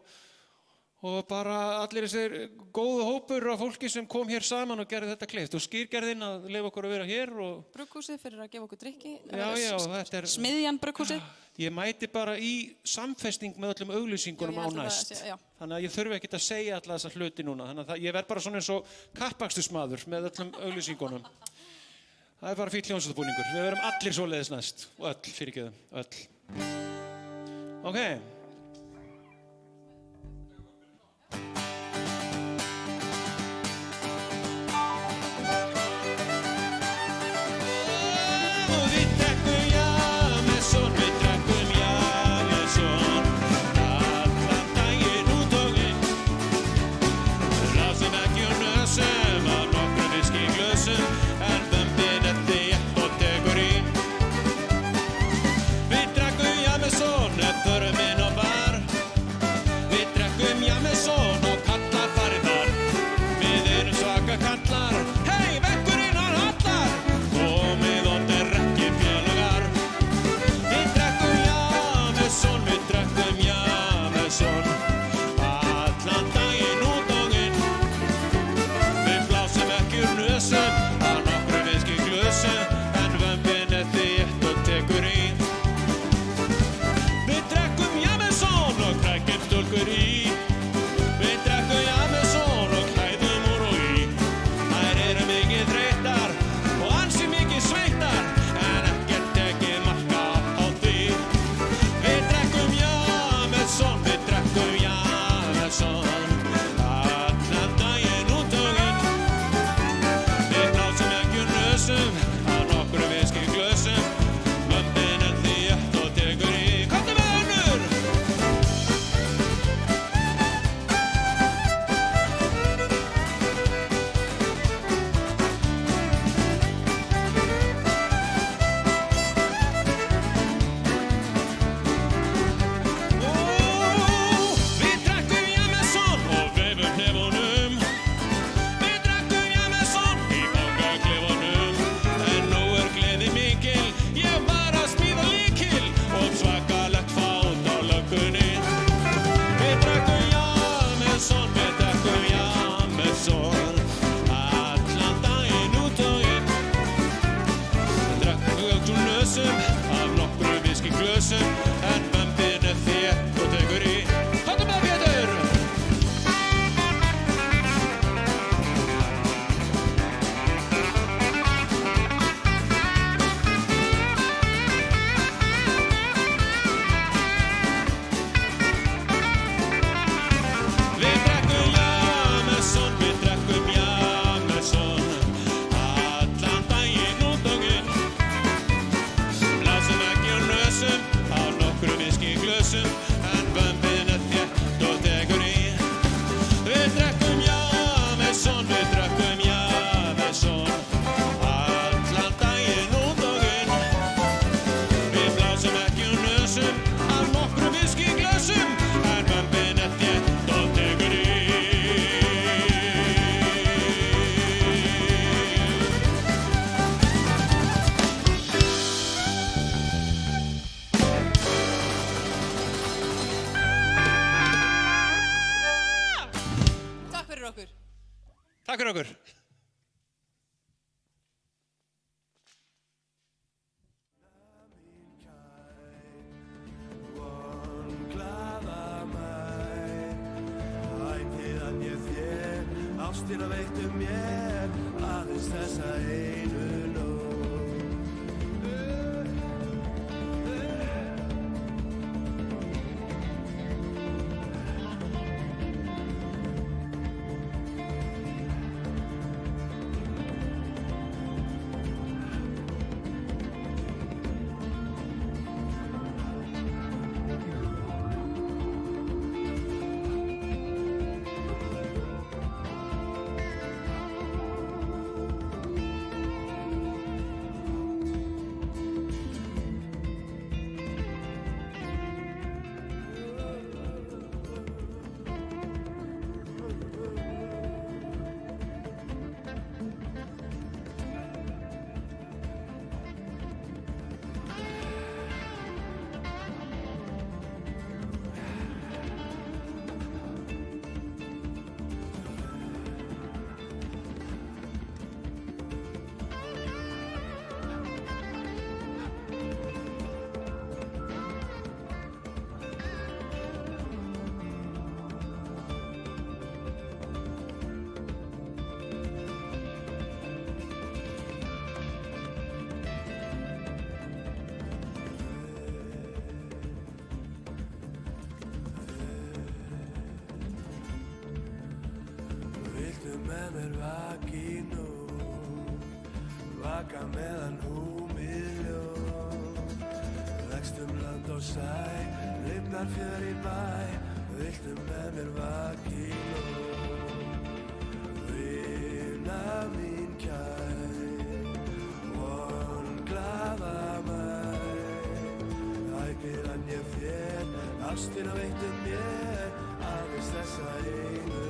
Speaker 17: bara allir þessir góðu hópur af fólki sem kom hér saman og gerði þetta kleift. Og Skýrgerðin að leyfa okkur að vera hér.
Speaker 16: Brugghúsið fyrir að gefa okkur drykki.
Speaker 17: Já, þetta er...
Speaker 16: Smiðjan Brugghúsið.
Speaker 17: Ég mæti bara í samfesting með öllum auglýsingunum á næst. Þannig að ég þurfi ekkert að segja alla þessa hluti núna. Þannig að ég verð bara svona eins og kappakstusmaður með öllum auglýsingunum. Það er bara fínn hljómsveitabúningur. Við verum allir svoleiðis næst. Og öll, fyrirgefðu, öll. Ok. Takk fyrir okkur.
Speaker 18: Ástina veittu mér aðeins þessa einu nótt. með mér vakinn og vaka meðan húmið ljós. Leggst land og sæ, lifnar fjör í bæ, viltu með mér vakinn og vina mín kær, glaða mæ, ægir hann ég þér, ástina veittu mér, aðeins þessa einu